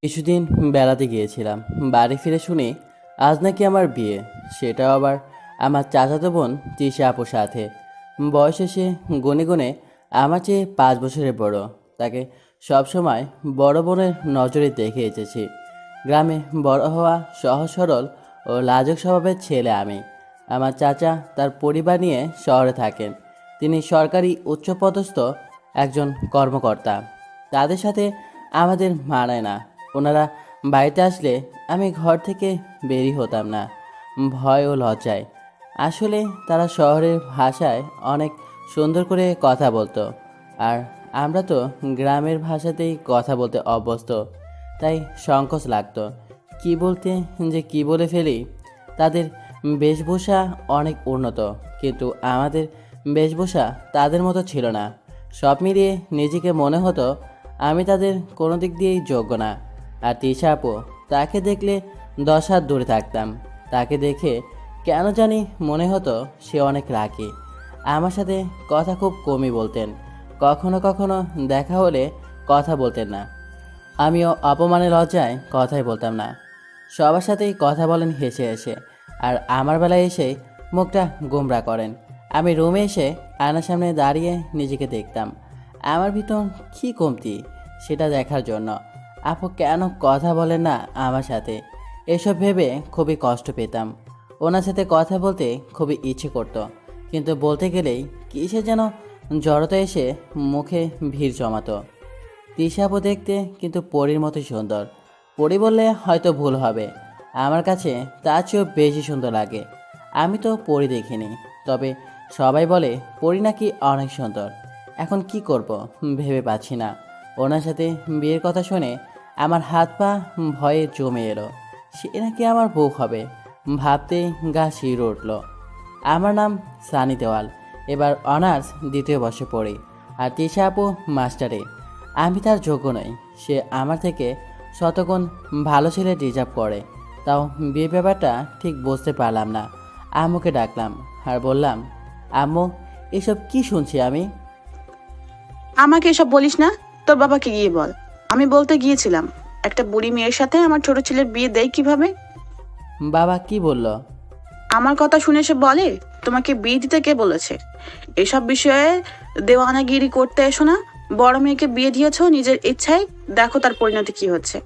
কিছুদিন বেড়াতে গিয়েছিলাম। বাড়ি ফিরে শুনি আজ নাকি আমার বিয়ে, সেটাও আবার আমার চাচাতো বোন তৃষা আপুর সাথে। বয়সে সে গুনে গুনে আমার চেয়ে 5 বছরের বড়। তাকে সবসময় বড় বোনের নজরে দেখে এসেছি। গ্রামে বড় হওয়া, সহজ সরল ও লাজুক স্বভাবের ছেলে আমি। আমার চাচা তার পরিবার নিয়ে শহরে থাকেন। তিনি সরকারি উচ্চপদস্থ একজন কর্মকর্তা। তাদের সাথে আমাদের মানায় না। ওনারা বাড়িতে আসলে আমি ঘর থেকে বেরই হতাম না, ভয় ও লজ্জায়। আসলে তারা শহরের ভাষায় অনেক সুন্দর করে কথা বলতো, আর আমরা তো গ্রামের ভাষাতেই কথা বলতে অভ্যস্ত। তাই সংকোচ লাগতো কি বলতে, যে কি বলে ফেলি। তাদের বেশভূষা অনেক উন্নত, কিন্তু আমাদের বেশভূষা তাদের মতো ছিল না। সব মিলিয়ে নিজেকে মনে হতো আমি তাদের কোনো দিক দিয়েই যোগ্য না। আর তৃষা আপু, তাকে দেখলে 10 হাত দূরে থাকতাম। তাকে দেখে কেন জানি মনে হতো সে অনেক রাগী। আমার সাথে কথা খুব কমই বলতেন, কখনো কখনো দেখা হলে কথা বলতেন না। আমিও অপমানের লজ্জায় কথাই বলতাম না। সবার সাথেই কথা বলেন হেসে হেসে, আর আমার বেলায় এসে মুখটা গোমরা করেন। আমি রুমে এসে আয়নার সামনে দাঁড়িয়ে নিজেকে দেখতাম। আমার ভিতর কী কমতি সেটা দেখার জন্য। আপু কেন কথা বলেন না আমার সাথে, এসব ভেবে খুবই কষ্ট পেতাম। ওনার সাথে কথা বলতে খুবই ইচ্ছে করতো, কিন্তু বলতে গেলেই কিসে যেন জড়তা এসে মুখে ভিড় জমাতো। তৃষাপু দেখতে কিন্তু পরীর মতো সুন্দর। পরী বললে হয়তো ভুল হবে, আমার কাছে তার চেয়েও বেশি সুন্দর লাগে। আমি তো পরী দেখিনি, তবে সবাই বলে পরী নাকি অনেক সুন্দর। এখন কি করব ভেবে পাচ্ছি না। ওনার সাথে বিয়ের কথা শুনে আমার হাত পা ভয়ে জমে এলো। সে নাকি আমার বউ হবে, ভাবতেই গা শিউরে উঠল। আমার নাম সানি দেওয়াল, এবার অনার্স 2য় বর্ষে পড়ি। আর তৃষা আপু মাস্টারে। আমি তার যোগ্য নই, সে আমার থেকে শতগুণ ভালো ছেলে ডিজার্ভ করে। তাও বিয়ে ব্যাপারটা ঠিক বুঝতে পারলাম না। আম্মুকে ডাকলাম আর বললাম, আম্মু, এসব কি শুনছি আমি? আমাকে এসব বলিস না, তোর বাবাকে গিয়ে বল। আমি বলতে গিয়েছিলাম একটা বুড়ি মেয়ের সাথে আমার ছোট ছেলের বিয়ে দেয় কিভাবে। বাবা কি বলল? আমার কথা শুনে সে বলে, তোমাকে বিয়ে দিতে কে বলেছে? এসব বিষয়ে দেওয়ানাগিরি করতে এসো না। বড় মেয়েকে বিয়ে দিয়েছো নিজের ইচ্ছায়, দেখো তার পরিণতি কি হচ্ছে।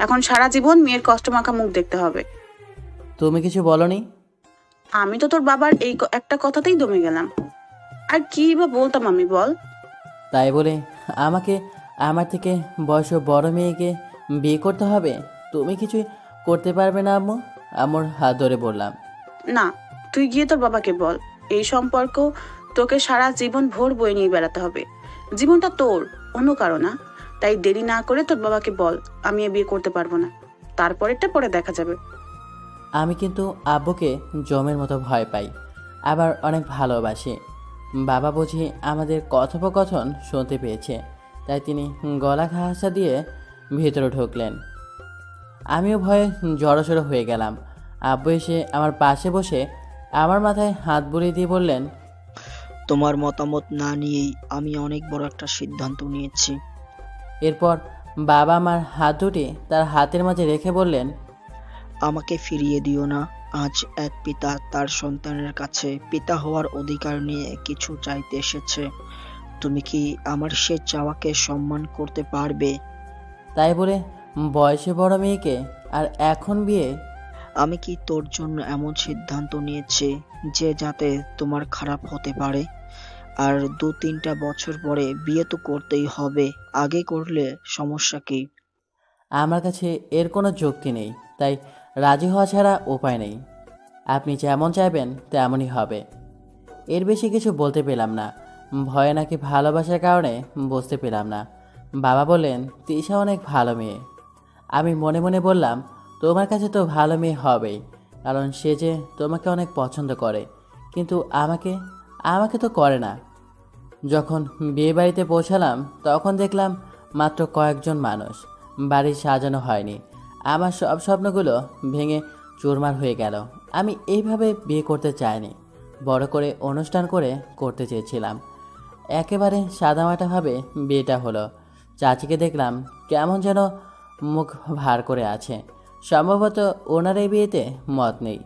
এখন সারা জীবন মেয়ের কষ্টমাখা মুখ দেখতে হবে। তুমি কিছু বলনি? আমি তো তোর বাবার এই একটা কথাতেই দমে গেলাম। আর কি বা বলতাম আমি, বল। তাই বলে আমাকে আমার থেকে বয়স বড় মেয়েকে বিয়ে করতে হবে? তুমি কিছু করতে পারবে না আম্মু? আম্মুর হাত ধরে বললাম। না, তুই গিয়ে তোর বাবাকে বল। এই সম্পর্ক তোকে সারা জীবন ভোর বয়ে নিয়ে বেড়াতে হবে। জীবনটা তোর, অন্য কারো না। তাই দেরি না করে তোর বাবাকে বল, আমি এ বিয়ে করতে পারবো না। তারপরেরটা পরে দেখা যাবে। আমি কিন্তু আব্বুকে জমের মতো ভয় পাই, আবার অনেক ভালোবাসি। বাবা বুঝি আমাদের কথোপকথন শুনতে পেয়েছে, তাই তিনি গলা ঘাসা দিয়ে ভিতরে ঢুকলেন। আমিও ভয়ে জড়সড় হয়ে গেলাম। আব্বু এসে আমার পাশে বসে আমার মাথায় হাত বুলিয়ে দিয়ে বললেন, তোমার মতামত না নিয়েই আমি অনেক বড় একটা সিদ্ধান্ত নিয়েছি। এরপর বাবা আমার হাত দুটি তার হাতের মাঝে রেখে বললেন, আমাকে ফিরিয়ে দিও না। আজ এক পিতা তার সন্তানের কাছে পিতা হওয়ার অধিকার নিয়ে কিছু চাইতে এসেছে। তুমি কি আমার সে চাওয়াকে সম্মান করতে পারবে? তাই বলে বয়সে বড় মেয়েকে আর এখন বিয়ে? আমি কি তোর জন্য এমন সিদ্ধান্ত নিয়েছি যে যাতে তোমার খারাপ হতে পারে? আর 2-3টা বছর পরে বিয়ে তো করতেই হবে। আগে করলে সমস্যা কি? আমার কাছে এর কোনো যুক্তি নেই, তাই রাজি হওয়া ছাড়া উপায় নেই। আপনি যেমন চাইবেন তেমনই হবে। এর বেশি কিছু বলতে পেলাম না। ভয়ে নাকি ভালোবাসার কারণে বুঝতে পেলাম না। বাবা বললেন, তৃষা অনেক ভালো মেয়ে। আমি মনে মনে বললাম, তোমার কাছে তো ভালো মেয়ে হবেই, কারণ সে যে তোমাকে অনেক পছন্দ করে। কিন্তু আমাকে আমাকে তো করে না। যখন বিয়ে বাড়িতে পৌঁছালাম তখন দেখলাম মাত্র কয়েকজন মানুষ। বাড়ি সাজানো হয়নি। আমার সব স্বপ্নগুলো ভেঙে চুরমার হয়ে গেল। আমি এইভাবে বিয়ে করতে চাইনি, বড় করে অনুষ্ঠান করে করতে চেয়েছিলাম। একেবারে সাদামাটাভাবে বিয়েটা হলো। চাচিকে দেখলাম কেমন যেন মুখ ভার করে আছে। সম্ভবত ওনার এই বিয়েতে মত নেই,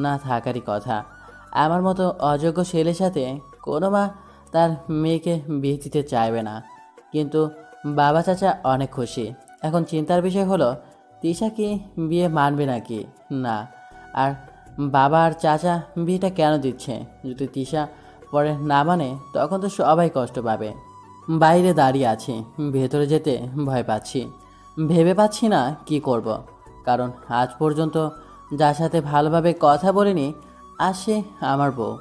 না থাকারই কথা। আমার মতো অযোগ্য ছেলের সাথে কোনো মা তার মেয়েকে বিয়ে দিতে চাইবে না। কিন্তু বাবা চাচা অনেক খুশি। এখন চিন্তার বিষয় হলো তিশা কি বিয়ে মানবে নাকি না, আর বাবা আর চাচা বিয়েটা কেন দিচ্ছে। যদি তিশা পরে না মানে তখন তো সবাই কষ্ট পাবে। বাইরে দাঁড়িয়ে আছি, ভেতরে যেতে ভয় পাচ্ছি। ভেবে পাচ্ছি না কি করব, কারণ আজ পর্যন্ত যার সাথে ভালোভাবে কথা বলিনি আজ সে আমার বউ।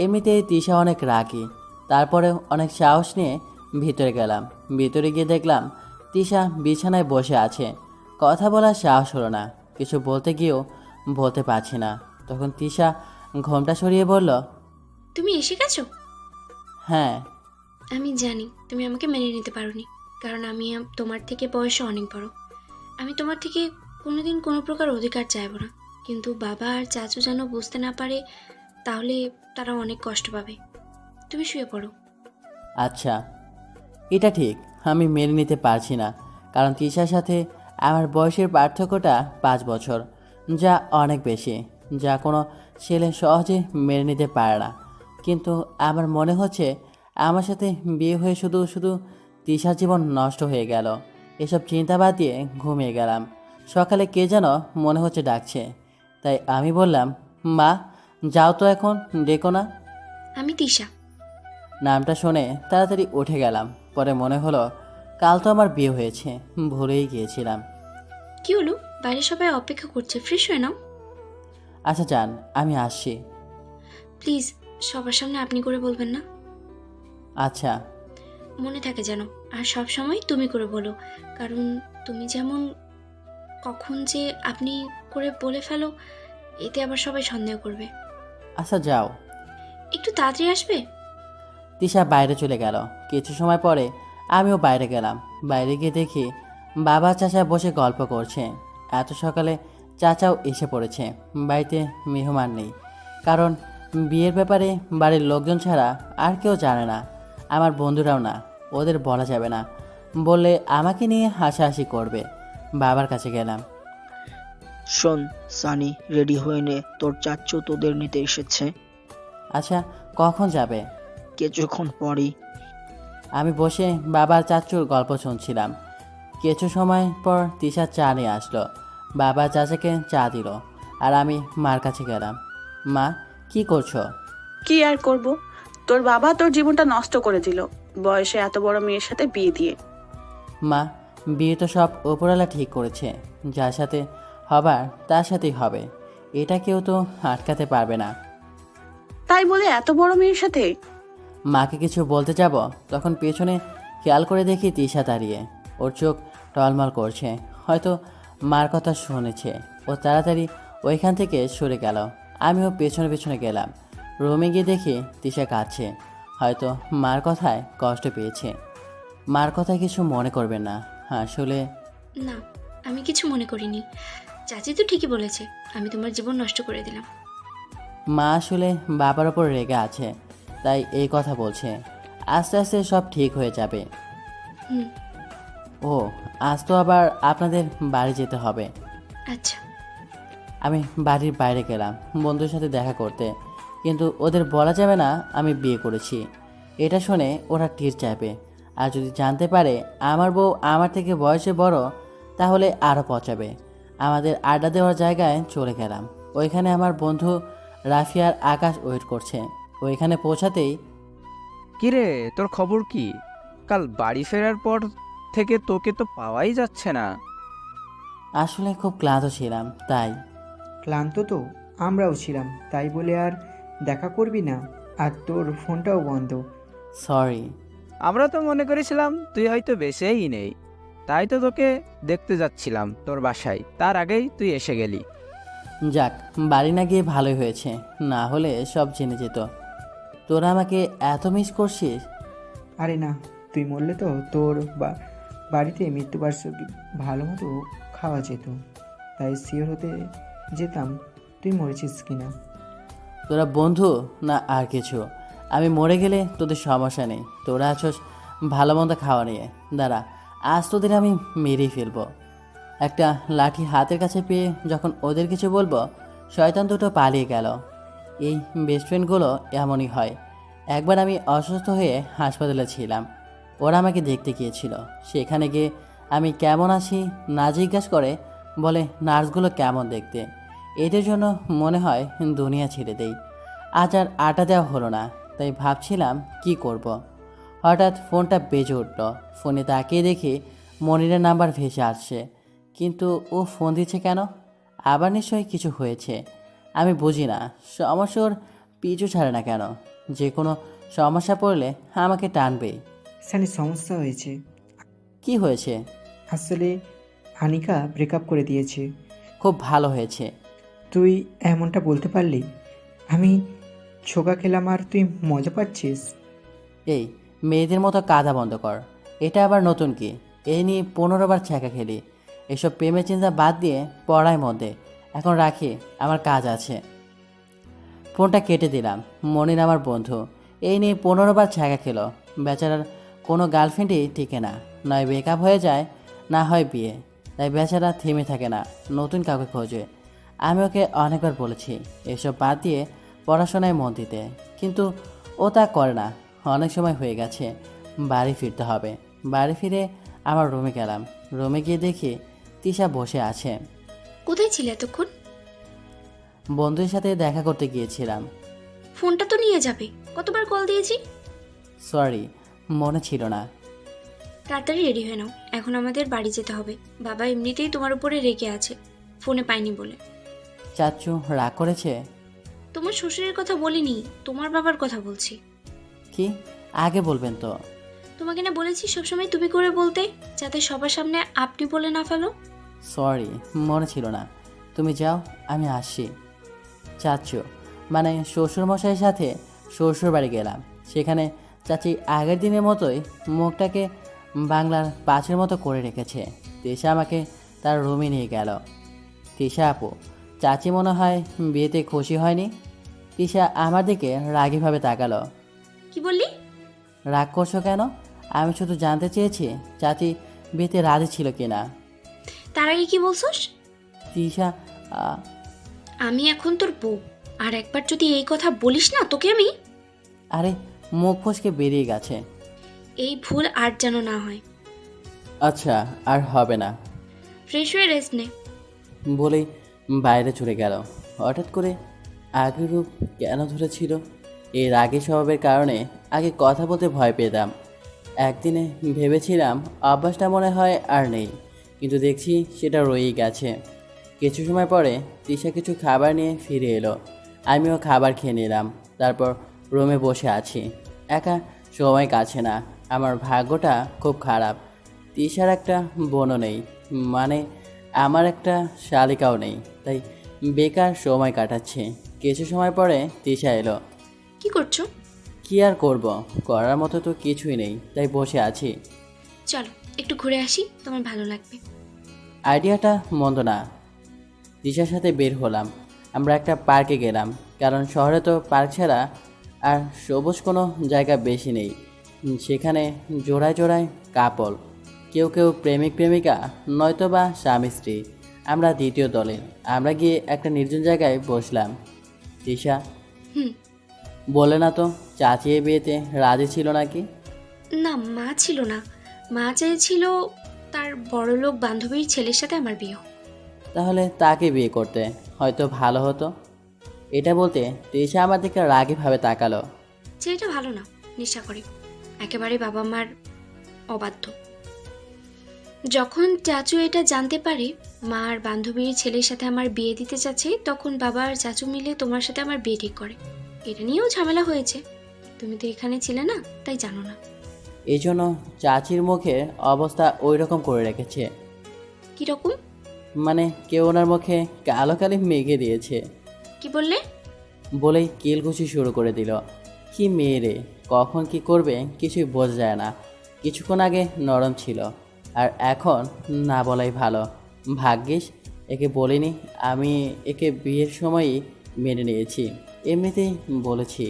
এমনিতেই তিশা অনেক রাগী। তারপরে অনেক সাহস নিয়ে ভিতরে গেলাম। ভিতরে গিয়ে দেখলাম তিশা বিছানায় বসে আছে। কথা বলার সাহস হলো না, কিছু বলতে গিয়েও বলতে পারছি না। তখন তিশা ঘোমটা সরিয়ে বলল, তুমি এসে গেছো? হ্যাঁ। আমি জানি তুমি আমাকে মেনে নিতে পারোনি, কারণ আমি তোমার থেকে বয়সে অনেক বড়। আমি তোমার থেকে কোনোদিন কোনো প্রকার অধিকার চাইবো না, কিন্তু বাবা আর চাচু যেন বুঝতে না পারে, তাহলে তারা অনেক কষ্ট পাবে। তুমি শুয়ে পড়ো। আচ্ছা, এটা ঠিক, আমি মেনে নিতে পারছি না, কারণ তিশার সাথে আমার বয়সের পার্থক্যটা 5 বছর, যা অনেক বেশি, যা কোনো ছেলে সহজে মেনে নিতে পারে না। কিন্তু আমার মনে হচ্ছে আমার সাথে বিয়ে হয়ে শুধু শুধু তিশার জীবন নষ্ট হয়ে গেল। এসব চিন্তা বাদ দিয়ে ঘুমিয়ে গেলাম। সকালে কে যেন মনে হচ্ছে ডাকছে, তাই আমি বললাম, মা যাও তো, এখন ডেকো না। আমি তিশা। নামটা শুনে তাড়াতাড়ি উঠে গেলাম। পরে মনে হলো কাল তো আমার বিয়ে হয়েছে, ভুলেই গিয়েছিলাম। কি হলো? বাইরে সবাই অপেক্ষা করছে, ফ্রেশ হয়ে নাও। আচ্ছা যান, আমি আসছি। প্লিজ সবার সামনে আপনি করে বলবেন না। আচ্ছা। মনে থাকে যেন, আর সব সময় তুমি করে বলো, কারণ তুমি যেমন কখন যে আপনি করে বলে ফেলো, এতে আবার সবাই সন্দেহ করবে। আচ্ছা যাও। একটু তাড়াতাড়ি আসবে। তিশা বাইরে চলে গেল। কিছু সময় পরে আমিও বাইরে গেলাম। বাইরে গিয়ে দেখি বাবা চাচা বসে গল্প করছে। এত সকালে চাচাও এসে পড়েছে। বাড়িতে মেহমান নেই, কারণ বিয়ের ব্যাপারে বাড়ির লোকজন ছাড়া আর কেউ জানে না। আমার বন্ধুরাও না, ওদের বলা যাবে না, বললে আমাকে নিয়ে হাসাহাসি করবে। বাবার কাছে গেলাম। শোন সানি, রেডি হয়ে নে, তোর চাচ্চু তোদের নিতে এসেছে। আচ্ছা, কখন যাবে? কিছুক্ষণ পরই। আমি বসে বাবার চাচুর গল্প শুনছিলাম। কিছু সময় পর তিশা চা নিয়ে আসলো। বাবা চাচাকে চা দিল, আর আমি মার কাছে গেলাম। মা, কি করছো? কি আর করব, তোর বাবা তোর জীবনটা নষ্ট করে দিল বয়সে এত বড় মেয়ের সাথে বিয়ে দিয়ে। মা, বিয়ে তো সব ওপরওয়ালা ঠিক করেছে। যার সাথে হবার তার সাথেই হবে, এটা কেউ তো আটকাতে পারবে না। তাই বলে এত বড় মেয়ের সাথে? মাকে কিছু বলতে যাব, তখন পেছনে খেয়াল করে দেখি তিশা দাঁড়িয়ে। ওর চোখ টলমল করছে, হয়তো মার কথা শুনেছে। ও তাড়াতাড়ি ওইখান থেকে সরে গেল। আমিও পেছনে পেছনে গেলাম। রুমে গিয়ে দেখি তিশা কাঁদছে, হয়তো মার কথায় কষ্ট পেয়েছে। মার কথায় কিছু মনে করবেন না, আসলে না, আমি কিছু মনে করিনি। চাচি তো ঠিকই বলেছে, আমি তোমার জীবন নষ্ট করে দিলাম। মা আসলে বাবার ওপর রেগে আছে, তাই এই কথা বলছে। আস্তে আস্তে সব ঠিক হয়ে যাবে। হুম। ও, আজ তো আবার আপনাদের বাড়ি যেতে হবে। আচ্ছা। আমি বাড়ির বাইরে গেলাম বন্ধুর সাথে দেখা করতে, কিন্তু ওদের বলা যাবে না আমি বিয়ে করেছি। এটা শুনে ওরা টির চাইবে, আর যদি জানতে পারে আমার বউ আমার থেকে বয়সে বড়, তাহলে আরও পচাবে। আমাদের আড্ডা দেওয়ার জায়গায় চলে গেলাম। ওইখানে আমার বন্ধু রাফিয়ার আকাশ ওয়েট করছে। ওইখানে পৌঁছাতেই, কিরে, তোর খবর কি? কাল বাড়ি ফেরার পর থেকে তোকে তো পাওয়াই যাচ্ছে না। আসলে খুব ক্লান্ত ছিলাম তাই। ক্লান্ত তো আমরাও ছিলাম, তাই বলে আর দেখা করবি না? আর তোর ফোনটাও বন্ধ। সরি। আমরা তো মনে করেছিলাম তুই হয়তো বেঁচেই নেই, তাই তো তোকে দেখতে যাচ্ছিলাম তোর বাসায়, তার আগেই তুই এসে গেলি। যাক, বাড়ি না গিয়ে ভালোই হয়েছে, না হলে সব জেনে যেত। তোরা আমাকে এত মিস করছিস? আরে না, তুই মরলে তো তোর বাড়িতে মৃত্যুবার্ষিকী ভালো মতো খাওয়া যেত, তাই শিওর হতে যেতাম তুই মরেছিস কিনা। তোরা বন্ধু না আর কিছু? আমি মরে গেলে তোদের সমস্যা নেই, তোরা আছোস ভালো মন্দ খাওয়া নিয়ে। দাঁড়া, আজ তোদের আমি মেরেই ফেলবো। একটা লাঠি হাতের কাছে পেয়ে যখন ওদের কিছু বলবো, শয়তান দুটো পালিয়ে গেল। এই বেস্ট ফ্রেন্ডগুলো এমনই হয়। একবার আমি অসুস্থ হয়ে হাসপাতালে ছিলাম, ওরা আমাকে দেখতে গিয়েছিল। সেখানে গিয়ে আমি কেমন আছি না জিজ্ঞাসা করে বলে নার্সগুলো কেমন দেখতে। এদের জন্য মনে হয় দুনিয়া ছেড়ে দেই। আজ আর আটা দেওয়া হলো না, তাই ভাবছিলাম কি করব। হঠাৎ ফোনটা বেজে উঠল। ফোনে তাকিয়ে দেখি মনিরের নাম্বার ভেসে আসছে, কিন্তু ও ফোন দিচ্ছে কেন? আবার নিশ্চয়ই কিছু হয়েছে। আমি বুঝি না, সমস্যার পিছু ছাড়ে না কেন? যে কোনো সমস্যা পড়লে আমাকে টানবেই। সানি, সমস্যা হয়েছে। কি হয়েছে? আসলে আনিকা ব্রেকআপ করে দিয়েছে। খুব ভালো হয়েছে। তুই এমনটা বলতে পারলি? আমি ছোকা খেলাম আর তুই মজা পাচ্ছিস? এই মেয়েদের মতো কাঁদা বন্ধ কর। এটা আবার নতুন কি? এই নিয়ে 15 বার ছ্যাঁকা খেলি। এসব প্রেমের চিন্তা বাদ দিয়ে পড়ায় মধ্যে। এখন রাখি, আমার কাজ আছে। ফোনটা কেটে দিলাম। মনির আমার বন্ধু, এই নিয়ে 15 বার ছ্যাঁকা খেলো। বেচারার কোনো গার্লফ্রেন্ডই টিকে না, নয় ব্রেকআপ হয়ে যায়, না হয় বিয়ে। তাই বেচারা থেমে থাকে না, নতুন কাউকে খোঁজে। আমি ওকে অনেকবার বলেছি এসব বাদ দিয়ে পড়াশোনায় মন দিতে, কিন্তু ও তা করে না। অনেক সময় হয়ে গেছে, বাড়ি ফিরতে হবে। বাড়ি ফিরে আমার রুমে গেলাম। রুমে গিয়ে দেখি তিশা বসে আছে। কোথায় ছিলে এতক্ষণ? বন্ধুদের সাথে দেখা করতে গিয়েছিলাম। ফোনটা তো নিয়ে যাবে, কতবার কল দিয়েছি। সরি, মনে ছিল না। তাড়াতাড়ি রেডি হয়ে নাও, এখন আমাদের বাড়ি যেতে হবে। বাবা এমনিতেই তোমার উপরে রেগে আছে ফোনে পাইনি বলে। চাচ্চু রাগ করেছে? তোমার শ্বশুরের কথা বলিনি, তোমার বাবার কথা বলছি। কি? আগে বলবেন তো। তোমাকে না বলেছি সবসময় তুমি করে বলতে, যাতে সবার সামনে আপনি বলে না ফেলো। সরি, মনে ছিল না। তুমি যাও, আমি আসছি। চাচ্চু মানে শ্বশুরমশাইয়ের সাথে শ্বশুর বাড়ি গেলাম। সেখানে চাচি আগের দিনের মতোই মুখটাকে বাংলার 5-এর মতো করে রেখেছে। তিশা আমাকে তার রুমে নিয়ে গেল। তিশা আপু, চাচি মনে হয় বিয়েতে খুশি হয়নি। তিশা আমার দিকে রাগীভাবে তাকালো। কি বললি? রাগ করছো কেন? আমি শুধু জানতে চেয়েছি চাচি বিয়েতে রাজি ছিল কিনা। তার আগে কি বলছস? তিশা আমি এখন তোর বউ, আর একবার যদি এই কথা বলিস না তোকে আমি। আরে, মুখ ফসকে বেরিয়ে গেছে। এই ভুল আর যেন না হয়। আচ্ছা, আর হবে না ফ্রেশ হয়ে রেস্ট নে। বলেই বাইরে চলে গেল। হঠাৎ করে আগের রূপ কেন ধরেছিল? এই রাগী স্বভাবের কারণে আগে কথা বলতে ভয় পেতাম। একদিনে ভেবেছিলাম অভ্যাসটা মনে হয় আর নেই, কিন্তু দেখছি সেটা রয়েই গেছে। কিছু সময় পরে তিশা কিছু খাবার নিয়ে ফিরে এলো। আমিও খাবার খেয়ে নিলাম। তারপর রুমে বসে আছি, একা সময় কাছে না। আমার ভাগ্যটা খুব খারাপ। তিশার একটা বোনও নেই, মানে আমার একটা শালিকাও নেই, তাই বেকার সময় কাটাচ্ছে। কিছু সময় পরে তিশা এলো। কি করছো? কি আর করব, করার মতো তো কিছুই নেই, তাই বসে আছি। চলো একটু ঘুরে আসি, তোমার ভালো লাগবে। আইডিয়াটা মন্দ না। তিশার সাথে বের হলাম। আমরা একটা পার্কে গেলাম, কারণ শহরে তো পার্ক ছাড়া আর সবুজ কোনো জায়গা বেশি নেই। সেখানে জোড়ায় জোড়ায় কাপল, কেউ কেউ প্রেমিক প্রেমিকা, নয়তো বা স্বামী স্ত্রী। আমরা দ্বিতীয় দলের। আমরা গিয়ে একটা নির্জন জায়গায় বসলাম। তিশা হুম। বলে না তো চাচি এই বিয়েতে রাজি ছিল নাকি? না, মা ছিল না। মা চেয়েছিল তার বড়লোক বান্ধবীর ছেলের সাথে আমার বিয়ে হোক। তাহলে তাকে বিয়ে করতে হয়তো ভালো হতো। এটা বলতে তিশা আমার দিকে রাগীভাবে তাকালো। ছেলেটা ভালো না, নেশা করে, একেবারে বাবা মার অবাধ্য। যখন চাচু এটা জানতে পারে মা আর বান্ধবীর ছেলের সাথে আমার বিয়ে দিতে চাচ্ছে, তখন বাবা আর চাচু মিলে তোমার সাথে আমার বিয়ে ঠিক করে। এটা নিয়েও ঝামেলা হয়েছে, তুমি তো এখানে ছিলে না, তাই জানো না। এই জন্য চাচির মুখের অবস্থা ওই রকম করে রেখেছে। কিরকম? মানে কেউ ওনার মুখে কালো কালি মেঘে দিয়েছে কি বললে? বলেই কিলঘুষি শুরু করে দিল। কি মেয়ে রে, কখন কি করবে কিছুই বোঝা যায় না। কিছুক্ষণ আগে নরম ছিল, আর এখন না বলাই ভালো। ভাগ্যিস একে বলিনি। আমি একে বিয়ের সময়ই মেনে নিয়েছি। এমনিতেই বলেছি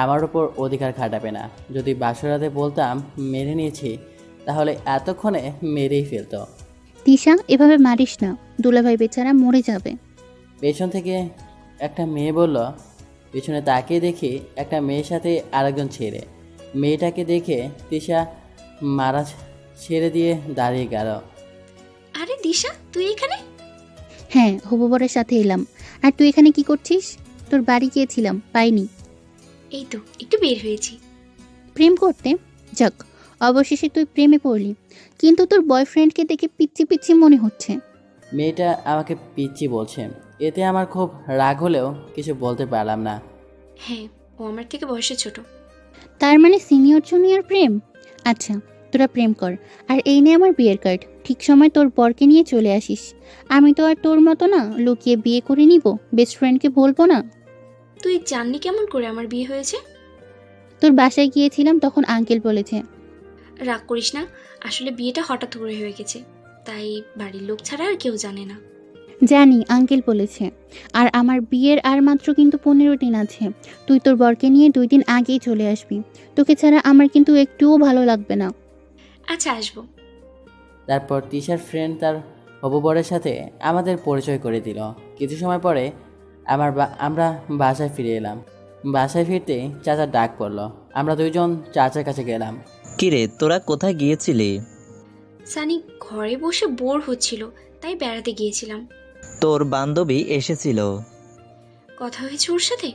আমার ওপর অধিকার খাটাবে না। যদি বাসরাতে বলতাম মেনে নিয়েছি, তাহলে এতক্ষণে মেরেই ফেলতো। তিশা, এভাবে মারিস না, দুলাভাই বেচারা মরে যাবে। পেছন থেকে একটা মেয়ে বলল। পেছনে তাকিয়ে দেখি একটা মেয়ের সাথে আরেকজন ছেলে। মেয়েটাকে দেখে তিশা মারা ছেড়ে দিয়ে দাঁড়িয়ে গেল। আরে দিশা, তুই এখানে? হ্যাঁ, হবু বরের সাথে এলাম। আর তুই এখানে কি করছিস? তোর বাড়ি গিয়েছিলাম, পাইনি। এই তো একটু বের হয়েছি। প্রেম করতে? যাক, অবশেষে তুই প্রেমে পড়লি। কিন্তু তোর বয়ফ্রেন্ডকে দেখে পিচ্ছি পিচ্ছি মনে হচ্ছে। মেয়েটা আমাকে পিচ্চি বলছে, এতে আমার খুব রাগ হলেও কিছু বলতে পারলাম না। হ্যাঁ, ও আমার থেকে বয়সে ছোট। তার মানে সিনিয়র জুনিয়র প্রেম? আচ্ছা, তোরা প্রেম কর। আর এই নে আমার বিয়ের কার্ড। ঠিক সময় তোর বরকে নিয়ে চলে আসিস। আমি তো আর তোর মতো না লুকিয়ে বিয়ে করে নিব, বেস্ট ফ্রেন্ডকে বলবো না। তুই জানলি কেমন করে আমার বিয়ে হয়েছে? তোর বাসায় গিয়েছিলাম, তখন আঙ্কেল বলেছে। রাগ করিস না, আসলে বিয়েটা হঠাৎ করে হয়ে গেছে, তাই বাড়ির লোক ছাড়া আর কেউ জানে না। জানি, আঙ্কেল বলেছে। আর আমার বিয়ের আর মাত্র কিন্তু 15 দিন আছে। তুই তোর বরকে নিয়ে 2 দিন আগেই চলে আসবি। তোকে ছাড়া আমার কিন্তু একটুও ভালো লাগবে না। আচ্ছা, আসবো। তারপর তিশার ফ্রেন্ড তার হবু বরের সাথে আমাদের পরিচয় করে দিল। কিছু সময় পরে আমরা বাসায় ফিরে এলাম। বাসায় ফিরতে চাচার ডাক পড়লো। আমরা দুইজন চাচার কাছে গেলাম। কিরে, তোরা কোথায় গিয়েছিলি? সানি ঘরে বসে বোর হচ্ছিল, তাই বেড়াতে গিয়েছিলাম। তোর বান্ধবী এসেছিল? কথা হয়েছে ওর সাথে?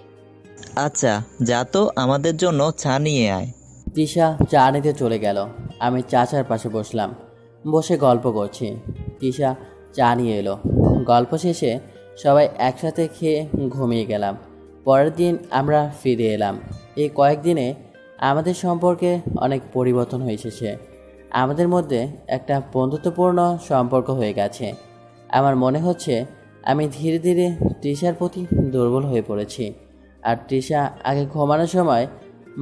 আচ্ছা, যা তো আমাদের জন্য চা নিয়ে আয়। তিশা চা নিতে চলে গেল। আমি চাচার পাশে বসলাম, বসে গল্প করছি। তিশা চা নিয়ে এলো। গল্প শেষে সবাই একসাথে খেয়ে ঘুমিয়ে গেলাম। পরের দিন আমরা ফিরে এলাম। এই কয়েকদিনে আমাদের সম্পর্কে অনেক পরিবর্তন হয়ে এসেছে। আমাদের মধ্যে একটা বন্ধুত্বপূর্ণ সম্পর্ক হয়ে গেছে। আমার মনে হচ্ছে আমি ধীরে ধীরে তৃষার প্রতি দুর্বল হয়ে পড়েছি। আর তৃষা আগে ঘুমানোর সময়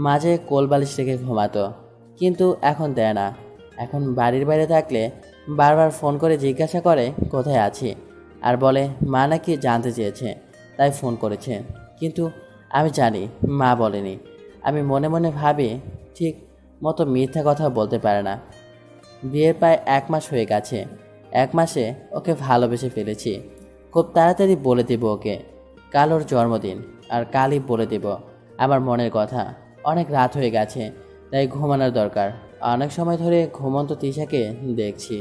মাঝে কোলবালিশ রেখে ঘুমাতো, কিন্তু এখন দেয় না। এখন বাড়ির বাইরে থাকলে বারবার ফোন করে জিজ্ঞাসা করে কোথায় আছি, আর বলে মা নাকি জানতে চেয়েছে তাই ফোন করেছে। কিন্তু আমি জানি মা বলেনি। আমি মনে মনে ভাবি ঠিক মতো মিথ্যা কথা বলতে পারে না। বিয়ের প্রায় 1 মাস হয়ে গেছে। 1 মাসে ওকে ভালোবেসে ফেলেছি। খুব তাড়াতাড়ি বলে দেব ওকে। কাল ওর জন্মদিন, আর কালই বলে দেব আমার মনের কথা। অনেক রাত হয়ে গেছে, তাই ঘুমানোর দরকার। অনেক সময় ধরে ঘুমন্ত তৃষাকে দেখছি।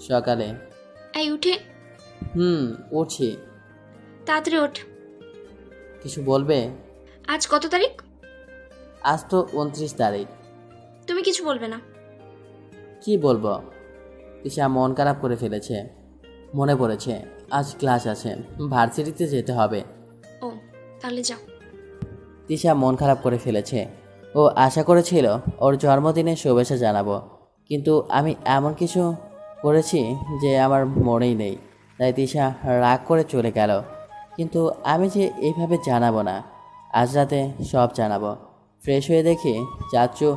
সকালে এই উঠে। উঠছি। তাড়াতাড়ি ওঠ। কিছু বলবে? আজ কত তারিখ? আজ তো 29 তারিখ। তুমি কিছু বলবে না? কি বলবো? তৃষা মন খারাপ করে ফেলেছে। মনে পড়েছে আজ ক্লাস আছে, ভার্সিটিতে যেতে হবে। ও, তাহলে যাও। তৃষা মন খারাপ করে ফেলেছে। ও আশা করেছিল ওর জন্মদিনে শুভেচ্ছা জানাবো, কিন্তু আমি এমন কিছু করেছি যে আমার মনেই নেই। তাই তৃষা রাগ করে চলে গেল। কিন্তু আমি যে এইভাবে জানাবো না, আজ রাতে সব জানাবো। ফ্রেশ হয়ে দেখি চাচু,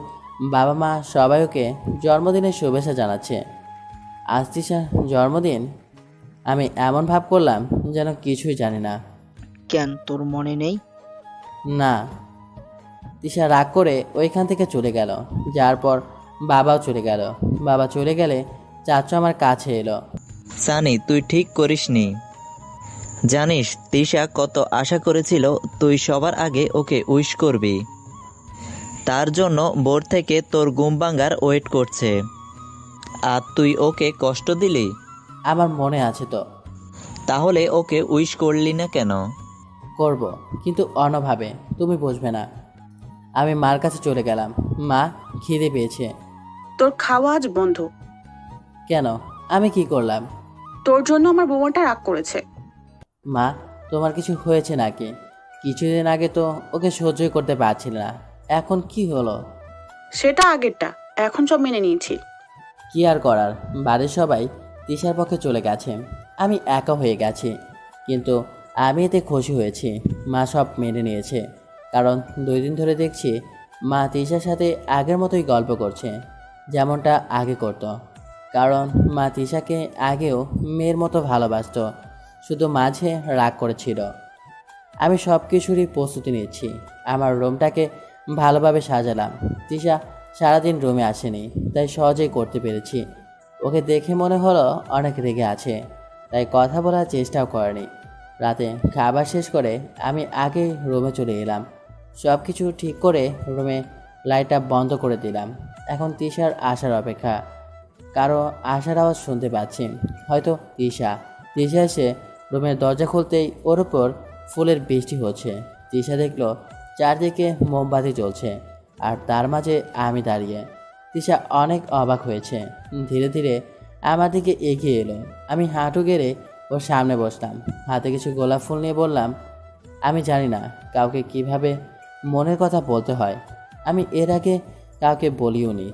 বাবা মা সবাই ওকে জন্মদিনের শুভেচ্ছা জানাচ্ছে। আজ তৃষার জন্মদিন। আমি এমন ভাব করলাম যেন কিছুই জানি না। কেন, তোর মনে নেই? না। তৃষা রাগ করে ওইখান থেকে চলে গেল। যার পর বাবাও চলে গেল। বাবা চলে গেলে চাচু আমার কাছে এলো। সানি, তুই ঠিক করিসনি। জানিস তিশা কত আশা করেছিল তুই সবার আগে ওকে উইশ করবি। তার জন্য বোর থেকে তোর ঘুম ভাঙার ওয়েট করছে, আর তুই ওকে কষ্ট দিলি। আমার মনে আছে তো। তাহলে ওকে উইশ করলি না কেন? করব, কিন্তু অন্যভাবে। তুমি বুঝবে না। আমি মার কাছে চলে গেলাম। মা, খিদে পেয়েছে। তোর খাওয়া আজ বন্ধ। কেন? আমি কি করলাম? তোর জন্য আমার বৌমাটা রাগ করেছে। মা, তোমার কিছু হয়েছে নাকি? কিছুদিন আগে তো ওকে সহ্যই করতে পারছিল না, এখন কি হলো? সেটা আগেরটা, এখন সব মেনে নিয়েছি। কি আর করার, বাড়ির সবাই তৃষার পক্ষে চলে গেছে। আমি একা হয়ে গেছি, কিন্তু আমি এতে খুশি হয়েছি। মা সব মেনে নিয়েছে, কারণ 2 দিন ধরে দেখছি মা তৃষার সাথে আগের মতোই গল্প করছে, যেমনটা আগে করত। কারণ মা তৃষাকে আগেও মেয়ের মতো ভালোবাসতো, শুধু মাঝে রাগ করেছিল। আমি সব কিছুরই প্রস্তুতি নিচ্ছি। আমার রুমটাকে ভালোভাবে সাজালাম। তৃষা সারাদিন রুমে আসেনি, তাই সহজেই করতে পেরেছি। ওকে দেখে মনে হলো অনেক রেগে আছে, তাই কথা বলার চেষ্টাও করেনি। রাতে খাবার শেষ করে আমি আগে রুমে চলে এলাম। সব কিছু ঠিক করে রুমে লাইটটা বন্ধ করে দিলাম। এখন তিশার আসার অপেক্ষা। কারো আসার আওয়াজ শুনতে পাচ্ছি, হয়তো তিশা। তিশা এসে রুমের দরজা খুলতেই ওর উপর ফুলের বৃষ্টি হচ্ছে। তিশা দেখলো চারদিকে মোমবাতি জ্বলছে, আর তার মাঝে আমি দাঁড়িয়ে। তিশা অনেক অবাক হয়েছে। ধীরে ধীরে আমার দিকে এগিয়ে এলো। আমি হাঁটু গেড়ে ওর সামনে বসলাম। হাতে কিছু গোলাপ ফুল নিয়ে বললাম, আমি জানি না কাউকে কিভাবে মনের কথা বলতে হয়। আমি এর আগে কাউকে বলিও নি,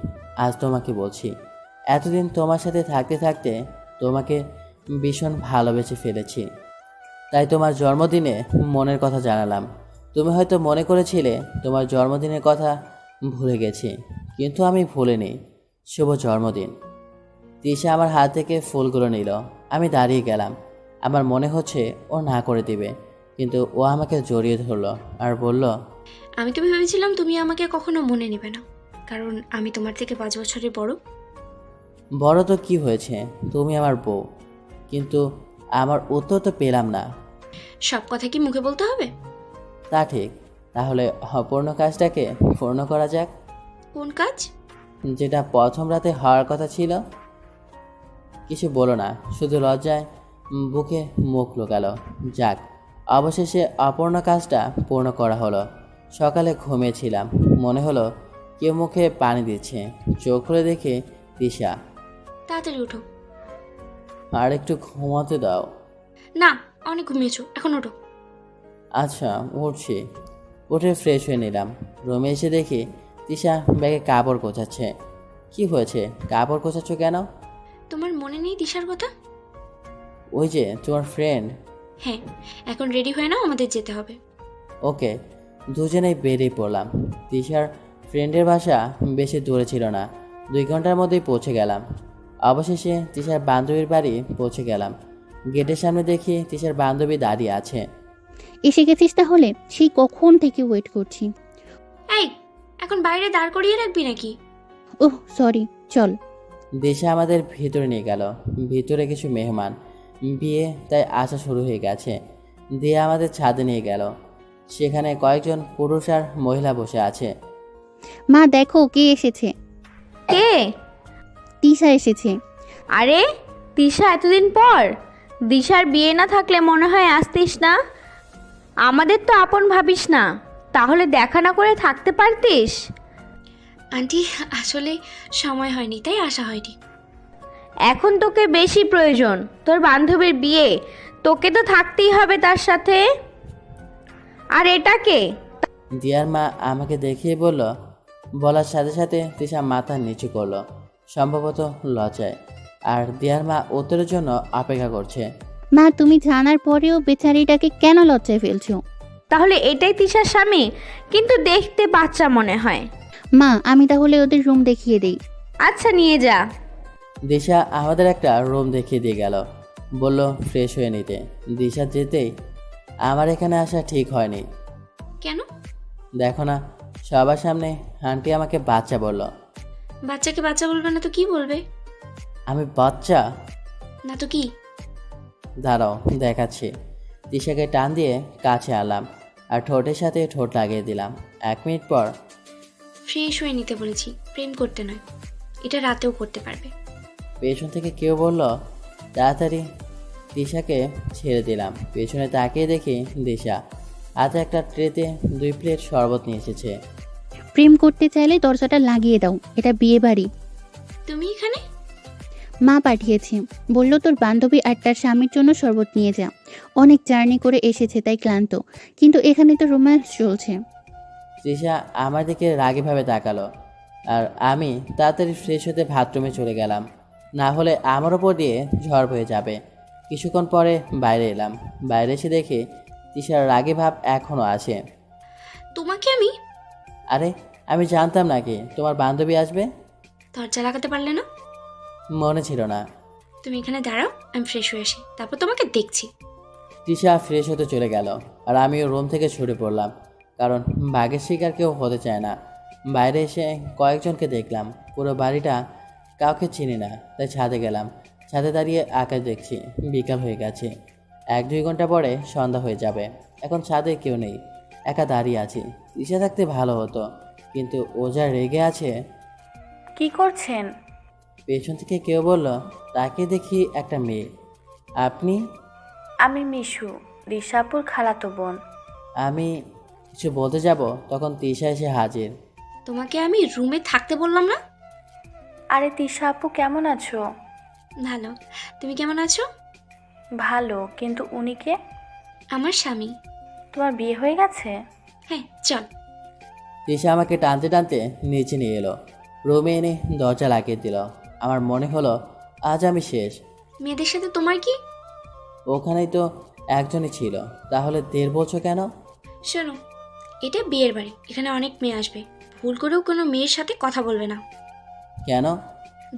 আজ তোমাকে বলছি। এতদিন তোমার সাথে থাকতে থাকতে তোমাকে ভীষণ ভালোবেসে ফেলেছি, তাই তোমার জন্মদিনে মনের কথা জানালাম। তুমি হয়তো মনে করেছিলে তোমার জন্মদিনের কথা ভুলে গেছি, কিন্তু আমি ভুলিনি। শুভ জন্মদিন। তিশা আমার হাত থেকে ফুলগুলো নিল। আমি দাঁড়িয়ে গেলাম। আমার মনে হচ্ছে ও না করে দিবে, কিন্তু ও আমাকে জড়িয়ে ধরলো আর বলল, আমি তো ভেবেছিলাম তুমি আমাকে কখনো মনে নেবে না, কারণ আমি তোমার থেকে 5 বছরের বড়। বড় তো কি হয়েছে, তুমি আমার বউ। কিন্তু আমার উত্তর তো পেলাম না। সব কথা কি মুখে বলতে হবে? তা ঠিক, তাহলে অপূর্ণ কাজটাকে পূর্ণ করা যাক। কোন কাজ? যেটা প্রথম রাতে হওয়ার কথা ছিল। কিছু বলো না, শুধু লজ্জায় বুকে মুখ লুকালো। যাক, অবশেষে অপূর্ণ কাজটা পূর্ণ করা হলো। সকালে ঘুমিয়েছিলাম, মনে হলো কেউ মুখে পানি দিচ্ছে। চোখ খুলে দেখে তিশা। তাড়াতাড়ি ওঠো। আর একটু ঘুমাতে দাও। না, অনেক ঘুমিয়েছো, এখন ওঠো। আচ্ছা, উঠছি। উঠে ফ্রেশ হয়ে নিলাম। রুমে এসে দেখি তিশা ব্যাগে কাপড় গোছাচ্ছে। কি হয়েছে, কাপড় গোছাচ্ছ কেন? তোমার মনে নেই দিশার কথা? ওই যে তোমার ফ্রেন্ড। হ্যাঁ, এখন রেডি হয়ে নাও, আমাদের যেতে হবে। ওকে। দুজনেই বেরিয়ে পড়লাম। তিশার ফ্রেন্ডের বাসা বেশি দূরে ছিল না, 2 ঘন্টার মধ্যেই পৌঁছে গেলাম। অবশেষে তিশার বান্ধবীর বাড়ি পৌঁছে গেলাম। গেটের সামনে দেখি তিশার বান্ধবী দাঁড়িয়ে আছে। এসে গেছিস তাহলে? সেই কখন থেকে ওয়েট করছি। এই, এখন বাইরে দাঁড় করিয়ে রাখবি নাকি? ওহ সরি, চল। দেশে আমাদের ভিতরে নিয়ে গেল। ভিতরে কিছু মেহমান, বিয়ে, তাই আসা শুরু হয়ে গেছে। দিয়ে আমাদের ছাদে নিয়ে গেল। সেখানে কয়েকজন পুরুষ আর মহিলা বসে আছে। মা দেখো কে এসেছে। কে? তিশা এসেছে। আরে তিশা, এতদিন পর? দিশার বিয়ে না থাকলে মনে হয় আসতিস না। আমাদের তো আপন ভাবিস না, তাহলে দেখা না করে থাকতে পারতিস। আন্টি, আসলে সময় হয়নি, তাই আসা হয়নি। এখন তোকে বেশি প্রয়োজন, তোর বান্ধবীর বিয়ে, তোকে তো থাকতেই হবে তার সাথে। আর এটাকে দিয়ার মা আমাকে দেখিয়ে বলল। বলার সাথে সাথে তিশা মাথা নিচু করলো, সম্ভবত লজ্জায়। আর দিয়ার মা উত্তরের জন্য অপেক্ষা করছে। মা তুমি জানার পরেও বেচারিটাকে কেন লজ্জায় ফেলছো? তাহলে এটাই তিশার স্বামী, কিন্তু দেখতে বাচ্চা মনে হয়। মা আমি তাহলে ওদের রুম দেখিয়ে দেই। আচ্ছা, নিয়ে যা। দিশা আমাদের একটা রুম দেখিয়ে দিয়ে গেল, বলল ফ্রেশ হয়ে নিতে। দিশা যেতেই আমার এখানে আসা ঠিক হয়নি। কেন? দেখো না, সবার সামনে আন্টি আমাকে বাচ্চা বলল। বাচ্চাকে বাচ্চা বলবে না তো কি বলবে? আমি বাচ্চা? না তো কি? দাঁড়াও, দেখাচ্ছি। দিশাকে টান দিয়ে কাছে আনলাম আর ঠোঁটের সাথে ঠোঁট লাগিয়ে দিলাম। 1 মিনিট পর ফ্রেশ হয়ে নিতে বলেছি, প্রেম করতে নয়। এটা রাতেও করতে পারবে। পেছন থেকে কেউ বলল, তাড়াতাড়ি। দিশাকে ছেড়ে দিলাম। পেছনে তাকিয়ে দেখি দিশা হাতে একটা ট্রেতে 2 প্লেট শরবত নিয়ে এসেছে। প্রেম করতে চাইলে দরজাটা লাগিয়ে দাও, এটা বিয়ে বাড়ি। তুমি এখানে? মা পাঠিয়েছে, বললো তোর বান্ধবী আর তার স্বামীর জন্য শরবত নিয়ে যা। অনেক জার্নি করে এসেছে তাই ক্লান্ত, কিন্তু এখানে তো রোম্যান্স চলছে। দিশা আমার দিকে রাগীভাবে তাকালো, আর আমি তাড়াতাড়ি ফ্রেশ হতে বাথরুমে চলে গেলাম, না হলে আমার ওপর দিয়ে ঝড় বয়ে যাবে। কিছুক্ষণ পরে বাইরে এলাম। বাইরে এসে দেখি দিশার রাগী ভাব এখনও আছে। তোমাকে আমি? আরে, আমি জানতাম নাকি তোমার বান্ধবী আসবে? দরজা লাগাতে পারলে না? মনে ছিল না। তুমি এখানে দাঁড়াও, আমি ফ্রেশ হয়ে আসি, তারপর তোমাকে দেখছি। দিশা ফ্রেশ হতে চলে গেল, আর আমিও রুম থেকে ছুটে পড়লাম, কারণ বাঘের শিকার কেউ হতে চায় না। বাইরে এসে কয়েকজনকে দেখলাম। পুরো বাড়িটা কাউকে চিনি না, তাই ছাদে গেলাম। ছাদে দাঁড়িয়ে আকাশ দেখছি। বিকাল হয়ে গেছে, 1-2 ঘন্টা পরে সন্ধ্যা হয়ে যাবে। এখন ছাদে কেউ নেই, একা দাঁড়িয়ে আছি। তিশা থাকতে ভালো হতো, কিন্তু ও যা রেগে আছে। কি করছেন? পেছন থেকে কেউ বলল, তাকে দেখি একটা মেয়ে। আপনি? আমি মিশু, দিশাপুর খালাতো বোন। আমি কিছু বলতে যাব, তখন তিশা এসে হাজির। তোমাকে আমি রুমে থাকতে বললাম না? আরে তিশা আপু, কেমন আছো? ভালো, তুমি কেমন আছো? ভালো, কিন্তু উনি কে? আমার স্বামী। তোমার বিয়ে হয়ে গেছে? হ্যাঁ, চল। তিশা আমাকে টানতে টানতে নিচে নিয়ে এলো, রুমে এনে দরজা লাগিয়ে দিল। আমার মনে হলো আজ আমি শেষ। মেয়েদের সাথে তোমার কি? ওখানেই তো একজনই ছিল, তাহলে 1.5 বছর কেন? শোনো, এটা বিয়ের বাড়ি, এখানে অনেক মেয়ে আসবে। ভুল করেও কোনো মেয়ের সাথে কথা বলবে না। কেন?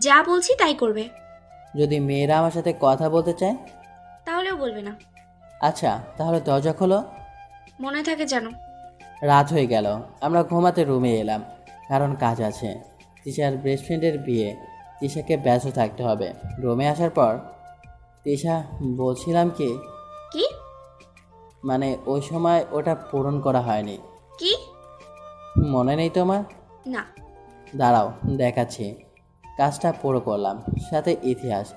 যা বলছি তাই করবে। যদি মেয়েরা আমার সাথে কথা বলতে চায়? তাহলেও বলবে না। আচ্ছা, তাহলে দরজা খোলো। মনে থাকে জানো। রাত হয়ে গেল, আমরা ঘুমাতে রুমে এলাম, কারণ কাজ আছে। তিশার বেস্ট ফ্রেন্ডের বিয়ে, তিশাকে ব্যস্ত থাকতে হবে। রুমে আসার পর তিশা, বলছিলাম কি, কি? মানে ওই সময় ওটা পূরণ করা হয়নি। কি? মনে নেই তোমার? না। দাঁড়াও, দেখাচ্ছি। কাজটা পুরো করলাম, সাথে ইতিহাস।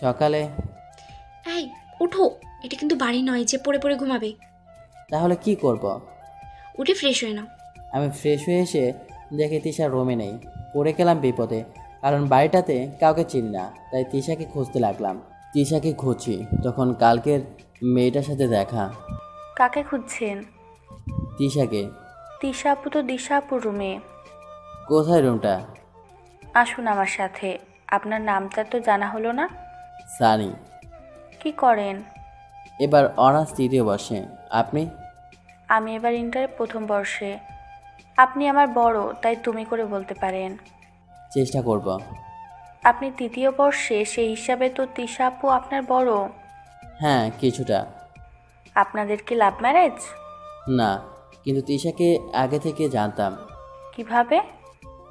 সকালে। এই ওঠো, এটা কিন্তু বাড়ি নয় যে পড়ে পড়ে ঘুমাবে। তাহলে কি করব? উঠে ফ্রেশ হয়ে নাও। আমি ফ্রেশ হয়ে এসে দেখি তিশা রুমে নেই। পড়ে গেলাম বিপদে, কারণ বাড়িটাতে কাউকে চিনি না, তাই তিশাকে খুঁজতে লাগলাম। তিশাকে খুঁজছি, তখন কালকের মেয়েটার সাথে দেখা। কাকে খুঁজছেন? তিশাকে। তিশা আপু তো দিশা আপুর রুমে। কোথায় রুমটা? আসুন আমার সাথে। আপনার নামটা তো জানা হলো না। সানি। কি করেন? এবার অনার্স 3য় বর্ষে। আপনি? আমি এবার ইন্টারে 1ম বর্ষে। আপনি আমার বড়, তাই তুমি করে বলতে পারেন। চেষ্টা করব। আপনি 3য় বর্ষে, সেই হিসাবে তো তিশা আপু আপনার বড়। হ্যাঁ, কিছুটা। আপনাদের কি লাভ ম্যারেজ? না, কিন্তু তিশাকে আগে থেকে জানতাম। কিভাবে?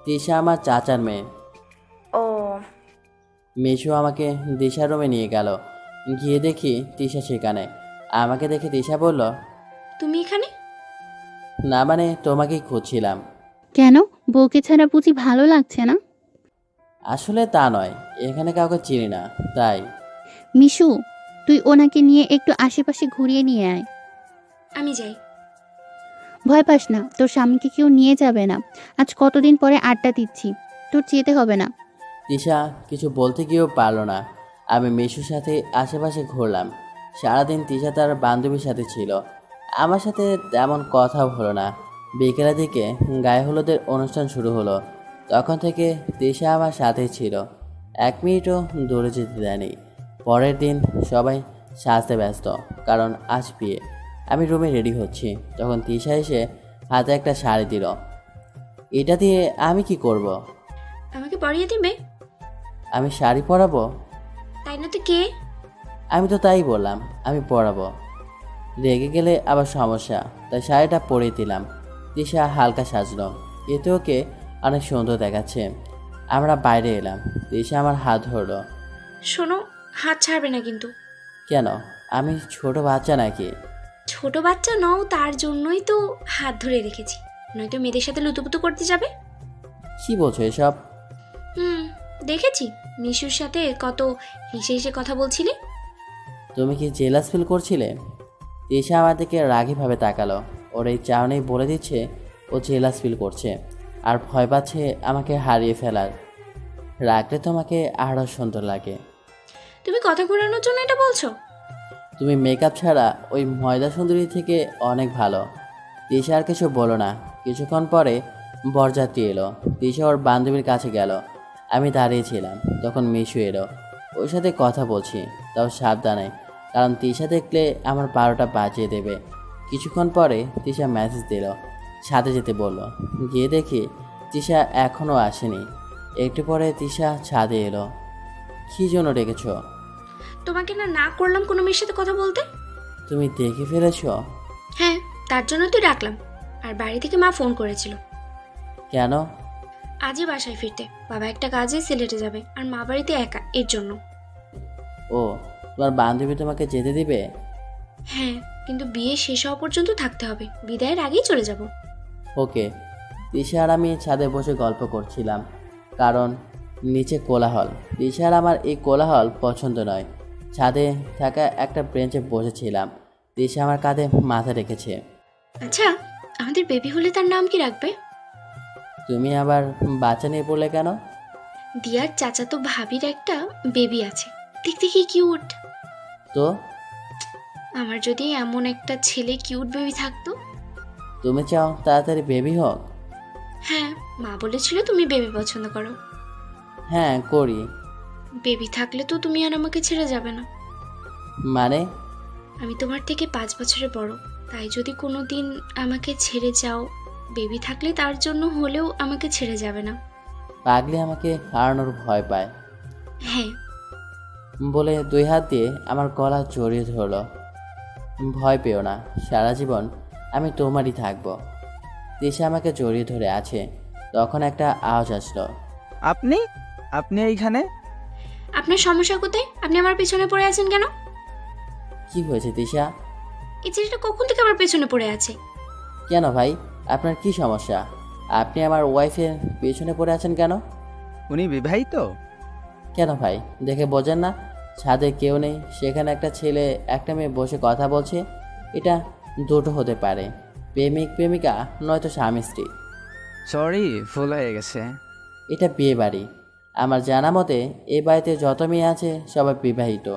তিশা আমার চাচার মেয়ে। ও, মিশু আমাকে দিশার রুমে নিয়ে গেল। গিয়ে দেখি তিশা সেখানে। আমাকে দেখে তিশা বলল, তুমি এখানে? না মানে তোমাকেই খুঁজছিলাম। কেন, বউকে ছাড়া বুঝি ভালো লাগছে না? আসলে তা নয়, এখানে কাউকে চিনি না, তাই। মিশু, তুই ওনাকে নিয়ে একটু আশেপাশে ঘুরিয়ে নিয়ে আয়। আমি যাই। ভয় পাস না, তোর স্বামীকে কেউ নিয়ে যাবে না। আজ কতদিন পরে আড্ডা দিচ্ছি, তোর যেতে হবে না। তিশা কিছু বলতে গিয়েও পারলো না। আমি মিশুর সাথে আশেপাশে ঘুরলাম। সারাদিন তিশা তার বান্ধবীর সাথে ছিল, আমার সাথে তেমন কথাও হলো না। বিকেলের দিকে গায়ে হলুদের অনুষ্ঠান শুরু হলো। তখন থেকে তিশা আমার সাথেই ছিল, 1 মিনিটও দূরে যেতে দেয়নি। পরের দিন সবাই সাজতে ব্যস্ত, কারণ আজ বিয়ে। আমি রুমে রেডি হচ্ছি, তখন তিশা এসে হাতে একটা শাড়ি দিল। এটা দিয়ে আমি কি করব? আমাকে পরিয়ে দিবে? আমি শাড়ি পরাবো? তাই না তো কে? আমি তো তাই বললাম, আমি পরাবো। রেগে গেলে আবার সমস্যা, তাই শাড়িটা পরিয়ে দিলাম। তিশা হালকা সাজলো, এতে ওকে অনেক সুন্দর দেখাচ্ছে। আমরা বাইরে এলাম, তিশা আমার হাত ধরলো। শোনো, হাত ছাড়বে না কিন্তু। কেন, আমি ছোট বাচ্চা নাকি? ছোট বাচ্চা নও, তার জন্যই তো হাত ধরে রেখেছি, নয়তো মেয়েদের সাথে লুতুপুতু করতে যাবে। কি বলছো এসব? দেখেছি মিশুর সাথে কত হেসে হেসে কথা বলছিলে। তুমি কি জেলাস ফিল করছিলে? তিশা আমার দিকে রাগীভাবে তাকালো। ওর এই চাউনেই বলে দিচ্ছে ও জেলাস ফিল করছে আর ভয় পাচ্ছে আমাকে হারিয়ে ফেলার। রাগলে তোমাকে আরও সুন্দর লাগে। তুমি কথা ঘোরানোর জন্য এটা বলছো? তুমি মেকআপ ছাড়া ওই ময়দা সুন্দরী থেকে অনেক ভালো। তিশা আর কিছু বলো না। কিছুক্ষণ পরে বরযাত্রী এলো। তিশা ওর বান্ধবীর কাছে গেল। আমি দাঁড়িয়েছিলাম, তখন মিশু এলো। ওর সাথে কথা বলছি, তাও সাবধানে, কারণ তিশা দেখলে আমার 12টা বাজিয়ে দেবে। কিছুক্ষণ পরে তিশা মেসেজ দিল, ছাদে যেতে বলল। গিয়ে দেখি তিশা এখনও আসেনি। একটু পরে তিশা ছাদে এলো। কী জন্য ডেকেছ? তোমাকে না না করলাম কোনো মেয়ের সাথে কথা বলতে। তুমি দেখে ফেলেছ? হ্যাঁ, তার জন্য তো ডাকলাম। আর বাড়ি থেকে মা ফোন করেছিল। কেন? আজই বাসায় ফিরতে। বাবা একটা কাজে সিলেটে যাবে আর মা বাড়িতে একা, এর জন্য। ও, তোমার বান্ধবী তোমাকে যেতে দিবে? হ্যাঁ, কিন্তু বিয়ে শেষ হওয়া পর্যন্ত থাকতে হবে, বিদায়ের আগেই চলে যাব। ওকে। তিশা আর আমি ছাদে বসে গল্প করছিলাম, কারণ নিচে কোলাহল। তিশা আর আমার এই কোলাহল পছন্দ নয়। ছাদে থাকা একটা বেঞ্চে বসেছিলাম। তিশা আমার কাঁধে মাথা রেখেছে। আচ্ছা, আমাদের বেবি হলে তার নাম কি রাখবে? তুমি আবার বাচ্চা নিয়ে পড়লে কেন? দিয়ার চাচাতো ভাবির একটা বেবি আছে, দেখতে কি কিউট। তো আমার যদি এমন একটা ছেলে কিউট বেবি থাকতো। তুমি চাও তাড়াতাড়ি বেবি হোক? হ্যাঁ, মা বলেছিল তুমি বেবি পছন্দ করো। হ্যাঁ, করি। বেবি থাকলে তো তুমি আর আমাকে ছেড়ে যাবে না। মানে? আমি তোমার থেকে 5 বছরের বড়, তাই যদি কোনো দিন আমাকে ছেড়ে যাও, বেবি থাকলে তার জন্য হলেও আমাকে ছেড়ে যাবে না। পাগলি আমাকে হারানোর ভয় পায় হ্যাঁ। বলে 2 হাত দিয়ে আমার গলা জড়িয়ে ধরলো। ভয় পেও না, সারা জীবন আমি তোমারই থাকবো। তিশা আমাকে জড়িয়ে ধরে আছে। তখন একটা আওয়াজ আসলো। আপনি আপনি এইখানে? আপনার সমস্যা কোথায়? আপনি আমার পেছনে পড়ে আছেন কেন? কি হয়েছে তিশা? এই ছেলেটা কখন থেকে আমার পেছনে পড়ে আছে? কেন ভাই, আপনার কি সমস্যা? আপনি আমার ওয়াইফের পেছনে পড়ে আছেন কেন? উনি বিবাহিত? কেন ভাই, দেখে বোঝেন না ছাদে কেউ নেই, সেখানে একটা ছেলে একটা মেয়ে বসে কথা বলছে? এটা দুটো হতে পারে, প্রেমিক প্রেমিকা নয়তো স্বামী স্ত্রী। সরি, ভুল হয়ে গেছে। এটা বিয়ে বাড়ি। আমার জানা মতে এই বাড়িতে যত মেয়ে আছে সবাই বিবাহিত,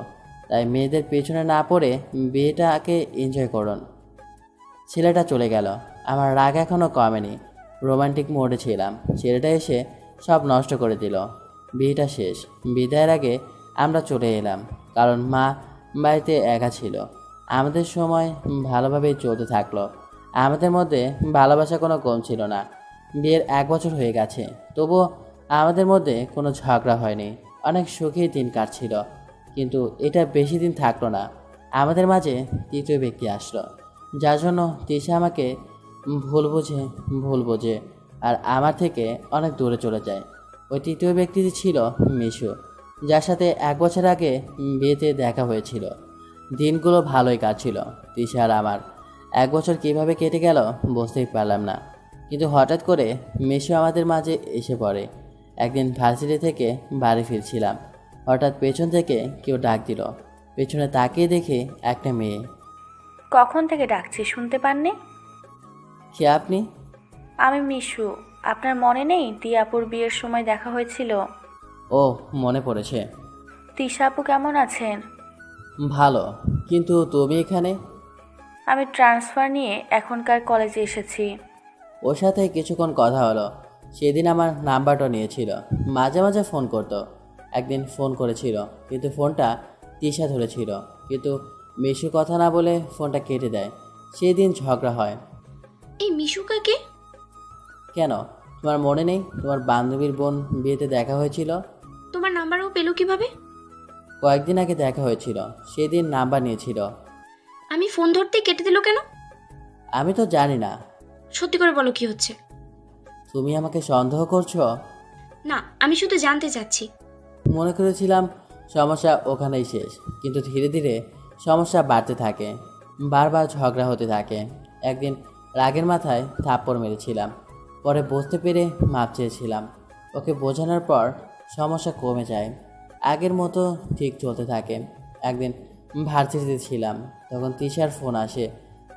তাই মেয়েদের পেছনে না পড়ে বিয়েটাকে এনজয় করুন। ছেলেটা চলে গেল। আমার রাগ এখনও কমেনি। রোমান্টিক মোডে ছিলাম, ছেলেটা এসে সব নষ্ট করে দিল। বিয়েটা শেষ। বিদায়ের আগে আমরা চলে এলাম, কারণ মা বাড়িতে একা ছিল। আমাদের সময় ভালোভাবেই চলতে থাকলো। আমাদের মধ্যে ভালোবাসা কোনো কম ছিল না। বিয়ের 1 বছর হয়ে গেছে, তবুও আমাদের মধ্যে কোনো ঝগড়া হয়নি। অনেক সুখেই দিন কাটছিল। কিন্তু এটা বেশি দিন থাকলো না। আমাদের মাঝে তৃতীয় ব্যক্তি আসলো, যার জন্য তিশা আমাকে ভুল বোঝে আর আমার থেকে অনেক দূরে চলে যায়। ওই তৃতীয় ব্যক্তিটি ছিল মিশু, যার সাথে 1 বছর আগে বিয়েতে দেখা হয়েছিল। দিনগুলো ভালোই কাটছিল। তিশা আর আমার 1 বছর কীভাবে কেটে গেল বুঝতেই পারলাম না। কিন্তু হঠাৎ করে মিশু আমাদের মাঝে এসে পড়ে। একদিন ভার্সিটি থেকে বাড়ি ফিরছিলাম, হঠাৎ পেছন থেকে কেউ ডাক দিল। পেছনে তাকিয়ে দেখে একটা মেয়ে। কখন থেকে ডাকছি শুনতে পাননি? কে আপনি? আমি মিশু। আপনার মনে নেই দিয়াপুর বিয়ের সময় দেখা হয়েছিল? ও, মনে পড়েছে। তিশা আপু কেমন আছেন? ভালো, কিন্তু তুমি এখানে? আমি ট্রান্সফার নিয়ে এখনকার কলেজে এসেছি। ওর সাথে কিছুক্ষণ কথা হলো। সেদিন আমার নাম্বারটা নিয়েছিল, মাঝে মাঝে ফোন করতো। একদিন ফোন করেছিল, কিন্তু ফোনটা তিশা ধরেছিল, কিন্তু মিশু কথা না বলে ফোনটা কেটে দেয়। সেদিন ঝগড়া হয়। এই মিশু কাকে? কেন, তোমার মনে নেই তোমার বান্ধবীর বোন বিয়েতে দেখা হয়েছিল? তোমার নাম্বারও পেলো কিভাবে? কয়েকদিন আগে দেখা হয়েছিল, সেদিন নাম্বার নিয়েছিল। আমি ফোন ধরতে কেটে দিল কেন? আমি তো জানি না। সত্যি করে বলো কি হচ্ছে? তুমি আমাকে সন্দেহ করছো? না, আমি শুধু জানতে চাচ্ছি। মনে করেছিলাম সমস্যা ওখানেই শেষ, কিন্তু ধীরে ধীরে সমস্যা বাড়তে থাকে। বারবার ঝগড়া হতে থাকে। একদিন রাগের মাথায় থাপ্পড় মেরেছিলাম, পরে বুঝতে পেরে মাপ চেয়েছিলাম। ওকে বোঝানোর পর সমস্যা কমে যায়, আগের মতো ঠিক চলতে থাকে। একদিন ভার্সিটিতে ছিলাম, তখন তিশার ফোন আসে,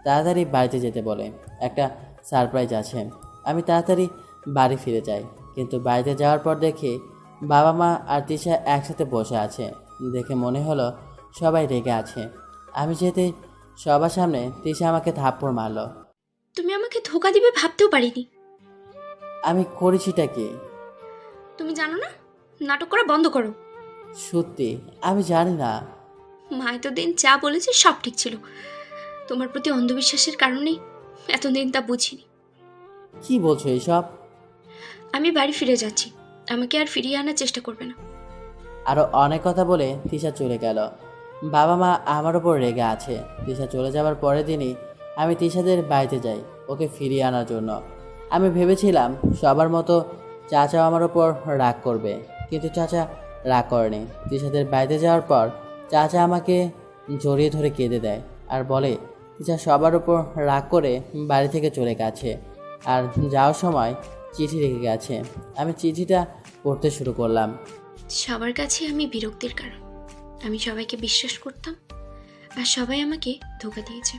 তাড়াতাড়ি বাড়িতে যেতে বলে, একটা সারপ্রাইজ আছে। আমি তাড়াতাড়ি বাড়ি ফিরে যাই, কিন্তু বাড়িতে যাওয়ার পর দেখি বাবা মা আর তিশা একসাথে বসে আছে। দেখে মনে হলো সবাই রেগে আছে। আমি যেতে সবার সামনে তিশা আমাকে থাপ্পড় মারলো। তুমি আমাকে ধোকা দিবে ভাবতেও পারিনি। আমি করেছিটা কি? তুমি জানো না? নাটক করা বন্ধ করো। সত্যি আমি জানি না। মা এতদিন যা বলেছে সব ঠিক ছিল। তোমার প্রতি অন্ধবিশ্বাসের কারণেই এতদিন তা বুঝিনি। কি বলছো এইসব? আমি বাড়ি ফিরে যাচ্ছি, আমাকে আর ফিরিয়ে আনার চেষ্টা করবে না। আরও অনেক কথা বলে তিশা চলে গেল। বাবা মা আমার ওপর রেগে আছে। তিশা চলে যাওয়ার পরের দিনই আমি তিশাদের বাড়িতে যাই ওকে ফিরিয়ে আনার জন্য। আমি ভেবেছিলাম সবার মতো চাচা আমার ওপর রাগ করবে, কিন্তু চাচা রাগ করেনি। তিশাদের বাড়িতে যাওয়ার পর চাচা আমাকে জড়িয়ে ধরে কেঁদে দেয় আর বলে তিশা সবার উপর রাগ করে বাড়ি থেকে চলে গেছে আর যাওয়ার সময় চিঠি রেখে গেছে। আমি চিঠিটা পড়তে শুরু করলাম। সবার কাছে আমি বিরক্তির কারণ। আমি সবাইকে বিশ্বাস করতাম আর সবাই আমাকে ধোঁকা দিয়েছে।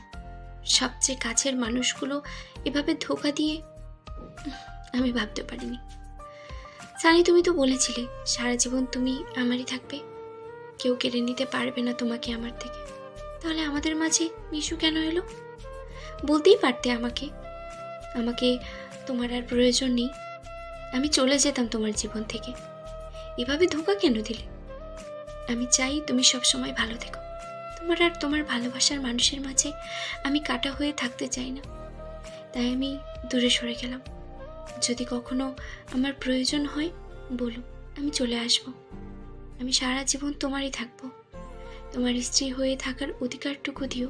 সবচেয়ে কাছের মানুষগুলো এভাবে ধোঁকা দিয়ে আমি ভাবতে পারিনি। সানি, তুমি তো বলেছিলে সারা জীবন তুমি আমারই থাকবে, কেউ কেড়ে নিতে পারবে না তোমাকে আমার থেকে। তাহলে আমাদের মাঝে মিশু কেন এলো? বলতেই পারতে আমাকে আমাকে তোমার আর প্রয়োজন নেই, আমি চলে যেতাম তোমার জীবন থেকে। এভাবে ধোঁকা কেন দিলে? আমি চাই তুমি সবসময় ভালো থেকো। তোমার আর তোমার ভালোবাসার মানুষের মাঝে আমি কাটা হয়ে থাকতে চাই না, তাই আমি দূরে সরে গেলাম। যদি কখনো আমার প্রয়োজন হয় বলো, আমি চলে আসব। আমি সারা জীবন তোমারই থাকবো। তোমার স্ত্রী হয়ে থাকার অধিকারটুকু দিও,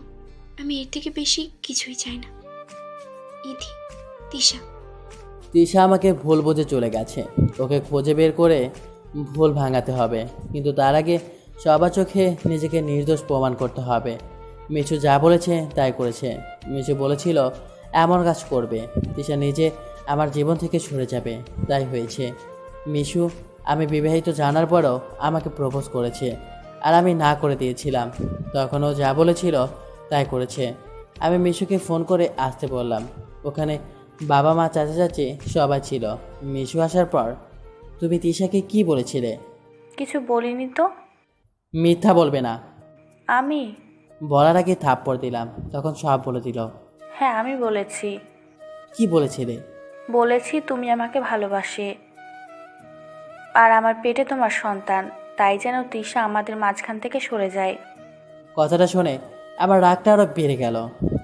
আমি এর থেকে বেশি কিছুই চাই না। ইতি, তিশা। তিশা আমাকে ভুল বুঝে চলে গেছে। ওকে খুঁজে বের করে ভুল ভাঙাতে হবে, কিন্তু তার আগে সবার চোখে নিজেকে নির্দোষ প্রমাণ করতে হবে। মিশু যা বলেছে তাই করেছে। মিশু বলেছিল এমন কাজ করবে, তিশা নিজে আমার জীবন থেকে সরে যাবে, তাই হয়েছে। মিশু আমি বিবাহিত জানার পরও আমাকে প্রপোজ করেছে আর আমি না করে দিয়েছিলাম। তখনও যা বলেছিল তাই করেছে। আমি মিশুকে ফোন করে আসতে বললাম। ওখানে বাবা মা চাচা চাচি সবাই ছিল। মিশু আসার পর তুমি তিশাকে কি বলেছিলে? কিছু বলিনি তো। মিথ্যা বলবে না। আমি? বলার আগে থাপ্পড় দিলাম, তখন সব বলে দিল। হ্যাঁ, আমি বলেছি। কি বলেছিলে? বলেছি তুমি আমাকে ভালোবাসে আর আমার পেটে তোমার সন্তান, তাই যেন তৃষা আমাদের মাঝখান থেকে সরে যায়। কথাটা শুনে আমার রাগটা আরো বেড়ে গেল।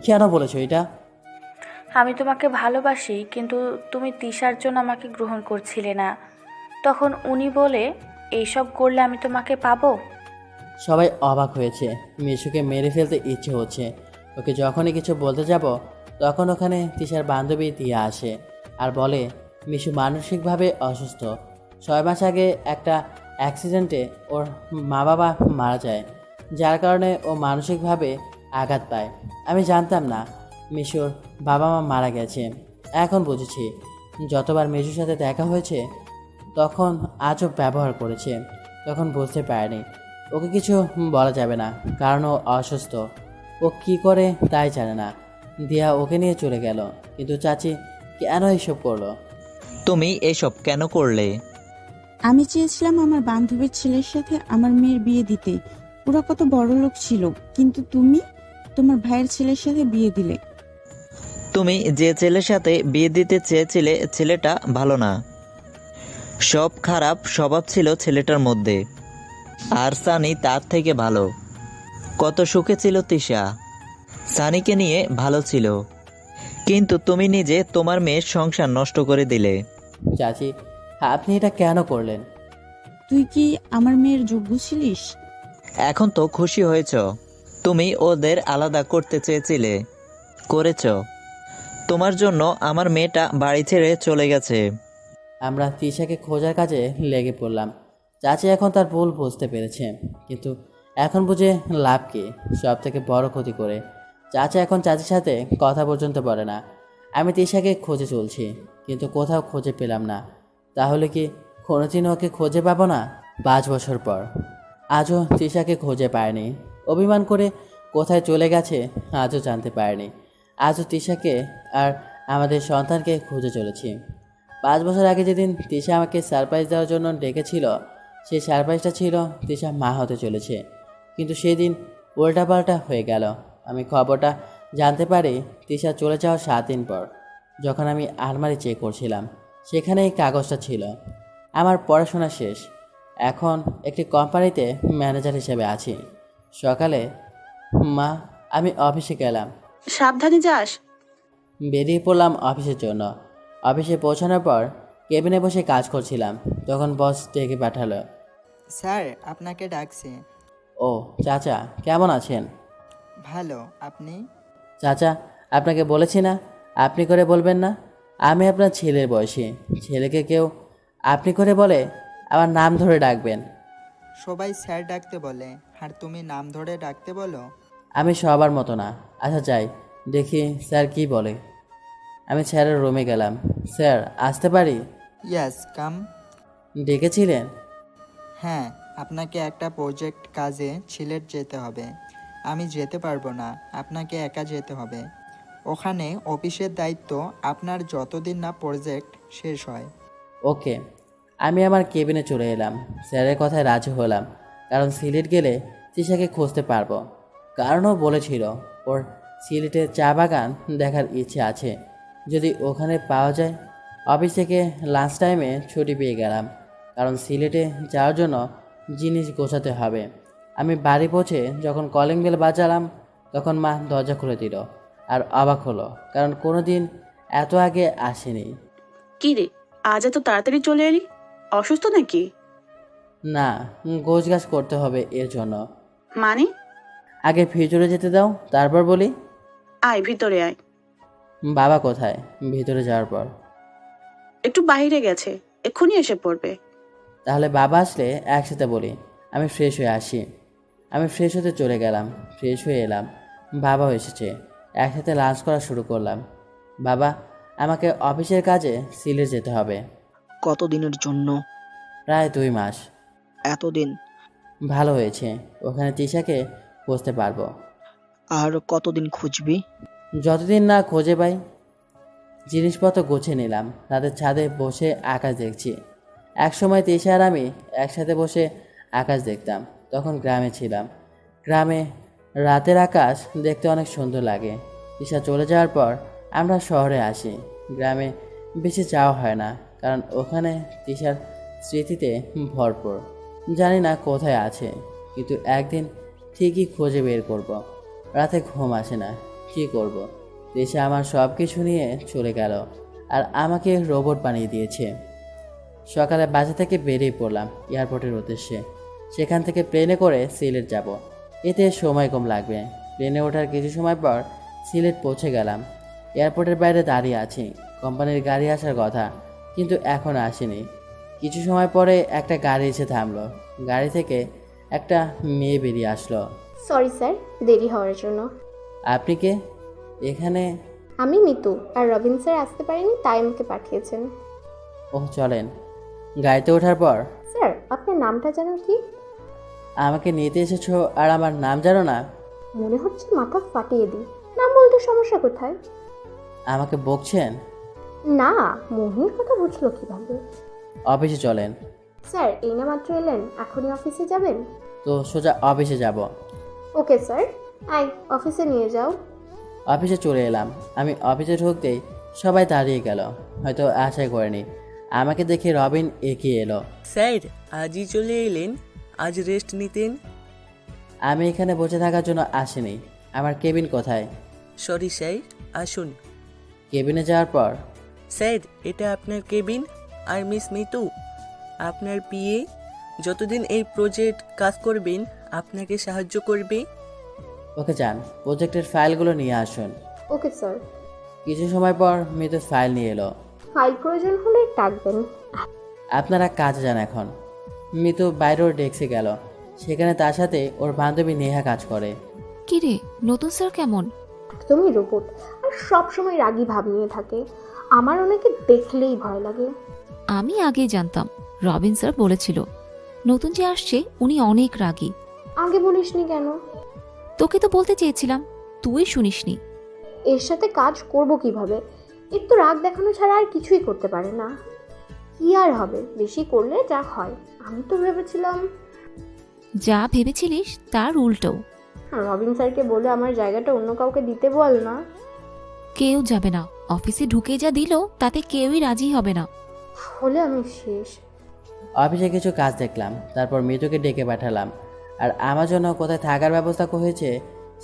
কেন বলেছো এটা? আমি তোমাকে ভালোবাসি, কিন্তু তুমি তৃষার জন্য আমাকে গ্রহণ করছিলে না। তখন উনি বলে এইসব করলে আমি তোমাকে পাবো। সবাই অবাক হয়েছে। মিশুকে মেরে ফেলতে ইচ্ছে হচ্ছে। ওকে যখনই কিছু বলতে যাব তখন ওখানে তিশার বান্ধবী দিয়া আসে আর বলে মিশু মানসিকভাবে অসুস্থ। 6 মাস আগে একটা অ্যাক্সিডেন্টে ওর মা বাবা মারা যায়, যার কারণে ও মানসিকভাবে আঘাত পায়। আমি জানতাম না মিশুর বাবা মা মারা গেছে। এখন বুঝেছি যতবার মিশুর সাথে দেখা হয়েছে তখন আজব ব্যবহার করেছে। তখন বুঝতে পারেনি ওকে কিছু বলা যাবে না, কারণ ও অসুস্থ। ও কি করে তাই জানে না। দিয়া ওকে নিয়ে চলে গেল। কিন্তু চাচি কেন এসব করলো? তুমি এসব কেন করলে? আমি চেয়েছিলাম আমার বান্ধবীর ছেলের সাথে আমার মেয়ের বিয়ে দিতে। ওরা কত বড় লোক ছিল, কিন্তু তুমি তোমার ভাইয়ের ছেলের সাথে বিয়ে দিলে। তুমি যে ছেলের সাথে বিয়ে দিতে চেয়েছিলে ছেলেটা ভালো না। সব খারাপ স্বভাব ছিল ছেলেটার মধ্যে, আর সানি তার থেকে ভালো। কত সুখে ছিল তিশা, সানিকে নিয়ে ভালো ছিল, কিন্তু তুমি নিজে তোমার মেয়ের সংসার নষ্ট করে দিলে। চাচি আপনি এটা কেন করলেন? তুই কি আমার মেয়ের যোগ্য ছিলিস? এখন তো খুশি হয়েছ। তুমি ওদের আলাদা করতে চেয়েছিলে, করেছ। তোমার জন্য আমার মেয়েটা বাড়ি ছেড়ে চলে গেছে। আমরা তিশাকে খোঁজার কাজে লেগে পড়লাম। চাচি এখন তার ভুল বুঝতে পেরেছে, কিন্তু এখন বুঝে লাভ কি? সব থেকে বড় ক্ষতি করে। চাচা এখন চাচির সাথে কথা পর্যন্ত বলে না। আমি তিশাকে খুঁজে চলছি, কিন্তু কোথাও খুঁজে পেলাম না। তাহলে কি কোনোদিন ওকে খুঁজে পাবো না? 5 বছর পর আজও তিশাকে খুঁজে পায়নি। অভিমান করে কোথায় চলে গেছে আজও জানতে পারেনি। আজও তিশাকে আর আমাদের সন্তানকে খুঁজে চলেছি। 5 বছর আগে যেদিন তিশা আমাকে সারপ্রাইজ দেওয়ার জন্য ডেকেছিল, সেই সারপ্রাইজটা ছিল তিশা মা হতে চলেছে। কিন্তু সেদিন উল্টাপাল্টা হয়ে গেল। আমি খবরটা জানতে পারি তিশা চলে যাওয়ার 7 দিন পর, যখন আমি আলমারি চেক করছিলাম। সেখানে এই কাগজটা ছিল। আমার পড়াশোনা শেষ, এখন একটি কোম্পানিতে ম্যানেজার হিসেবে আছি। সকালে মা আমি অফিসে গেলাম। সাবধানে যাস। বেরিয়ে পড়লাম অফিসের জন্য। অফিসে পৌঁছানোর পর কেবিনে বসে কাজ করছিলাম, তখন বস ডেকে পাঠালো। স্যার আপনাকে ডাকছে। ও চাচা, কেমন আছেন? ভালো, আপনি? চাচা আপনাকে বলেছি না আপনি করে বলবেন না। আমি আপনার ছেলের বয়সী। ছেলেকে কেউ আপনি করে বলে আমার নাম ধরে ডাকবেন। সবাই স্যার ডাকতে বলে আর তুমি নাম ধরে ডাকতে বলো। আমি সবার মতো না। আচ্ছা যাই, দেখি স্যার কি বলে। আমি স্যারের রুমে গেলাম। স্যার আসতে পারি? ইয়াস কাম। ডেকেছিলেন? হ্যাঁ, আপনাকে একটা প্রজেক্ট কাজে সিলেট যেতে হবে। আমি যেতে পারবো না, আপনাকে একা যেতে হবে। ওখানে অফিসের দায়িত্ব আপনার যতদিন না প্রজেক্ট শেষ হয়। ওকে। আমি আমার কেবিনে চলে এলাম। স্যারের কথায় রাজি হলাম, কারণ সিলেট গেলে তৃষাকে খুঁজতে পারবো। কারণও বলেছিল ওর সিলেটের চা বাগান দেখার ইচ্ছে আছে, যদি ওখানে পাওয়া যায়। অফিস থেকে লাঞ্চ টাইমে ছুটি পেয়ে গেলাম, কারণ সিলেটে যাওয়ার জন্য জিনিস গোছাতে হবে। আমি বাড়ি পৌঁছে যখন কলিং বেল বাজালাম, তখন মা দরজা খুলে দিল। আর অবাক হলো, কারণ কোনো দিন এত আগে আসেনি। কি রে, আজ এত তাড়াতাড়ি চলে এলি? অসুস্থ নাকি? না, গোছগাছ করতে হবে এর জন্য। মানে? আগে ভিতরে যেতে দাও, তারপর বলি। আয় ভিতরে আয়। বাবা কোথায়? ভিতরে যাওয়ার পর। একটু বাইরে গেছে, এক্ষুনি এসে পড়বে। তাহলে বাবা আসলে একসাথে বলি। আমি ফ্রেশ হয়ে আসি। আমি ফ্রেশ হতে চলে গেলাম। ফ্রেশ হয়ে এলাম, বাবাও এসেছে। একসাথে লাঞ্চ করা শুরু করলাম। বাবা, আমাকে অফিসের কাজে সিলেট যেতে হবে। কতদিনের জন্য? প্রায় 2 মাস। এতদিন? ভালো হয়েছে, ওখানে তৃষাকে খুঁজতে পারবো। আর কতদিন খুঁজবি? যতদিন না খুঁজে পাই। জিনিসপত্র গুছিয়ে নিলাম। রাতের ছাদে বসে আকাশ দেখছি। একসময় তৃষা আর আমি একসাথে বসে আকাশ দেখতাম। তখন গ্রামে ছিলাম। গ্রামে রাতের আকাশ দেখতে অনেক সুন্দর লাগে। তৃষা চলে যাওয়ার পর আমরা শহরে আসি। গ্রামে বেশি যাওয়া হয় না, কারণ ওখানে তৃষার স্মৃতিতে ভরপুর। জানি না কোথায় আছে, কিন্তু একদিন ঠিকই খুঁজে বের করব। রাতে ঘুম আসে না, কী করব? তৃষা আমার সব কিছু নিয়ে চলে গেল, আর আমাকে রোবট বানিয়ে দিয়েছে। সকালে বাসা থেকে বেরিয়ে পড়লাম এয়ারপোর্টের উদ্দেশ্যে। সেখান থেকে প্লেনে করে সিলেট যাব। এতে সময় কম লাগবে। প্লেনে ওঠার কিছু সময় পর সিলেট পৌঁছে গেলাম। এয়ারপোর্টের বাইরে দাঁড়িয়ে আছি। কোম্পানির গাড়ি আসার কথা, কিন্তু এখন আসেনি। কিছু সময় পরে একটা গাড়ি এসে থামলো। গাড়ি থেকে একটা মেয়ে বেরিয়ে আসলো। সরি স্যার, দেরি হওয়ার জন্য। আপনি কে? এখানে? আমি মিতু, আর রবিন স্যার আসতে পারেনি তাই আমাকে পাঠিয়েছেন। ওহ চলেন। গাড়িতে ওঠার পর, স্যার আপনার নামটা জানো কি? আমাকে নিতে এসেছো আর আমার নাম জানো না? মনে হচ্ছে মাথা ফাটিয়ে দিই। নাম বলতে সমস্যা কোথায়? আমাকে বকছেন? না, মোহিনীর কথা বুঝলো কিভাবে? অফিসে চলেন। স্যার এই না মাত্র এলেন, এখনই অফিসে যাবেন? তো সোজা অফিসে যাব। ওকে স্যার, আই অফিসে নিয়ে যাও। অফিসে চলে এলাম। আমি অফিসে ঢুকতেই সবাই দাঁড়িয়ে গেল, হয়তো আশাই করেনি। আমাকে দেখে রবিন এগিয়ে এলো। স্যার আজই চলে এলেন? আজ রেস্ট নিতেন। আমি এখানে বসে থাকার জন্য আসিনি। আমার কেবিন কোথায়? সরি স্যার, আসুন। কেবিনে যাওয়ার পর, স্যার এটা আপনার কেবিন, আর মিস মিতু আপনার পিএ। যতদিন এই প্রজেক্ট কাজ করবেন আপনাকে সাহায্য করবে। ওকে যান, প্রজেক্টের ফাইলগুলো নিয়ে আসুন। Okay sir. কিছু সময় পর মৃত্যু ফাইল নিয়ে এলো। ফাইল প্রয়োজন হলে ডাকবেন। আপনারা কাজে যান এখন। মৃত্যু বাইরের ডেস্কে গেল। সেখানে তার সাথে ওর বান্ধবী নেহা কাজ করে। কি রে, নতুন স্যার কেমন? একদমই রোবট, আর সব সময় রাগী ভাব নিয়ে থাকে। আমার ওনাকে দেখলেই ভয় লাগে। আমি আগেই জানতাম, রবিন স্যার বলেছিল নতুন যে আসছে উনি অনেক রাগী। আগে বলিসনি কেন? তোকে তো বলতে চেয়েছিলাম, তুই শুনিসনি। এর সাথে কাজ করব কিভাবে? এর তো রাগ দেখানো ছাড়া আর কিছুই করতে পারে না। কি আর হবে, বেশি করলে যা হয়। আমি তো ভেবেছিলাম। যা ভেবেছিলিস তার উল্টো। রবিন স্যারকে বলে আমার জায়গাটা অন্য কাউকে দিতে বল না। কেউ যাবে না, অফিসে ঢুকে যা দিল তাতে কেউই রাজি হবে না। হলে আমি শেষ। অফিসে কিছু কাজ দেখলাম, তারপর মৃত্যুকে ডেকে পাঠালাম, আর আমার জন্য কোথায় থাকার ব্যবস্থা হয়েছে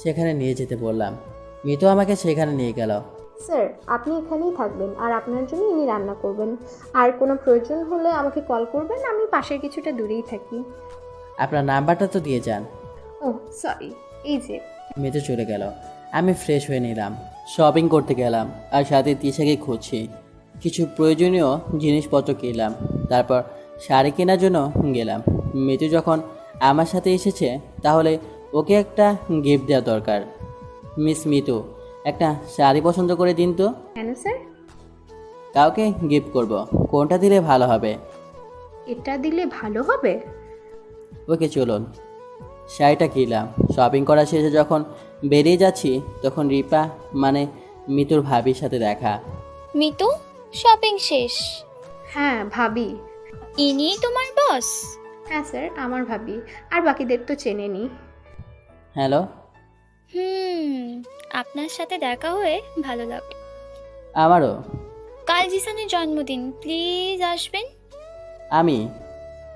সেখানে নিয়ে যেতে বললাম। মৃত্যু আমাকে সেখানে নিয়ে গেল। স্যার আপনি এখানেই থাকবেন, আর আপনার জন্য ইনি রান্না করবেন। আর কোনো প্রয়োজন হলে আমাকে কল করবেন, আমি পাশের কিছুটা দূরেই থাকি। আপনার নাম্বারটা তো দিয়ে যান। ও সরি, এই যে। মৃত্যু চলে গেল। আমি ফ্রেশ হয়ে নিলাম, শপিং করতে গেলাম, আর সাথে তৃষাকে খুঁজছি। কিছু প্রয়োজনীয় জিনিসপত্র কিনলাম। তারপর শাড়ি কেনার জন্য গেলাম। মিতু যখন আমার সাথে এসেছে তাহলে ওকে একটা গিফট দেওয়া দরকার। মিস মিতু, একটা শাড়ি পছন্দ করে দিন তো। কেন স্যার? কাউকে গিফট করব, কোনটা দিলে ভালো হবে? এটা দিলে ভালো হবে। ওকে চলুন। শাড়িটা কিনলাম। শপিং করা শেষে যখন বেরিয়ে যাচ্ছি তখন রিপা মানে মিতুর ভাবির সাথে দেখা। মিতু, শপিং শেষ? হ্যাঁ ভাবি। ইনিই তোমার বস? হ্যাঁ স্যার, আমার ভাবি। আর বাকিদের তো চেনেনি। হ্যালো। আপনার সাথে দেখা হয়ে ভালো লাগলো। আমারও। কাল জিসানের জন্মদিন, প্লিজ আসবেন। আমি?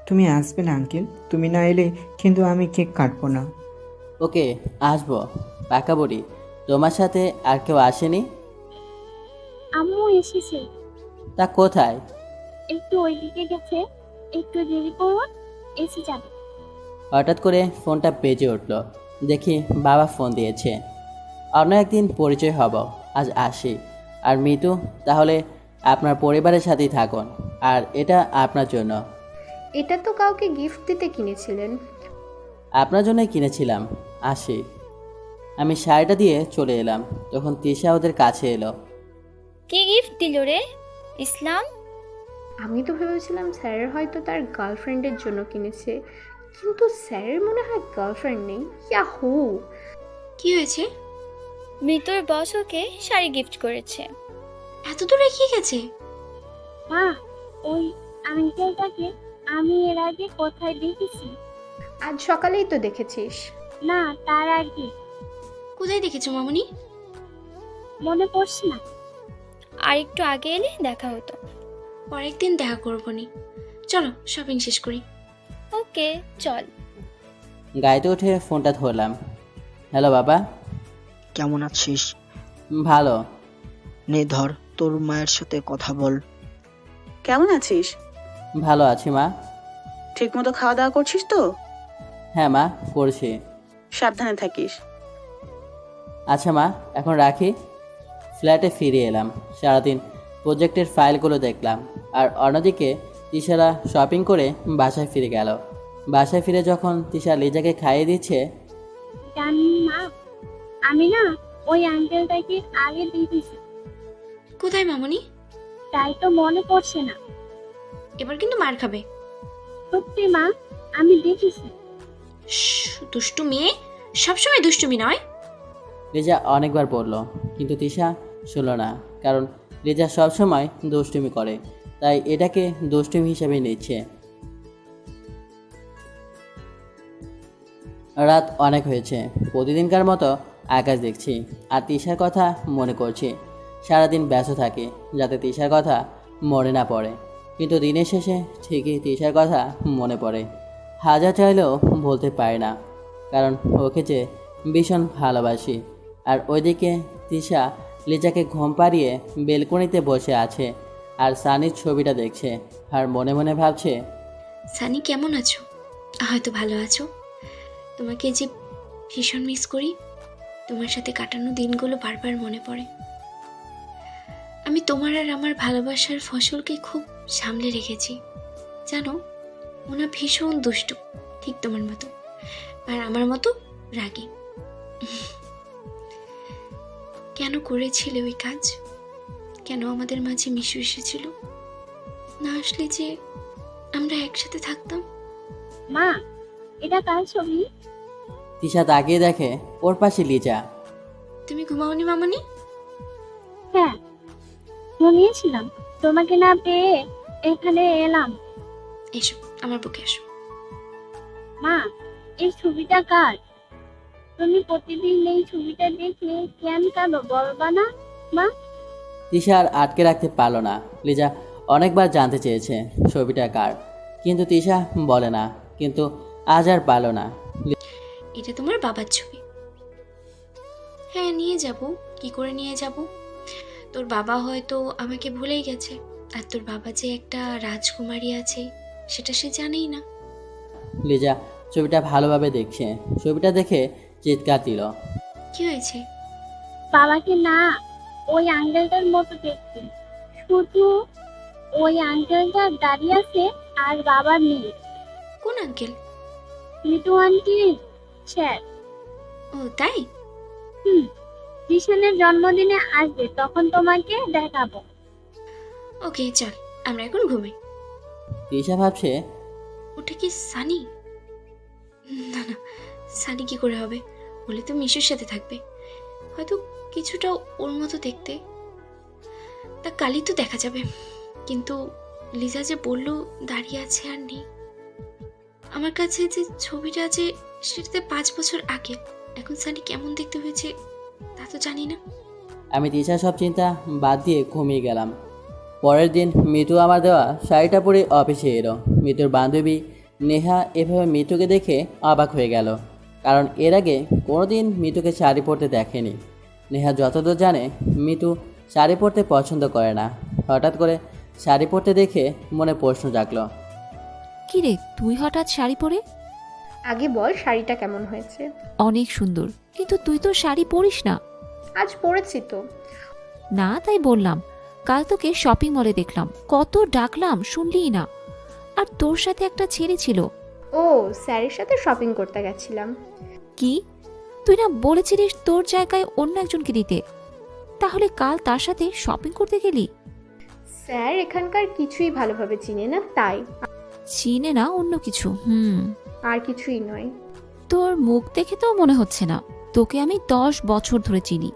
তুমি আসবে না আঙ্কেল? তুমি না এলে কিন্তু আমি কেক কাটবো না। ওকে, আসবো। পাকা বড়ি, তোমার সাথে আর কেউ আসেনি? আম্মু এসেছে। তা কোথায়? একটু ওইদিকে গেছে, একটু দেরি করুন, এসে যাবে। হঠাৎ করে ফোনটা বেজে উঠল। দেখি বাবা ফোন দিয়েছে। অন্য একদিন পরিচয় হব, আজ আসি। আর মিতু, তাহলে আপনার পরিবারের সাথেই থাকুন। আর এটা আপনার জন্য। এটা তো কাউকে গিফট দিতে কিনেছিলেন। আপনার জন্যই কিনেছিলাম। আসি। আমি শাড়িটা দিয়ে চলে এলাম, তখন তিশা ওদের কাছে এলো। কি গিফট দিল রে ইসলাম? আমি তো ভেবেছিলাম স্যারের হয়তো তার গার্লফ্রেন্ডের জন্য কিনেছে, কিন্তু স্যারের মনে হয় গার্লফ্রেন্ড নেই। ইয়াহু! কি হয়েছে? মিতুর বস ওকে শাড়ি গিফট করেছে। এত দূরে কি গেছে? মা, ওই আঙ্কেলটাকে আমি এর আগে কোথায় দেখেছি? আজ সকালেই তো দেখেছিস। না, তার আগে। কোথায় দেখেছো মামুনি? মনে পড়ছে না। আর একটু আগে এলে দেখা হতো। পরের দিন দেখা করবো নি। চলো শপিং শেষ করি। ওকে, চল। গাড়িতে উঠে ফোনটা ধরলাম। হ্যালো বাবা। কেমন আছিস? ভালো। নে ধর, তোর মায়ের সাথে কথা বল। কেমন আছিস? ভালো আছি মা। ঠিক মতো খাওয়া দাওয়া করছিস তো? হ্যাঁ মা, করছি। সাবধানে থাকিস। আচ্ছা মা, এখন রাখি। ফ্ল্যাটে ফিরে এলাম। সারাদিন প্রজেক্টের ফাইলগুলো দেখলাম। আর অন্যদিকে তিশারা শপিং করে বাসায় ফিরে গেল। বাসায় ফিরে যখন তিশা লিজাকে খাইয়ে দিচ্ছে, জানি মা, আমি না ওই আঙ্কেলটাকে আগে দেখেছি। কোথায় মামুনি? তাই তো মনে পড়ছে না। এবার কিন্তু মার খাবে। সত্যি মা, আমি দেখেছি। দুষ্টু মেয়ে, সবসময় দুষ্টুমি নয়। লিজা অনেকবার বলল, কিন্তু তিশা শুনল না। কারণ লিজা সবসময় দুষ্টুমি করে, তাই এটাকে দুষ্টুমি হিসেবে নিচ্ছে। রাত অনেক হয়েছে। প্রতিদিনকার মতো আকাশ দেখছি আর তিশার কথা মনে করছি। সারাদিন ব্যস্ত থাকি যাতে তিশার কথা মনে না পড়ে, কিন্তু দিনের শেষে ঠিকই তিশার কথা মনে পড়ে। হাজার চাইলেও বলতে পারি না, কারণ ওকে যে ভীষণ ভালোবাসি। আর ওইদিকে তিশা লিজাকে ঘুম পাড়িয়ে বেলকনিতে বসে আছে আর সানির ছবিটা দেখছে আর মনে মনে ভাবছে, সানি কেমন আছো? হয়তো ভালো আছো। তোমাকে যে ভীষণ মিস করি। তোমার সাথে কাটানো দিনগুলো বারবার মনে পড়ে। আমি তোমার আর আমার ভালোবাসার ফসলকে খুব সামলে রেখেছি। জানো, ওনা ভীষণ দুষ্টু, ঠিক তোমার মতো, আর আমার মতো রাগী। কেন করেছিলে ওই কাজ? কেন আমাদের মাঝে মিশু এসেছিল? না আসলে যে আমরা একসাথে থাকতাম। মা, এটা কার ছবি? তিশা তাকিয়ে দেখে ওর পাশে লিজা। তুমি ঘুমাওনি মামনি? হ্যাঁ, ঘুমিয়েছিলাম। তোমাকে না পেয়ে এখানে এলাম। এসো, আমার বুকে এসো। মা, এই ছবিটা কার? তুমি প্রতিদিন এই ছবিটা দেখলে কেন কাঁদো বলবা না মা? তিশা আর আটকে রাখতে পারল না। লিজা অনেকবার জানতে চেয়েছে ছবিটা কার, কিন্তু তিশা বলে না। কিন্তু আজ আর পারল না। এটা তোমার বাবার ছবি। হ্যাঁ, নিয়ে যাব। কি করে নিয়ে যাব? তোর বাবা হয়তো আমাকে ভুলেই গেছে, আর তোর বাবা যে একটা রাজকুমারী আছে সেটা সে জানেই না। লিজা ছবিটা ভালোভাবে দেখছে। ছবিটা দেখে চিৎকার দিল। কি হয়েছে? বাবাকে না, ওই আঙ্কেলটার মতো দেখতে, শুধু ওই আঙ্কেলটা দাঁড়িয়ে আছে আর বাবার নেই। কোন আঙ্কেল? Mitu aunty sir. ও তাই? জিশানের জন্মদিনে আসবে, তখন তোমাকে দেখাবো। ওকে চল, আমরা এখন ঘুমাই। তিশা ভাবছে ওটা কি সানি? না না, সানি কি করে হবে? বলে তো মিশুর সাথে থাকবে, হয়তো কিছুটা ওর মতো দেখতে। তা কালই তো দেখা যাবে। কিন্তু লিজা যে বলল দাঁড়িয়ে আছে আর নেই, আমার কাছে যে ছবিটা আছে সেটাতে 5 বছর আগে। এখন সানি কেমন দেখতে হয়েছে তা তো জানি না। আমি তিশার সব চিন্তা বাদ দিয়ে ঘুমিয়ে গেলাম। পরের দিন মিতু আমার দেওয়া শাড়িটা পরে অফিসে এলো। মিতুর বান্ধবী নেহা এভাবে মিতুকে দেখে অবাক হয়ে গেল, কারণ এর আগে কোনোদিন মিতুকে শাড়ি পরতে দেখেনি। নেহা যতদূর জানে মিতু শাড়ি পরতে পছন্দ করে না। হঠাৎ করে শাড়ি পরতে দেখে মনে প্রশ্ন জাগলো। কি রে, তুই হঠাৎ শাড়ি পরে? আগে বল শাড়িটা কেমন হয়েছে? অনেক সুন্দর, কিন্তু তুই তো শাড়ি পরিস না। আজ পরেছি তো। না, তাই বললাম। কাল তোকে শপিং মলে দেখলাম, কত ডাকলাম শুনলিই না। আর তোর সাথে একটা ছেলে ছিল। ও, স্যারের সাথে শপিং করতে গেছিলাম। কি? তুই না বলেছিলিস তোর জায়গায় অন্য একজনকে দিতে? তাহলে কাল তার সাথে শপিং করতে গেলি? স্যার এখানকার কিছুই ভালোভাবে চিনে না, তাই। চিনে না, অন্য কিছু। আর কিছুই নয়। তোর মুখ দেখে তো মনে হচ্ছে না। তোকে আমি 10 বছর ধরে চিনি।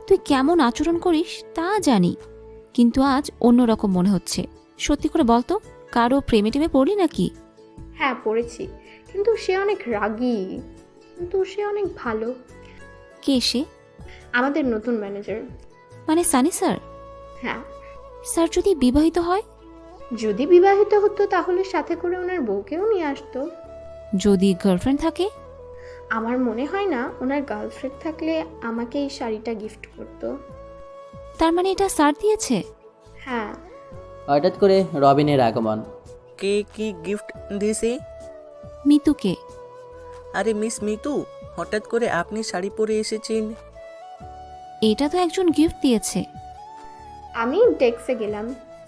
তুই কেমন আচরণ করিস তা জানি, কিন্তু আজ অন্যরকম মনে হচ্ছে। সত্যি করে বলতো, কারো প্রেমে টেমে পড়লি নাকি? হ্যাঁ পড়েছি, কিন্তু সে অনেক রাগী। কিন্তু সে অনেক ভালো। কে সে? আমাদের নতুন ম্যানেজার। মানে সানি স্যার? হ্যাঁ। স্যার যদি বিবাহিত হয়? যদি বিবাহিত হতো তাহলে সাথে করে ওনার বউকেও নিয়ে আসতো। যদি গার্লফ্রেন্ড থাকে? আমার মনে হয় না ওনার গার্লফ্রেন্ড থাকলে আমাকে এই শাড়িটা গিফট করতো। তার মানে এটা স্যার দিয়েছে? হ্যাঁ। হঠাৎ করে রবিনের আগমন। কে কি গিফট দিয়েছে? মিতুকে। আরে মিস মিতু, হঠাৎ করে আপনি শাড়ি পরে এসেছেন। এটা তো একজন গিফট দিয়েছে। আমি ডেস্কে গেলাম,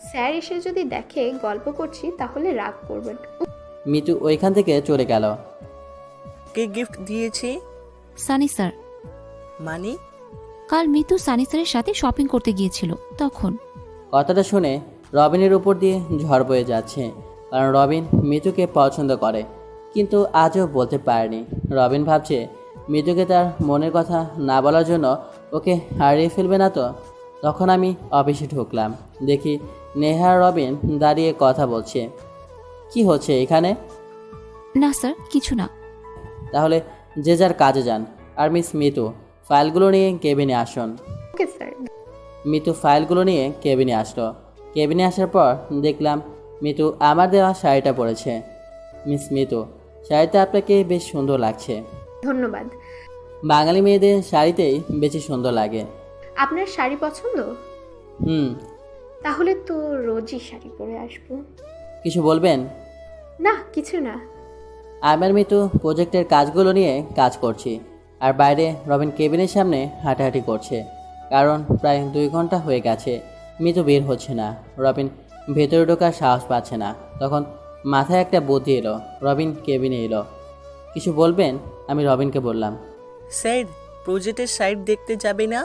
স্যার এসে যদি দেখে গল্প করছি তাহলে রাগ করবেন। মিতু ওইখান থেকে চলে গেল। কে গিফট দিয়েছে? সানি স্যার। মানে? কাল মিতু সানি স্যারের সাথে শপিং করতে গিয়েছিল, তখন। কথাটা শুনে রবিনের উপর দিয়ে ঝড় বয়ে যাচ্ছে, কারণ রবিন মিতুকে পছন্দ করে, কিন্তু আজও বলতে পারেনি। রবিন ভাবছে মিতুকে তার মনের কথা না বলার জন্য ওকে হারিয়ে ফেলবে না তো। তখন আমি অফিসে ঢুকলাম, দেখি নেহা আর রবিন দাঁড়িয়ে কথা বলছে। কি হচ্ছে এখানে? না স্যার, কিছু না। তাহলে যে যার কাজে যান। আর মিস মিতু, ফাইলগুলো নিয়ে কেবিনে আসুন। Okay sir. মিতু ফাইলগুলো নিয়ে কেবিনে আসলো। কেবিনে আসার পর দেখলাম মিতু আমার দেওয়া শাড়িটা পরেছে। মিস মিতু, শাড়িটা আপনাকে বেশ সুন্দর লাগছে। ধন্যবাদ। বাঙালি মেয়েদের শাড়িতেই বেশি সুন্দর লাগে। আপনার শাড়ি পছন্দ? তাহলে তো রোজই শাড়ি পরে আসবো। কিছু বলবেন? না, কিছু না। আমার মিতু প্রজেক্টের কাজগুলো নিয়ে কাজ করছি, আর বাইরে রবিন কেবিনের সামনে হাঁটাহাঁটি করছে, কারণ প্রায় 2 ঘন্টা হয়ে গেছে মিতু বের হচ্ছে না। রবিন ভেতরে ঢোকার সাহস পাচ্ছে না। তখন মাথায় একটা বুদ্ধি এলো। রবিন কেবিনে এলো। কিছু বলবেন? আমি রবিনকে বললাম, স্যার প্রজেক্টের সাইট দেখতে যাবে না?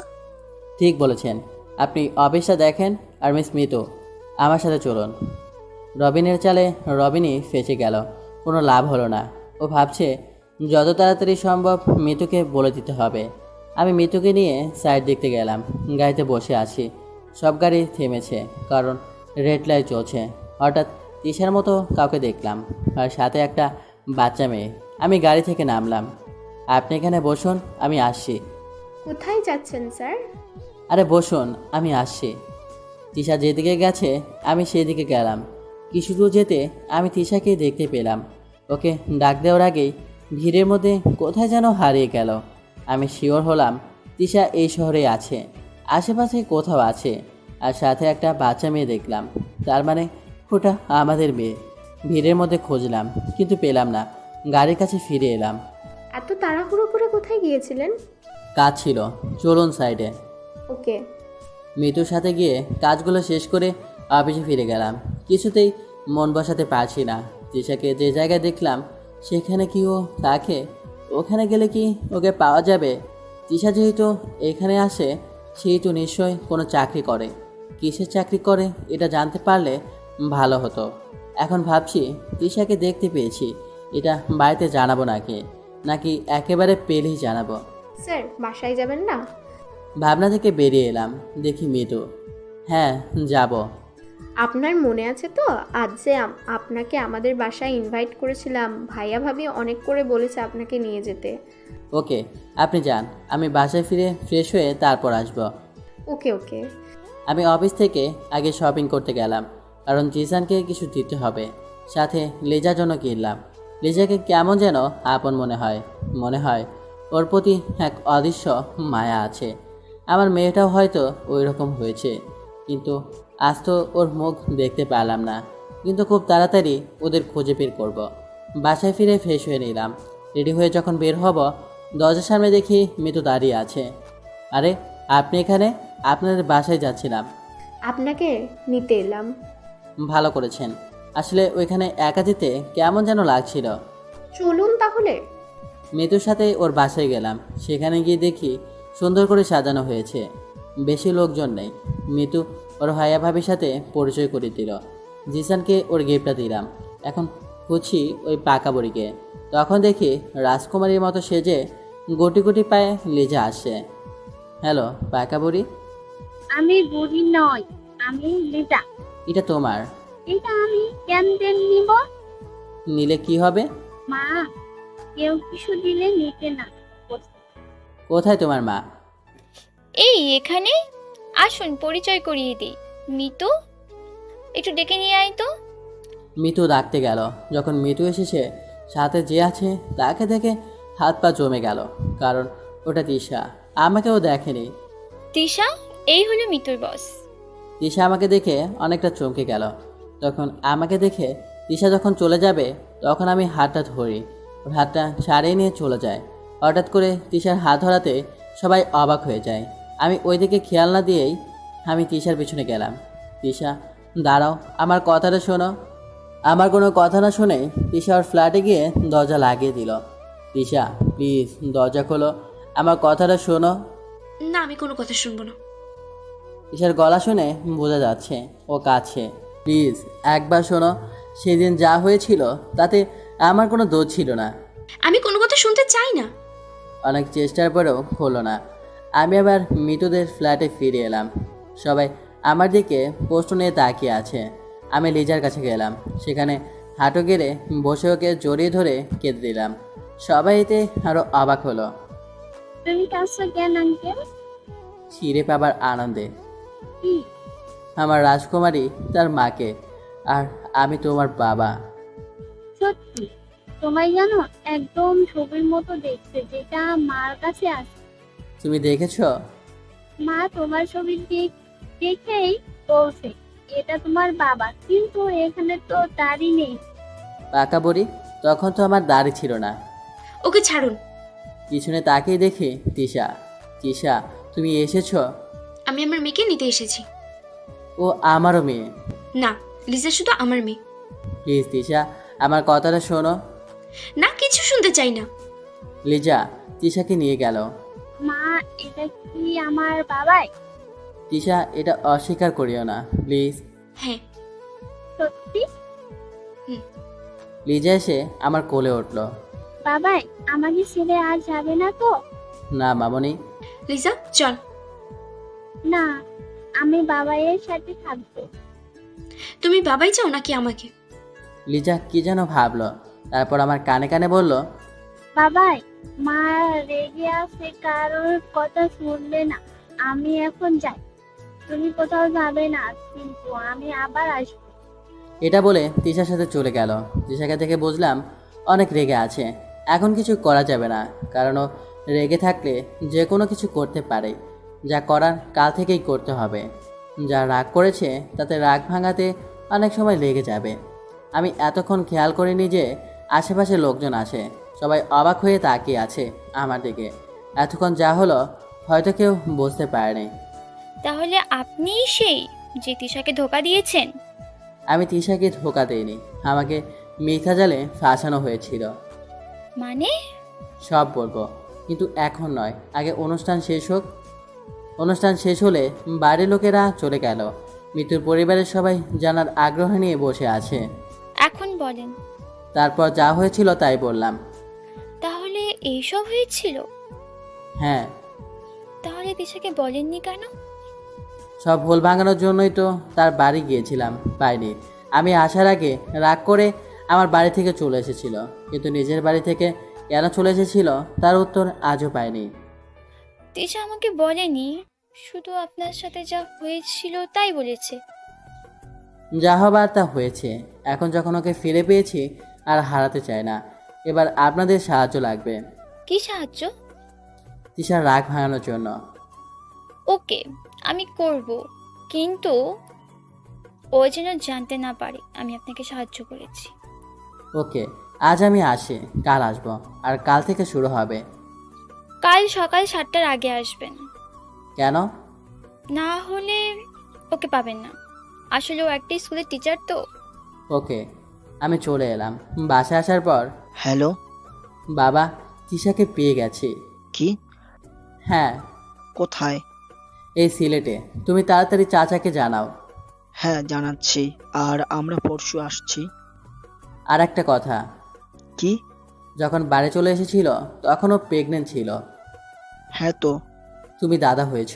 ঠিক বলেছেন, আপনি অফিসটা দেখেন, আর মিস মিতু আমার সাথে চলুন। রবিনের চালে রবিনই ফেঁসে গেল। কোনো লাভ হলো না। ও ভাবছে যত তাড়াতাড়ি সম্ভব মিতুকে বলে দিতে হবে। আমি মিতুকে নিয়ে সাইড দেখতে গেলাম। গাড়িতে বসে আছি, সব গাড়ি থেমেছে, কারণ রেড লাইট চলছে। হঠাৎ তিশার মতো কাউকে দেখলাম, আর সাথে একটা বাচ্চা মেয়ে। আমি গাড়ি থেকে নামলাম। আপনি এখানে বসুন, আমি আসছি। কোথায় যাচ্ছেন স্যার? আরে বসুন, আমি আসছি। তিশা যেদিকে গেছে আমি সেদিকে গেলাম। কিছু দূর যেতে আমি তিশাকে দেখতে পেলাম। ওকে ডাক দেওয়ার আগেই ভিড়ের মধ্যে কোথায় যেন হারিয়ে গেল। আমি শিওর হলাম তিশা এই শহরে আছে, আশেপাশে কোথাও আছে। আর সাথে একটা বাচ্চা মেয়ে দেখলাম, তার মানে ওটা আমাদের মেয়ে। ভিড়ের মধ্যে খুঁজলাম, কিন্তু পেলাম না। গাড়ির কাছে ফিরে এলাম। এত তাড়াহুড়ো করে কোথায় গিয়েছিলেন? কাজ ছিল, চলুন সাইডে। ওকে। মিতুর সাথে গিয়ে কাজগুলো শেষ করে অফিসে ফিরে গেলাম। কিছুতেই মন বসাতে পারছি না। তৃষাকে যে জায়গায় দেখলাম সেখানে কি ও থাকে? ওখানে গেলে কি ওকে পাওয়া যাবে? তৃষা যেহেতু এখানে আসে সেহেতু নিশ্চয়ই কোনো চাকরি করে। কিসের চাকরি করে এটা জানতে পারলে ভালো হতো। এখন ভাবছি তৃষাকে দেখতে পেয়েছি, এটা বাড়িতে জানাবো নাকি একেবারে পেলেই জানাবো। স্যার বাসায় যাবেন না? ভাবনা থেকে বেরিয়ে এলাম, দেখি মৃদু। হ্যাঁ যাব। আপনার মনে আছে তো আজ যে আপনাকে আমাদের বাসায় ইনভাইট করেছিলাম? ভাইয়া ভাবি অনেক করে বলেছে আপনাকে নিয়ে যেতে। ওকে, আপনি যান, আমি বাসায় ফিরে ফ্রেশ হয়ে তারপর আসব। ওকে ওকে। আমি অফিস থেকে আগে শপিং করতে গেলাম, কারণ জিসানকে কিছু দিতে হবে। সাথে লিজার জন্য কিনলাম। লিজাকে কেমন যেন আপন মনে হয় ওর প্রতি এক অদৃশ্য মায়া আছে। আমার মেয়েটাও হয়তো ওই রকম হয়েছে, কিন্তু আজ তো ওর মুখ দেখতে পেলাম না। কিন্তু খুব তাড়াতাড়ি ওদের খুঁজে বের করব। বাসায় ফিরে ফ্রেশ হয়ে নিলাম। রেডি হয়ে যখন বের হব, দরজার সামনে দেখি মৃদু দাঁড়িয়ে আছে। আরে আপনি এখানে? আপনাদের বাসায় যাচ্ছিলাম। আপনাকে নিতে এলাম। ভালো করেছেন। আসলে ওইখানে একা যেতে কেমন যেন লাগছিল। চলুন তাহলে। মৃদুর সাথে ওর বাসায় গেলাম। সেখানে গিয়ে দেখি সুন্দর করে সাজানো হয়েছে, বেশি লোকজন নেই। মৃদু ওর ভাইয়া ভাবির সাথে পরিচয় করে দিল। জিসানকে ওর গিফটটা দিলাম। এখন খুঁজছি ওই পাকা বুড়িকে। তখন দেখি রাজকুমারীর মতো সেজে গুটি গুটি পায়ে লিজা আসছে। হ্যালো পাকা বুড়ি। আমি বুড়ি নই, আমি লিজা। এটা তোমার? এটা আমি কেন নিব? নিলে কি হবে? মা, কেউ কিছু দিলে নিতে না। কোথায় তোমার মা? এই এখানে আসুন, পরিচয় করিয়ে দিই। মিতু, একটু ডেকে নিয়ে আয় তো। মিতু ডাকতে গেল। যখন মিতু এসেছে, সাথে যে আছে তাকে দেখে হাত পা জমে গেল, কারণ ওটা তৃষা। আমাকেও দেখেনি। তিশা, এই হলো মিতুর বস। তৃষা আমাকে দেখে অনেকটা চমকে গেল। তখন আমাকে দেখে তৃষা যখন চলে যাবে, তখন আমি হাতটা ধরি। ওর হাতটা ছাড়িয়ে নিয়ে চলে যায়। হঠাৎ করে তৃষার হাত ধরাতে সবাই অবাক হয়ে যায়। আমি ওই দিকে খেয়াল না দিয়েই আমি তৃষার পিছনে গেলাম। তৃষা দাঁড়াও, আমার কথাটা শোনো। আমার কোনো কথা না শুনে তৃষা ওর ফ্ল্যাটে গিয়ে দরজা লাগিয়ে দিল। তৃষা প্লিজ দরজা খোলো, আমার কথাটা শোনো। না, আমি কোনো কথা শুনবো না। তৃষার গলা শুনে বোঝা যাচ্ছে ও কাছে। প্লিজ একবার শোনো, সেদিন যা হয়েছিল তাতে আমার কোনো দোষ ছিল না। আমি কোনো কথা শুনতে চাই না। অনেক চেষ্টার পরেও হলো না। আমি আবার মৃতদের ফ্ল্যাটে ফিরে এলাম। সবাই আমার দিকে প্রশ্ন নিয়ে তাকিয়ে আছে। আমি লিজার কাছে গেলাম। সেখানে হাঁটু গেড়ে বসে ওকে জড়িয়ে ধরে কেঁদে দিলাম। সবাই এতে আরও অবাক হলো। তুমি কাছে কেন আঙ্কেল? ফিরে পাবার আনন্দে। আমার রাজকুমারী তার মাকে, আর আমি তোমার বাবা। সত্যি? তোমায় জানো একদম ছবির মতো দেখতে, যেটা মার কাছে আছে। তুমি দেখেছো? মা তোমার ছবি দেখেই বলছে এটা তোমার বাবা, কিন্তু এখানে তো দাড়ি নেই। পাকা বড়ি, তখন তো আমার দাড়ি ছিল না। ওকে ছাড়ুন। পিছনে তাকিয়ে দেখি তৃষা। তৃষা তুমি এসেছো? আমি আমার মেয়েকে নিতে এসেছি। ও আমারও মেয়ে। না, লিজা শুধু আমার মেয়ে। প্লিজ তৃষা, আমার কথাটা শোনো। না, কিছু শুনতে চাই না। লিজা তৃষাকে নিয়ে গেল। মা, এটা কি আমার বাবাই? তৃষা এটা অস্বীকার করিও না প্লিজ। হ্যাঁ সত্যি? লিজা এসে আমার কোলে উঠল। বাবাই আমাকে ছেড়ে আর যাবে না তো? না মামনি। লিজা চল। না, আমি বাবাইয়ের সাথে থাকবো। তুমি বাবাই চাও নাকি আমাকে? লিজা কি যেন ভাবলো, তারপর আমার কানে কানে বলল, বাবাই মা রেগে আছে, কারোর কথা শুনলে না। আমি এখন যাই, তুমি কোথাও যাবে না, কিন্তু আমি আবার আসবো। এটা বলে তৃষার সাথে চলে গেল। তৃষাকে দেখে বুঝলাম অনেক রেগে আছে। এখন কিছু করা যাবে না, কারণ ও রেগে থাকলে যে কোনো কিছু করতে পারে। যা করার কাল থেকেই করতে হবে। যা রাগ করেছে তাতে রাগ ভাঙাতে অনেক সময় লেগে যাবে। আমি এতক্ষণ খেয়াল করিনি যে আশেপাশে লোকজন আছে। সবাই অবাক হয়ে তাকিয়ে আছে আমার দিকে। এতক্ষণ যা হলো হয়তো কেউ বুঝতে পারেনি। তাহলে আপনিই সেই যে তিশাকে ধোকা দিয়েছেন? আমি তিশাকে ধোকা দেইনি, আমাকে মিথ্যা জালে ফাঁসানো হয়েছিল। মানে? সব বলবো, কিন্তু এখন নয়, আগে অনুষ্ঠান শেষ হোক। অনুষ্ঠান শেষ হলে বাড়ির লোকেরা চলে গেল। মৃত্যুর পরিবারের সবাই জানার আগ্রহ নিয়ে বসে আছে। এখন বলেন। তারপর যা হয়েছিল তাই বললাম। তাহলে এইসব হয়েছিল? হ্যাঁ। তাহলে তিশাকে বলেননি কেন? সব ভুল ভাঙানোর জন্যই তো তার বাড়ি গিয়েছিলাম, পাইনি। আমি আসার আগে রাগ করে আমার বাড়ি থেকে চলে এসেছিল, কিন্তু নিজের বাড়ি থেকে কেন চলে এসেছিল তার উত্তর আজও পাইনি। তিশা আমাকে বলেনি, শুধু আপনার সাথে যা হয়েছিল তাই বলেছে। যা হবার তা হয়েছে, এখন যখন ওকে ফিরে পেয়েছি আর হারাতে চাই না। এবার আপনাদের সাহায্য লাগবে। কি সাহায্য? তিশার রাগ ভাঙানোর জন্য। ওকে, আমি করব, কিন্তু ও যেন জানতে না পারে আমি আপনাকে সাহায্য করেছি। ওকে, আজ আমি আসি, কাল আসবো, আর কাল থেকে শুরু হবে। কাল সকাল 7টার আগে আসবেন। কেন? না হলে ওকে পাবেন না। আসলে ও একটা স্কুলের টিচার তো। ওকে, আমি চলে এলাম। বাসায় আসার পর হ্যালো বাবা, তিশাকে পেয়ে গেছি। কি? হ্যাঁ। কোথায়? এই সিলেটে। তুমি তাড়াতাড়ি চাচাকে জানাও। হ্যাঁ, জানাচ্ছি। আর আমরা পরশু আসছি। আর একটা কথা। কি? যখন বাড়ি চলে এসেছিল তখনও প্রেগনেন্ট ছিল। হ্যাঁ তো। তুমি দাদা হয়েছ।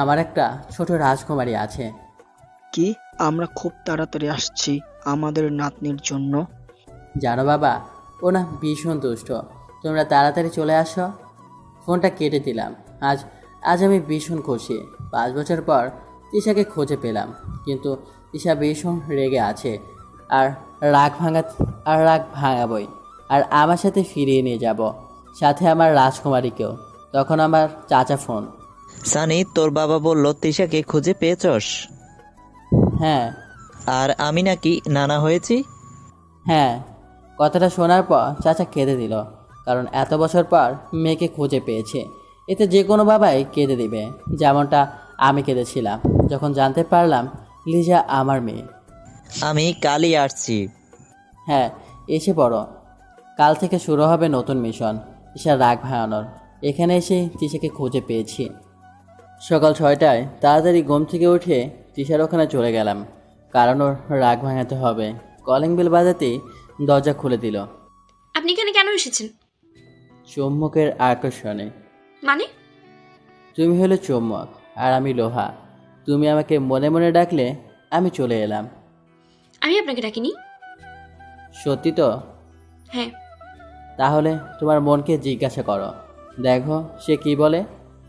আমার একটা ছোট রাজকুমারী আছে। কি? আমরা খুব তাড়াতাড়ি আসছি আমাদের নাতনির জন্য। জানো বাবা, ও না ভীষণ দুষ্ট। তোমরা তাড়াতাড়ি চলে আসো। ফোনটা কেটে দিলাম। আজ আমি ভীষণ খুশি। 5 বছর পর তিশাকে খুঁজে পেলাম, কিন্তু তিশা ভীষণ রেগে আছে। আর রাগ ভাঙাবই। আর আমার সাথে ফিরিয়ে নিয়ে যাব, সাথে আমার রাজকুমারীকেও। তখন আমার চাচা ফোন। সানি, তোর বাবা বলল তিশাকে খুঁজে পেয়েছস? হ্যাঁ। আর আমি নাকি নানা হয়েছি? হ্যাঁ। কথাটা শোনার পর চাচা কেঁদে দিল, কারণ এত বছর পর মেয়েকে খুঁজে পেয়েছে। এতে যে কোনো বাবাই কেঁদে দিবে, যেমনটা আমি কেঁদেছিলাম যখন জানতে পারলাম লিজা আমার মেয়ে। আমি কালই আসছি। হ্যাঁ, এসে পড়ো। কাল থেকে শুরু হবে নতুন মিশন, তিশার রাগ ভাঙানোর। এখানে এসে তিশাকে খুঁজে পেয়েছি। সকাল 6টায় তাড়াতাড়ি ঘুম থেকে উঠে তিশার ওখানে চলে গেলাম, কারণ ওর রাগ ভাঙাতে হবে। কলিং বেল বাজাতেই দরজা খুলে দিল। আপনি এখানে কেন এসেছেন? চুম্বকের আকর্ষণে। মানে? তুমি হলে চুম্বক আর আমি লোহা। তুমি আমাকে মনে মনে ডাকলে আমি চলে এলাম। আমি আপনাকে ডাকিনি। সত্যি তো? হ্যাঁ। তাহলে তোমার মনকে জিজ্ঞাসা করো, দেখো সে কি বলে।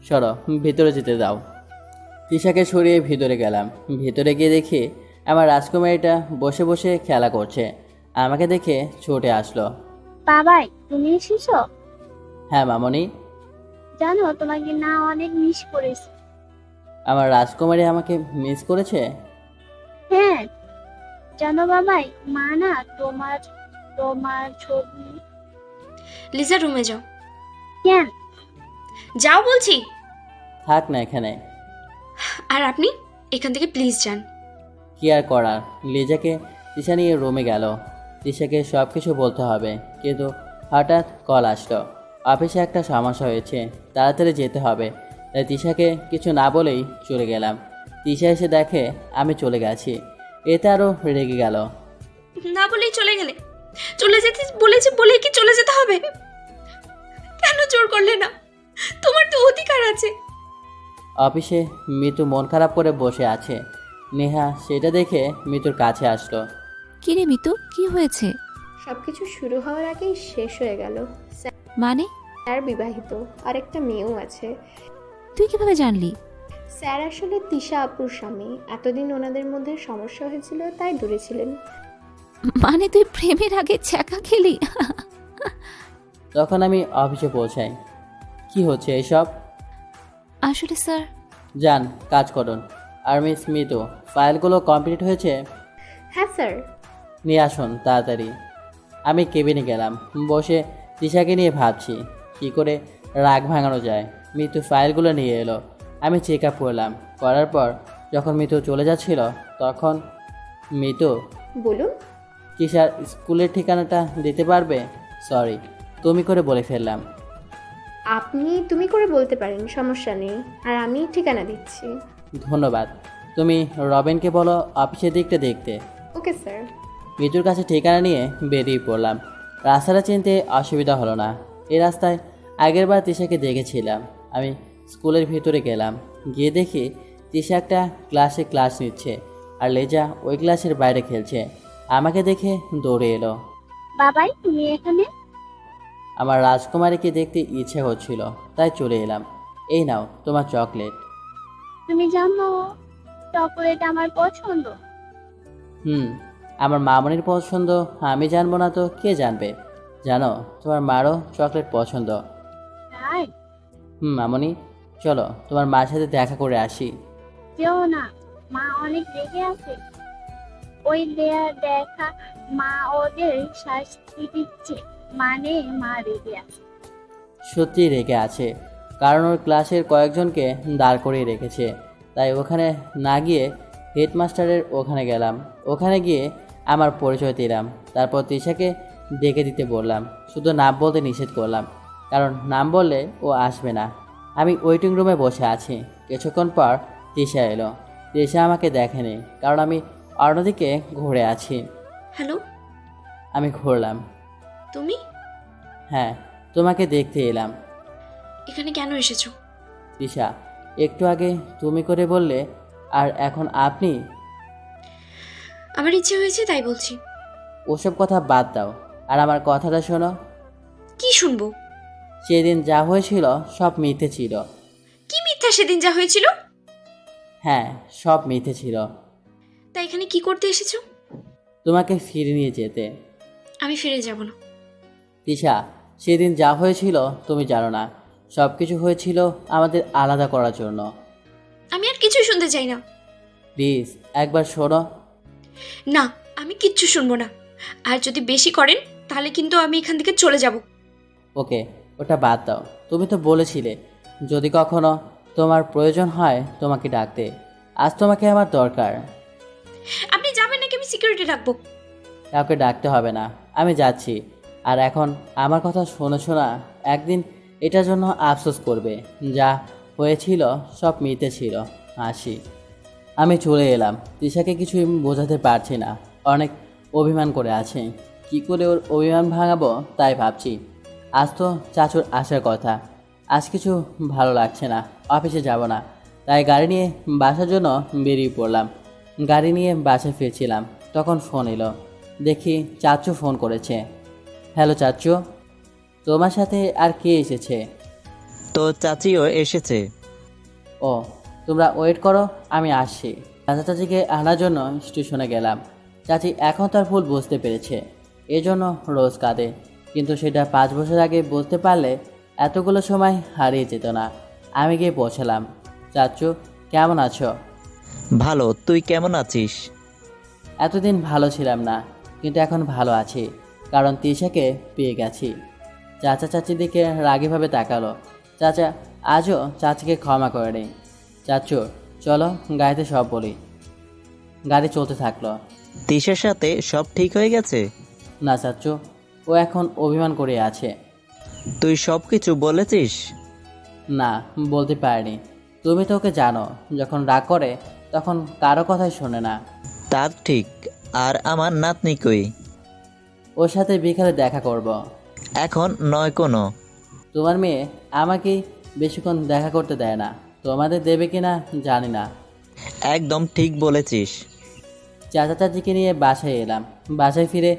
সরো, ভিতরে যেতে দাও। তিশাকে সরিয়ে ভিতরে গেলাম। ভিতরে গিয়ে দেখি আমার রাজকুমারীটা বসে বসে খেলা করছে। আমাকে দেখে ছুটে আসলো। বাবাই, তুমি এসেছো? হ্যাঁ মামনি। জানো, তোমাকে না অনেক মিস করেছি। আমার রাজকুমারী আমাকে মিস করেছে? হ্যাঁ, জানো বাবাই, মা না তোমার তোমার ছবি। লিজা, রুমে যাও। কেন? যাও বলছি। থাক না এখানে। আর আপনি এখান থেকে প্লিজ যান। কি আর করার। লিজাকে তিশা নিয়ে রুমে গেল। তিশাকে সব কিছু বলতে হবে, কিন্তু হঠাৎ কল আসলো। অফিসে একটা সমস্যা হয়েছে, তাড়াতাড়ি যেতে হবে। তাই তিশাকে কিছু না বলেই চলে গেলাম। তিশা এসে দেখে আমি চলে গেছি, এতে আরও রেগে গেল। না বলেই চলে গেলে? চলে যেতে বলেছি বলেই কি চলে যেতে হবে? কেন জোর করলে না? তোমার তো অধিকার আছে। অফিসে মিতু মন খারাপ করে বসে আছে। নেহা সেটা দেখে মিতুর কাছে আসলো। কি রে মিতু, কি হয়েছে? সবকিছু শুরু হওয়ার আগেই শেষ হয়ে গেল। মানে? স্যার বিবাহিত, আর একটা মেয়েও আছে। তুই কিভাবে জানলি? স্যার আসলে তিশা আপুর স্বামী। এতদিন ওনাদের মধ্যে সমস্যা হয়েছিল, তাই দূরে ছিলেন। মানে তুই প্রেমের আগে ছ্যাঁকা খেলি? তখন আমি অফিসে পৌঁছাই। কি হচ্ছে এসব? আসলে স্যার। যান, কাজ করুন। আর মিস মিতু, ফাইলগুলো কমপ্লিট হয়েছে? হ্যাঁ স্যার। নিয়ে আসুন তাড়াতাড়ি। আমি কেবিনে গেলাম। বসে তিশাকে নিয়ে ভাবছি কী করে রাগ ভাঙানো যায়। মিতু ফাইলগুলো নিয়ে এলো। আমি চেক আপ করলাম। করার পর যখন মিতু চলে যাচ্ছিল তখন মিতু বলুন। তিশার স্কুলের ঠিকানাটা দিতে পারবে? সরি, তুমি করে বলে ফেললাম। আপনি তুমি করে বলতে পারেন, সমস্যা নেই। আর আমি ঠিকানা দিচ্ছি। ধন্যবাদ। তুমি রবিনকে বলো অফিসের দিকটা দেখতে। Okay sir. মিতুর কাছে ঠিকানা নিয়ে বেরিয়ে পড়লাম। রাস্তাটা চিনতে অসুবিধা হলো না। এই রাস্তায় আগেরবার তিশাকে দেখেছিলাম। আমি স্কুলের ভিতরে গেলাম, গিয়ে দেখি তিশা একটা ক্লাসে ক্লাস নিচ্ছে আর লেজা ওই ক্লাসের বাইরে খেলছে। আমাকে দেখে দৌড়ে এলো। বাবাই তুমি এখানে? আমার রাজকুমারীকে দেখতে ইচ্ছে হচ্ছিল, তাই চলে এলাম। এই নাও তোমার চকলেট। তুমি জানো চকোলেট আমার পছন্দ। আমার মামনির পছন্দ আমি জানবো না তো কে জানবে? জানো তোমার মারও চকলেট পছন্দ। তাই? মামনি, চলো তোমার মার সাথে দেখা করে আসি। যেও না, মা অনেক রেগে আছে। ওই দেখা মা ওদের শাস্তি দিচ্ছে, মানে মা রেগে আছে। সত্যি রেগে আছে, কারণ ওর ক্লাসের কয়েকজনকে দাঁড় করিয়ে রেখেছে। তাই ওখানে না গিয়ে হেডমাস্টারের ওখানে গেলাম। ওখানে গিয়ে আমার পরিচয় দিলাম, তারপর তিশাকে ডেকে দিতে বললাম। শুধু নাম বলতে নিষেধ করলাম, কারণ নাম বললে ও আসবে না। আমি ওয়েটিং রুমে বসে আছি। কিছুক্ষণ পর তিশা এলো। তিশা আমাকে দেখেনি, কারণ আমি অন্যদিকে ঘুরে আছি। হ্যালো, আমি ঘুরলাম। তুমি হ্যাঁ, তোমাকে দেখতে এলাম। এখানে কেন এসেছো? তিশা, একটু আগে তুমি করে বললে, আর এখন আপনি। আমার ইচ্ছে হয়েছে তাই বলছি। ওসব কথা বাদ দাও, আর আমার কথাটা শোনো। কি শুনবো? সেদিন যা হয়েছিল সব মিথ্যে ছিল। কি মিথ্যা সেদিন যা হয়েছিল? হ্যাঁ, সব মিথ্যে ছিল। তাই এখানে কি করতে এসেছো? তোমাকে ফিরে নিয়ে যেতে। আমি ফিরে যাব না। তিশা, সেদিন যা হয়েছিল তুমি জানো না। সব কিছু হয়েছিল আমাদের আলাদা করার জন্য। আমি আর কিছুই শুনতে চাই না। প্লিজ একবার শোনো। না, আমি কিচ্ছু শুনবো না। আর যদি বেশি করেন তাহলে কিন্তু আমি এখান থেকে চলে যাব। ওকে, ওটা বাদ দাও। তুমি তো বলেছিলে যদি কখনো তোমার প্রয়োজন হয় তোমাকে ডাকতে। আজ তোমাকে আমার দরকার। আপনি যাবেন নাকি আমি সিকিউরিটি রাখবো? কাউকে ডাকতে হবে না, আমি যাচ্ছি। আর এখন আমার কথা শোনো না, একদিন এটার জন্য আফসোস করবে। যা হয়েছিল সব মিথ্যে ছিল। আসি। আমি চলে এলাম। তিশাকে কিছুই বোঝাতে পারছি না, অনেক অভিমান করে আছে। কি করে ওর অভিমান ভাঙাবো তাই ভাবছি। আজ তো চাচুর আসার কথা। আজ কিছু ভালো লাগছে না, অফিসে যাব না। তাই গাড়ি নিয়ে বাসার জন্য বেরিয়ে পড়লাম। গাড়ি নিয়ে বাসায় ফিরছিলাম, তখন ফোন এলো। দেখি চাচু ফোন করেছে। হ্যালো চাচু, তোমার সাথে আর কে এসেছে? তো চাচিও এসেছে। ও, তোমরা ওয়েট করো, আমি আসছি। চাচা চাচিকে আনার জন্য স্টেশনে গেলাম। চাচি এখন তার ভুল বুঝতে পেরেছে, এজন্য রোজ কাঁদে। কিন্তু সেটা 5 বছর আগে বুঝতে পারলে এতগুলো সময় হারিয়ে যেত না। আমি গিয়ে পৌঁছালাম। চাচু, কেমন আছো? ভালো, তুই কেমন আছিস? এতদিন ভালো ছিলাম না, কিন্তু এখন ভালো আছি, কারণ তিশাকে পেয়ে গেছি। চাচা চাচির দিকে রাগীভাবে তাকালো। চাচা আজও চাচিকে ক্ষমা করে নেই। চাচু, চলো গাড়িতে সব বলি। গাড়ি চলতে থাকলো। তিশার সাথে সব ঠিক হয়ে গেছে? না চাচু, ও এখন অভিমান করে আছে। তুই সব কিছু বলেছিস? না, বলতে পারিনি। তুমি তো ওকে জানো, যখন রাগ করে তখন কারো কথাই শোনে না। তা ঠিক। আর আমার নাতনি কই? ওর সাথে বিকালে দেখা করব। এখন নয় কোনো। তোমার মেয়ে আমাকে বেশিক্ষণ দেখা করতে দেয় না। তোমাদের দেবে কিনা জানি না। একদম ঠিক বলেছিস। চাচা চাচিকে নিয়ে বাসায় এলাম। বাসায় ফিরে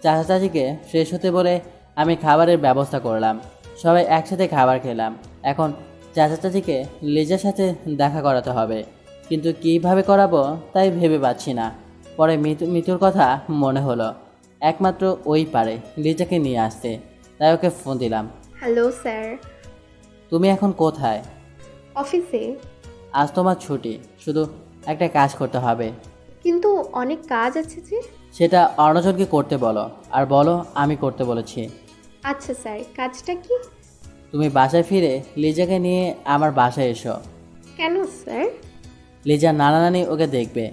চাচা চাচিকে ফ্রেশ হতে বলে আমি খাবারের ব্যবস্থা করলাম। সবাই একসাথে খাবার খেলাম। এখন চাচা চাচিকে লেজার সাথে দেখা করাতে হবে, কিন্তু কীভাবে করাবো তাই ভেবে পাচ্ছি না। পরে মিতুর কথা মনে হলো, একমাত্র ওই পারে লিজাকে নিয়ে আসতে। তাই ওকে ফোন দিলাম। Hello sir. তুমি এখন কোথায়? অফিসে। আজ তোমার ছুটি, শুধু একটা কাজ করতে হবে। কিন্তু অনেক কাজ আছে যে। সেটা অন্যজনকে করতে বলো, আর বলো আমি করতে বলেছি। আচ্ছা স্যার, কাজটা কি? তুমি বাসায় ফিরে লিজাকে নিয়ে আমার বাসায় এসো। কেন স্যার? লিজার নানা নানি ওকে দেখবে।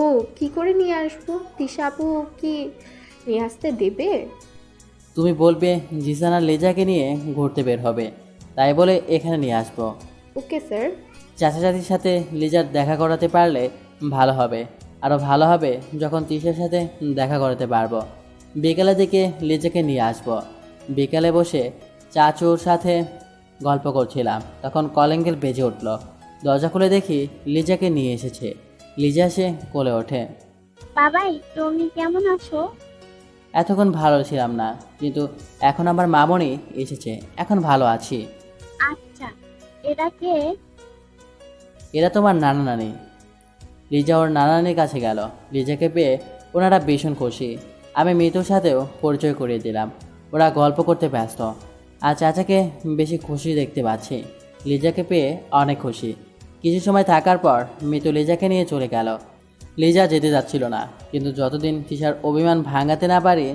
ও কি করে নিয়ে আসবো? তিশা আপু কি নিয়ে আসতে দেবে? তুমি বলবে জিসান আর লিজাকে নিয়ে ঘুরতে বের হবে, তাই বলে এখানে নিয়ে আসবো। Okay sir. চাচা চাচির সাথে লিজার দেখা করাতে পারলে ভালো হবে, আরও ভালো হবে যখন তিশার সাথে দেখা করাতে পারবো। বিকালে দিকে লিজাকে নিয়ে আসবো। বিকালে বসে চাচুর সাথে গল্প করছিলাম, তখন কলিং বেল বেজে উঠল। দরজা খুলে দেখি লিজাকে নিয়ে এসেছে। লিজা এসে কোলে ওঠে। বাবাই, তুমি কেমন আছো? এতক্ষণ ভালো ছিলাম না, কিন্তু এখন আমার মামনি এসেছে, এখন ভালো আছি। আচ্ছা, এরা কে? এরা তোমার নানা নানি। লিজা ওর নানা নানির কাছে গেল। লিজাকে পেয়ে ওনারা ভীষণ খুশি। আমি মৃত্যুর সাথেও পরিচয় করিয়ে দিলাম। ওরা গল্প করতে ব্যস্ত। আর চাচাকে বেশি খুশি দেখতে পাচ্ছি। লিজাকে পেয়ে অনেক খুশি। কিছু সময় থাকার পর মৃত্যু লিজাকে নিয়ে চলে গেল। লিজা যেতে যাচ্ছিল না, কিন্তু যতদিন তিশার অভিমান ভাঙাতে না পারি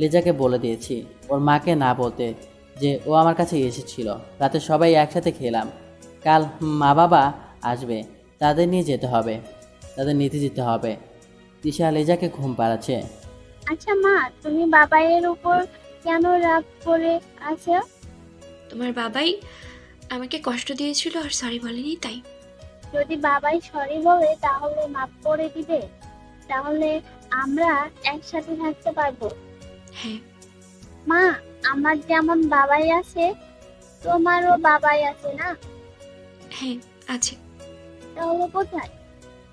লিজাকে বলে দিয়েছি ওর মাকে না বলতে, যে ও আমার কাছে এসেছিল। রাতে সবাই একসাথে খেলাম। কাল মা বাবা আসবে, তাদের নিয়ে যেতে হবে, তাদের নিতে যেতে হবে। তিশা লিজাকে ঘুম পাড়াচ্ছে। আচ্ছা মা, তুমি বাবাইয়ের উপর কেন রাগ করে আছো? তোমার বাবাই আমাকে কষ্ট দিয়েছিল আর সরি বলেনি, তাই। যদি বাবাই সরি বলে তাহলে মাফ করে দিবে, তাহলে আমরা একসাথে থাকতে পারবো। হ্যাঁ মা, আমার যেমন বাবাই আছে তোমারও বাবাই আছে না? হ্যাঁ আছে। তাহলে কোথায়?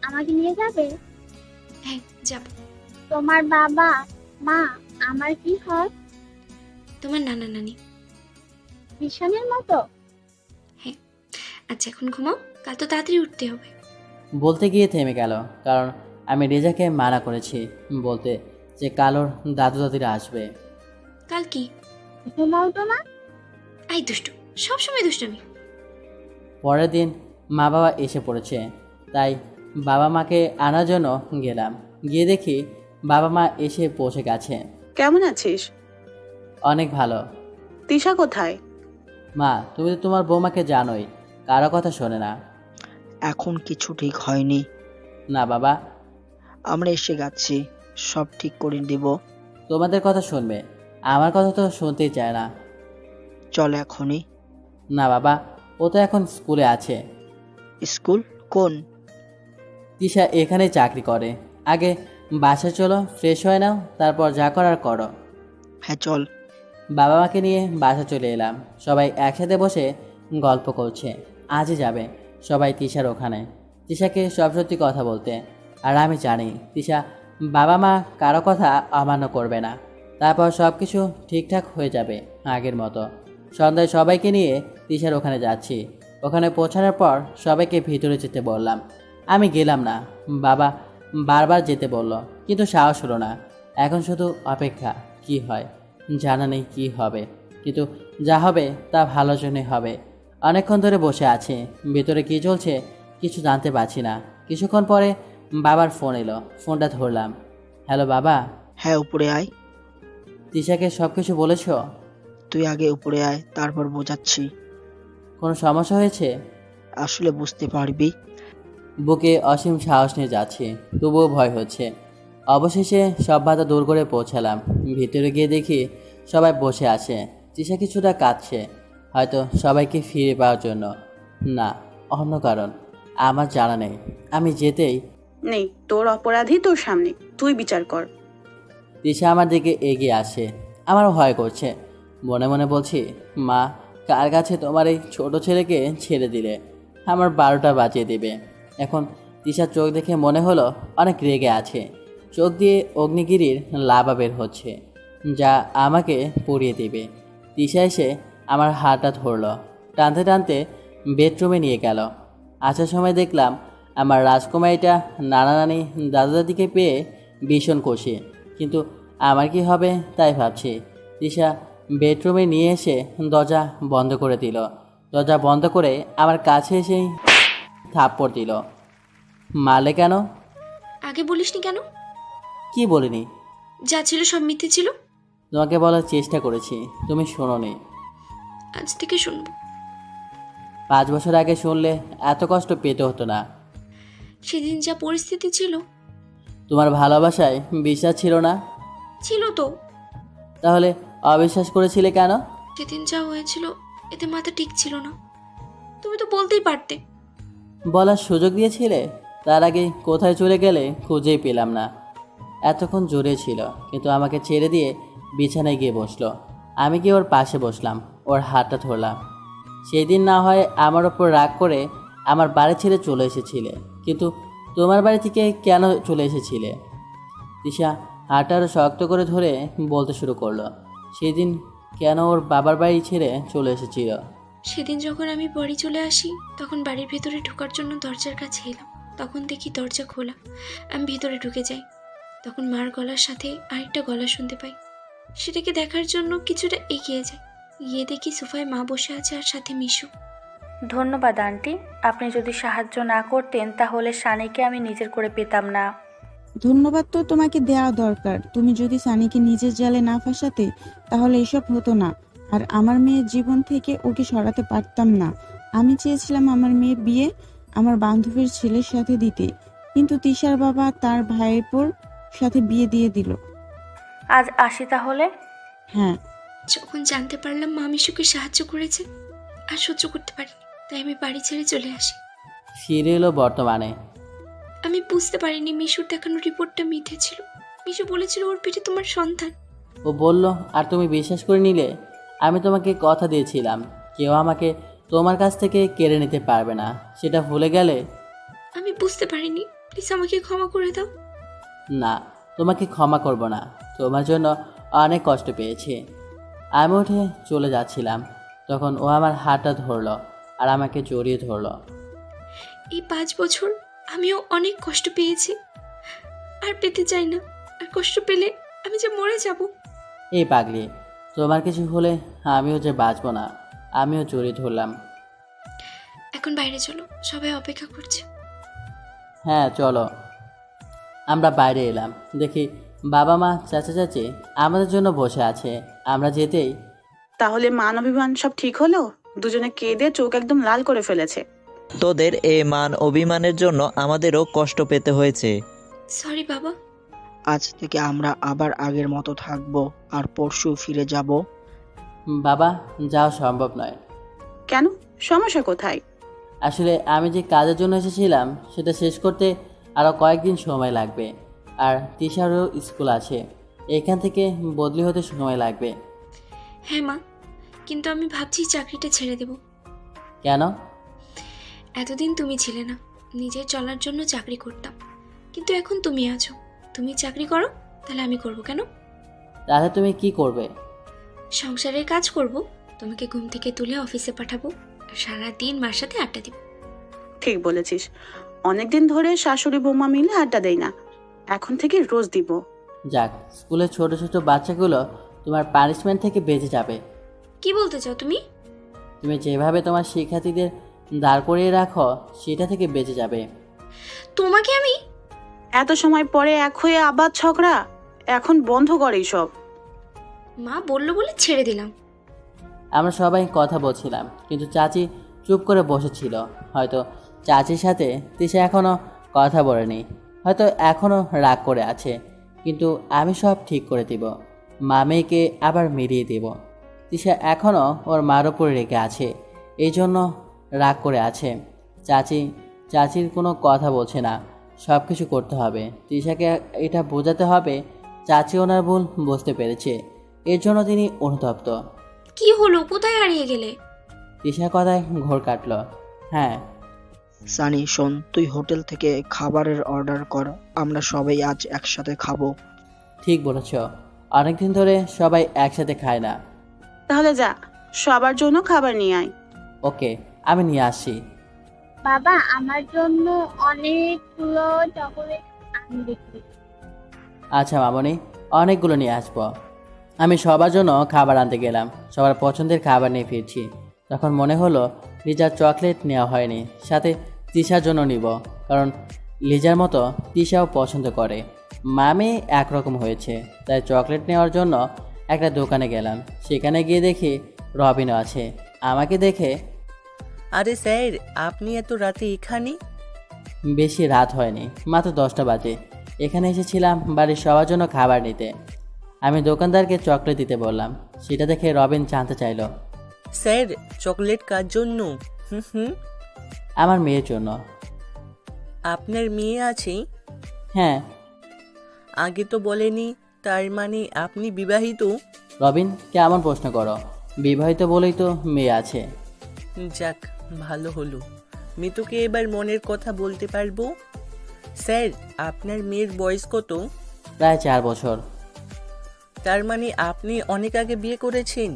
আমাকে নিয়ে যাবে? হ্যাঁ যাব। তোমার বাবা মা আমার কি হয়? তোমার নানা নানি। ভীষণের মতো? হ্যাঁ। আচ্ছা এখন ঘুমাও, কাল তো তাড়াতাড়ি উঠতে হবে। বলতে গিয়ে থেমে গেল, কারণ আমি রেজাকে মানা করেছি বলতে যে কালোর দাদু দাদিরা আসবে। কাল কি? ঘুমাও তো মা। আই দুষ্টু, সবসময় দুষ্টুমি। পরের দিন মা বাবা এসে পড়েছে, তাই বাবা মাকে আনার জন্য গেলাম। গিয়ে দেখি বাবা মা এসে পৌঁছে গেছে। কেমন আছিস? অনেক ভালো। তিশা কোথায়? মা, তুমি তো তোমার বৌমাকে জানোই, কারো কথা শোনে না। এখন কিছু ঠিক হয়নি। না বাবা, আমরা এসে গেছি, সব ঠিক করে দেব। তোমাদের কথা শুনবে, আমার কথা তো শুনতেই চায় না। চল এখনই। না বাবা, ও তো এখন স্কুলে আছে। স্কুল কোন? তিশা এখানেই চাকরি করে। আগে বাসা চলো, ফ্রেশ হয়ে নাও, তারপর যা করার করো। হ্যাঁ চল। বাবা মাকে নিয়ে বাসা চলে এলাম। সবাই একসাথে বসে গল্প করছে। আজই যাবে সবাই তিশার ওখানে, তিশাকে সব সত্যি কথা বলতে। আর আমি জানি তিশা বাবা মা কারো কথা অমান্য করবে না। তারপর সব কিছু ঠিকঠাক হয়ে যাবে আগের মতো। সন্ধ্যায় সবাইকে নিয়ে তিশার ওখানে যাচ্ছি। ওখানে পৌঁছানোর পর সবাইকে ভিতরে যেতে বললাম। আমি গেলাম না, বাবা বারবার যেতে বলল, কিন্তু সাহস হলো না। এখন শুধু অপেক্ষা, কি হয় জানা নেই কি হবে, কিন্তু যা হবে তা ভালোর জন্যই হবে। অনেকক্ষণ ধরে বসে আছি, ভেতরে কী চলছে কিছু জানতে পারছি না। কিছুক্ষণ পরে বাবার ফোন এলো, ফোনটা ধরলাম। হ্যালো বাবা। হ্যাঁ উপরে আয়। তিশাকে সব কিছু বলেছ? তুই আগে উপরে আয়, তারপর বোঝাচ্ছি। কোনো সমস্যা হয়েছে? আসলে বুঝতে পারবি। বুকে অসীম সাহস নিয়ে যাচ্ছি, তবুও ভয় হচ্ছে। অবশেষে সব বাধা দূর করে পৌঁছালাম। ভিতরে গিয়ে দেখি সবাই বসে আছে। তিশা কিছুটা কাঁদছে, হয়তো সবাইকে ফিরে পাওয়ার জন্য, না অন্য কারণ আমার জানা নেই। আমি যেতেই নেই, তোর অপরাধী তোর সামনে, তুই বিচার কর। তিশা আমার দিকে এগিয়ে আসে। আমারও ভয় করছে, মনে মনে বলছি, মা কার কাছে তোমার এই ছোট ছেলেকে ছেড়ে দিলে? আমার 12টা বাজিয়ে দেবে। এখন তিশার চোখ দেখে মনে হলো অনেক রেগে আছে। চোখ দিয়ে অগ্নিগিরির লাভা বের হচ্ছে, যা আমাকে পুড়িয়ে দেবে। তিশা এসে আমার হাতটা ধরলো, টানতে টানতে বেডরুমে নিয়ে গেল। আসার সময় দেখলাম আমার রাজকুমারীটা নানা নানি দাদা দাদিকে পেয়ে ভীষণ খুশি, কিন্তু আমার কি হবে তাই ভাবছি। তিশা বেডরুমে নিয়ে এসে দরজা বন্ধ করে দিল। দরজা বন্ধ করে আমার কাছে এসেই থাপ্পড় দিল। মারলে কেন? আগে বলিসনি কেন? কি বলিনি? যা ছিল সব মিথ্যে ছিল। তোমাকে বলার চেষ্টা করেছি, তুমি শোনোনি। আজ থেকে শুনবো। 5 বছর আগে শুনলে এত কষ্ট পেতে হতো না। সেদিন যা পরিস্থিতি ছিল। তোমার ভালোবাসায় বিশ্বাস ছিল না? ছিল তো। তাহলে অবিশ্বাস করেছিলে কেন? সেদিন যা হয়েছিল এতে মাথা ঠিক ছিল না। তুমি তো বলতেই পারতে। বলার সুযোগ দিয়েছিলে? তার আগে কোথায় চলে গেলে খুঁজেই পেলাম না। এতক্ষণ জোরে ছিল, কিন্তু আমাকে ছেড়ে দিয়ে বিছানায় গিয়ে বসলো। আমি গিয়ে ওর পাশে বসলাম, ওর হাতটা ধরলাম। সেই দিন না হয় আমার ওপর রাগ করে আমার বাড়ি ছেড়ে চলে এসেছিলে, কিন্তু তোমার বাড়ি থেকে কেন চলে এসেছিলে? তিশা হাতটা আরো শক্ত করে ধরে বলতে শুরু করলো, সেই দিন কেন ওর বাবার বাড়ি ছেড়ে চলে এসেছিল। সেদিন যখন আমি বাড়ি চলে আসি, তখন বাড়ির ভেতরে ঢোকার জন্য দরজার কাছে এলাম। তখন দেখি দরজা খোলা। আমি ভিতরে ঢুকে যাই। তখন মার গলার সাথে আরেকটা গলা শুনতে পাই। সেটাকে দেখার জন্য কিছুটা এগিয়ে যাই। গিয়ে দেখি সোফায় মা বসে আছে আর সাথে মিশু। ধন্যবাদ আন্টি, আপনি যদি সাহায্য না করতেন তাহলে সানিকে আমি নিজের করে পেতাম না। ধন্যবাদ তো তোমাকে দেওয়া দরকার। তুমি যদি সানিকে নিজের জালে না ফাঁসাতে তাহলে এসব হতো না, আর আমার মেয়ের জীবন থেকে ওকে সরাতে পারতাম না। আমি চেয়েছিলাম আমার মেয়ের বিয়ে আমার বান্ধবীর ছেলের সাথে দিতে, কিন্তু তিশার বাবা তার ভাইপোর সাথে বিয়ে দিয়ে দিল। আজ আসি তাহলে। হ্যাঁ। যখন জানতে পারলাম মা মিশুকে সাহায্য করেছে, আর সহ্য করতে পারিনি, তাই আমি বাড়ি ছেড়ে চলে আসি। ফিরে এলো বর্তমানে। আমি বুঝতে পারিনি মিশুর দেখানো রিপোর্টটা মিথ্যে ছিল। মিশু বলেছিল ওর পেটে তোমার সন্তান। ও বলল, আর তুমি বিশ্বাস করে নিলে? আমি তোমাকে কথা দিয়েছিলাম, কেউ আমাকে তোমার কাছ থেকে কেড়ে নিতে পারবে না, সেটা ভুলে গেলে? আমি বুঝতে পারিনি, প্লিজ আমাকে ক্ষমা করে দাও। না, তোমাকে ক্ষমা করব না, তোমার জন্য অনেক কষ্ট পেয়েছি। আমি উঠে চলে যাচ্ছিলাম, তখন ও আমার হাতটা ধরলো আর আমাকে জড়িয়ে ধরলো। এই 5 বছর আমিও অনেক কষ্ট পেয়েছি, আর পেতে চাই না। আর কষ্ট পেলে আমি যে মরে যাব। এই পাগলি, তোমার কিছু হলে আমিও যে বাঁচবো না। আমিও জড়িয়ে ধরলাম। এখন বাইরে চলো, সবাই অপেক্ষা করছে। হ্যাঁ চলো। আমরা বাইরে এলাম, দেখি বাবা মা চাচা চাচি আমাদের জন্য বসে আছে। আমরা যেতেই, তাহলে মান অভিমান সব ঠিক হলো? দুজনে কেঁদে চোখ একদম লাল করে ফেলেছে। তোদের এই মান অভিমানের জন্য আমাদেরও কষ্ট পেতে হয়েছে। সরি বাবা। আজ থেকে আমরা আবার আগের মতো থাকবো, আর পরশু ফিরে যাব। বাবা যাওয়া সম্ভব নয়। কেন? সমস্যা কোথায়? আসলে আমি যে কাজের জন্য এসেছিলাম সেটা শেষ করতে আরও কয়েকদিন সময় লাগবে, আর তিশারও স্কুল আছে, এখান থেকে বদলি হতে সময় লাগবে। হ্যাঁ মা, কিন্তু আমি ভাবছি চাকরিটা ছেড়ে দেব। কেন? এতদিন তুমি ছিলে না, নিজের চলার জন্য চাকরি করতাম, কিন্তু এখন তুমি আছো। তুমি চাকরি করো, তাহলে আমি করব কেন? তাহলে তুমি কি করবে? সংসারের কাজ করব, তোমাকে ঘুম থেকে তুলে অফিসে পাঠাবো, আর সারাদিন মার সাথে আড্ডা দিব। ঠিক বলেছিস, অনেকদিন ধরে শাশুড়ি বৌমা মিলে আড্ডা দেই না, এখন থেকে রোজ দিব। যাক, স্কুলের ছোট ছোট বাচ্চাগুলো তোমার পানিশমেন্ট থেকে বেঁচে যাবে। কি বলতে চাও তুমি? তুমি যেভাবে তোমার শিক্ষার্থীদের দাঁড় করিয়ে রাখো সেটা থেকে বেঁচে যাবে। তোমাকে আমি এত সময় পরে এক হয়ে আবার ঝগড়া, এখন বন্ধ কর সব। মা বললো বলে ছেড়ে দিলাম। আমরা সবাই কথা বলছিলাম, কিন্তু চাচি চুপ করে বসেছিল। হয়তো চাচির সাথে তিশা এখনও কথা বলেনি, হয়তো এখনও রাগ করে আছে, কিন্তু আমি সব ঠিক করে দিব। মা মেয়েকে আবার মিলিয়ে দেব। তিশা এখনও ওর মার উপরে রেখে আছে, এই জন্য রাগ করে আছে। চাচির কোনো কথা বলছে না, সব কিছু করতে হবে। তিশাকে এটা বোঝাতে হবে চাচি ওনার ভুল বুঝতে পেরেছে, এর জন্য তিনি অনুতপ্ত। কি হলো, কোথায় হারিয়ে গেলে? তিশা কথায় ঘোর কাটল। হ্যাঁ সানি শোন, তুই হোটেল থেকে খাবারের অর্ডার কর, আমরা সবাই আজ একসাথে খাবো। ঠিক বলেছ, অনেকদিন ধরে সবাই একসাথে খায় না। তাহলে যা, সবার জন্য খাবার নিয়ে আয়। ওকে, আমি নিয়ে আসছি। বাবা, আমার জন্য অনেকগুলো চকোলেট আনবে। আচ্ছা মামনি, অনেকগুলো নিয়ে আসবো। আমি সবার জন্য খাবার আনতে গেলাম, সবার পছন্দের খাবার নিয়ে ফিরছি। তখন মনে হলো লিজার চকলেট নেওয়া হয়নি, সাথে তিশার জন্য নিব, কারণ লিজার মতো তিশাও পছন্দ করে। মামে একরকম হয়েছে, তাই চকলেট নেওয়ার জন্য একটা দোকানে গেলাম। সেখানে গিয়ে দেখি রবিনও আছে। আমাকে দেখে, আরে স্যার, আপনি এত রাতে এখানে? বেশি রাত হয়নি, মাত্র 10টা বাজে। এখানে এসেছিলাম বাড়ির সবার জন্য খাবার নিতে। আমি দোকানদারকে চকলেট দিতে বললাম। সেটা দেখে রবিন জানতে চাইল। স্যার, চকলেট কার জন্য? হুম। আমার মেয়ের জন্য। আপনার মেয়ে আছে? হ্যাঁ। আগে তো বলেনি, তার মানে আপনি বিবাহিত? রবিন, কেমন প্রশ্ন করো? বিবাহিত বলেই তো মেয়ে আছে। যাক, ভালো হলো। মিতুকে এবার মনের কথা বলতে পারবো। স্যার, আপনার মেয়ের বয়স কত? প্রায় 4 বছর। তার মানে আপনি অনেক আগে বিয়ে করেছেন?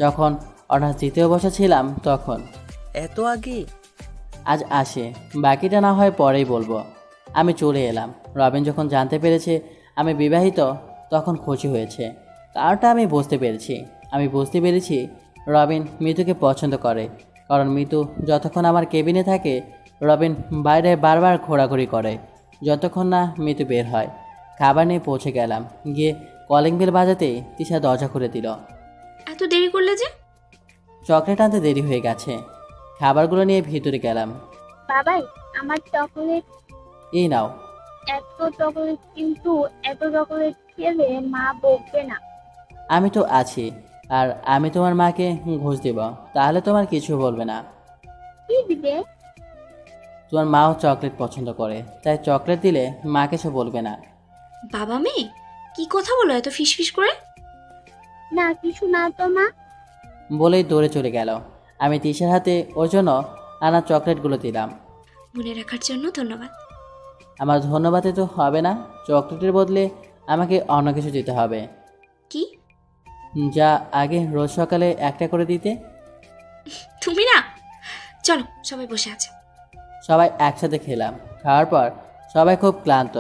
যখন অনার্স 2য় বর্ষে ছিলাম তখন। এত আগে? আজ আসে, বাকিটা না হয় পরেই বলবো। আমি চলে এলাম। রবিন যখন জানতে পেরেছে আমি বিবাহিত তখন খুশি হয়েছে। কারণটা আমি বুঝতে পেরেছি রবিন মিতুকে পছন্দ করে। কারণ মিতু যতক্ষণ আমার কেবিনে থাকে রবিন বাইরে বারবার ঘোরাঘুরি করে, যতক্ষণ না মিতু বের হয়। খাবার নিয়ে পৌঁছে গেলাম। গিয়ে কলিং বেল বাজাতেই তিশা দরজা খুলে দিল। এত দেরি করলে যে? চকলেট আনতে দেরি হয়ে গেছে। খাবারগুলো নিয়ে ভিতরে গেলাম। বাবাই, আমার চকলেট। এই নাও। এত চকলেট, কিন্তু এত চকলেট খেলে মা বকবে না? আমি তো আছি, আর আমি তোমার মাকে ঘুষ দেব, তাহলে তোমার কিছু বলবে না। কি দিবে? তোমার মাও চকলেট পছন্দ করে, তাই চকলেট দিলে মা কিছু বলবে না। বাবা মেয়ে কি কথা বলো এত ফিসফিস করে? না, কিছু না তো মা। বলেই দৌড়ে চলে গেল। আমি তিশার হাতে ওর জন্য আনা চকলেটগুলো দিলাম। মনে রাখার জন্য ধন্যবাদ। আমার ধন্যবাদে তো হবে না, চকলেটের বদলে আমাকে অন্য কিছু দিতে হবে। কি? যা আগে রোজ সকালে একটা করে দিতে। তুমি না, চলো সবাই বসে আছে। সবাই একসাথে খেলাম। খাওয়ার পর সবাই খুব ক্লান্ত,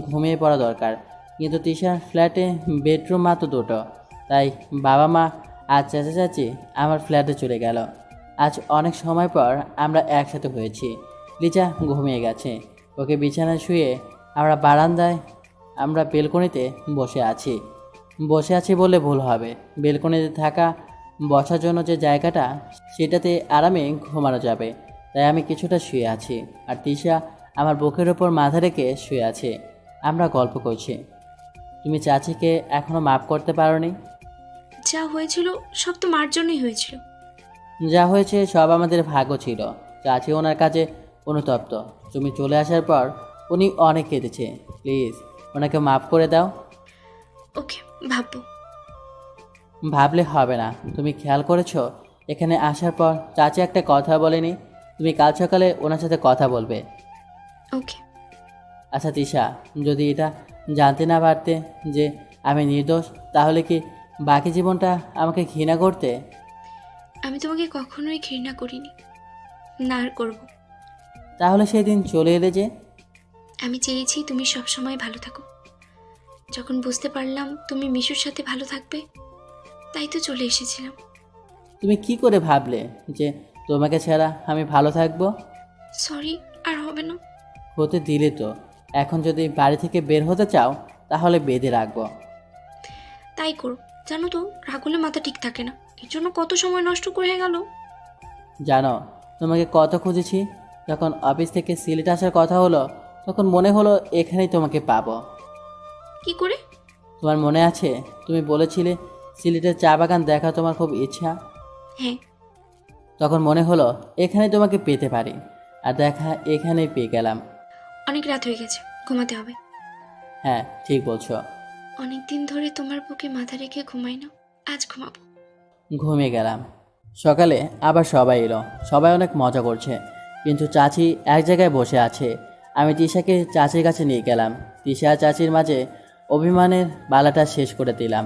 ঘুমিয়ে পড়া দরকার। কিন্তু তিশার ফ্ল্যাটে বেডরুম মাত্র 2টো, তাই বাবা মা আর চাচা চাচি আমার ফ্ল্যাটে চলে গেল। আজ অনেক সময় পর আমরা একসাথে হয়েছি। লিজা ঘুমিয়ে গেছে, ওকে বিছানায় শুয়ে আমরা বেলকনিতে বসে আছি বললে ভুল হবে। বেলকনিতে থাকা বসার জন্য যে জায়গাটা, সেটাতে আরামে ঘুমানো যাবে, তাই আমি কিছুটা শুয়ে আছি, আর তিশা আমার বুকের ওপর মাথা রেখে শুয়ে আছে। আমরা গল্প করছি। তুমি চাচিকে এখনো মাফ করতে পারোনি? যা হয়েছিল সব তো মার জন্যই হয়েছিল। যা হয়েছে সব আমাদের ভাগ্য ছিল। চাচি ওনার কাছে অনুতপ্ত। তুমি চলে আসার পর উনি অনেক কেঁদেছে। প্লিজ ওনাকে মাফ করে দাও। ওকে, ভাববো। ভাবলে হবে না। তুমি খেয়াল করেছো এখানে আসার পর চাচি একটা কথা বলেনি? তুমি কাল সকালে ওনার সাথে কথা বলবে। ওকে। আচ্ছা তিশা, যদি এটা জানতে না পারতে যে আমি নির্দোষ, তাহলে কি বাকি জীবনটা আমাকে ঘৃণা করতে? আমি তোমাকে কখনোই ঘৃণা করিনি, না আর করবো। তাহলে সেদিন চলে এলে যে? আমি চেয়েছি তুমি সবসময় ভালো থাকো। যখন বুঝতে পারলাম তুমি মিশুর সাথে ভালো থাকবে, তাই তো চলে এসেছিলাম। তুমি কি করে ভাবলে যে তোমাকে ছাড়া আমি ভালো থাকবো? সরি, আর হবে না। হতে দিলে তো। এখন যদি বাড়ি থেকে বের হতে চাও তাহলে বেঁধে রাখবো। তাই করো। জানো তো, রাগুলে মাথা ঠিক থাকে না, এর জন্য কত সময় নষ্ট করে গেল। জানো তোমাকে কত খুঁজেছি। যখন অফিস থেকে সিলেট আসার কথা হলো তখন মনে হলো এখানেই তোমাকে পাবো। কি করে? তোমার মনে আছে তুমি বলেছিলে সিলেটের চা বাগান দেখা তোমার খুব ইচ্ছা? হ্যাঁ। তখন মনে হলো এখানেই তোমাকে পেতে পারি, আর দেখা এখানেই পেয়ে গেলাম। অনেক রাত হয়ে গেছে, ঘুমাতে হবে। হ্যাঁ, ঠিক বলছো। অনেকদিন ধরে তোমার বুকে মাথা রেখে ঘুমাই না, আজ ঘুমাবো। ঘুমিয়ে গেলাম। সকালে আবার সবাই এলো। সবাই অনেক মজা করছে, কিন্তু চাচি এক জায়গায় বসে আছে। আমি তিশাকে চাচির কাছে নিয়ে গেলাম। তিশা চাচির মাঝে অভিমানের বালাটা শেষ করে দিলাম।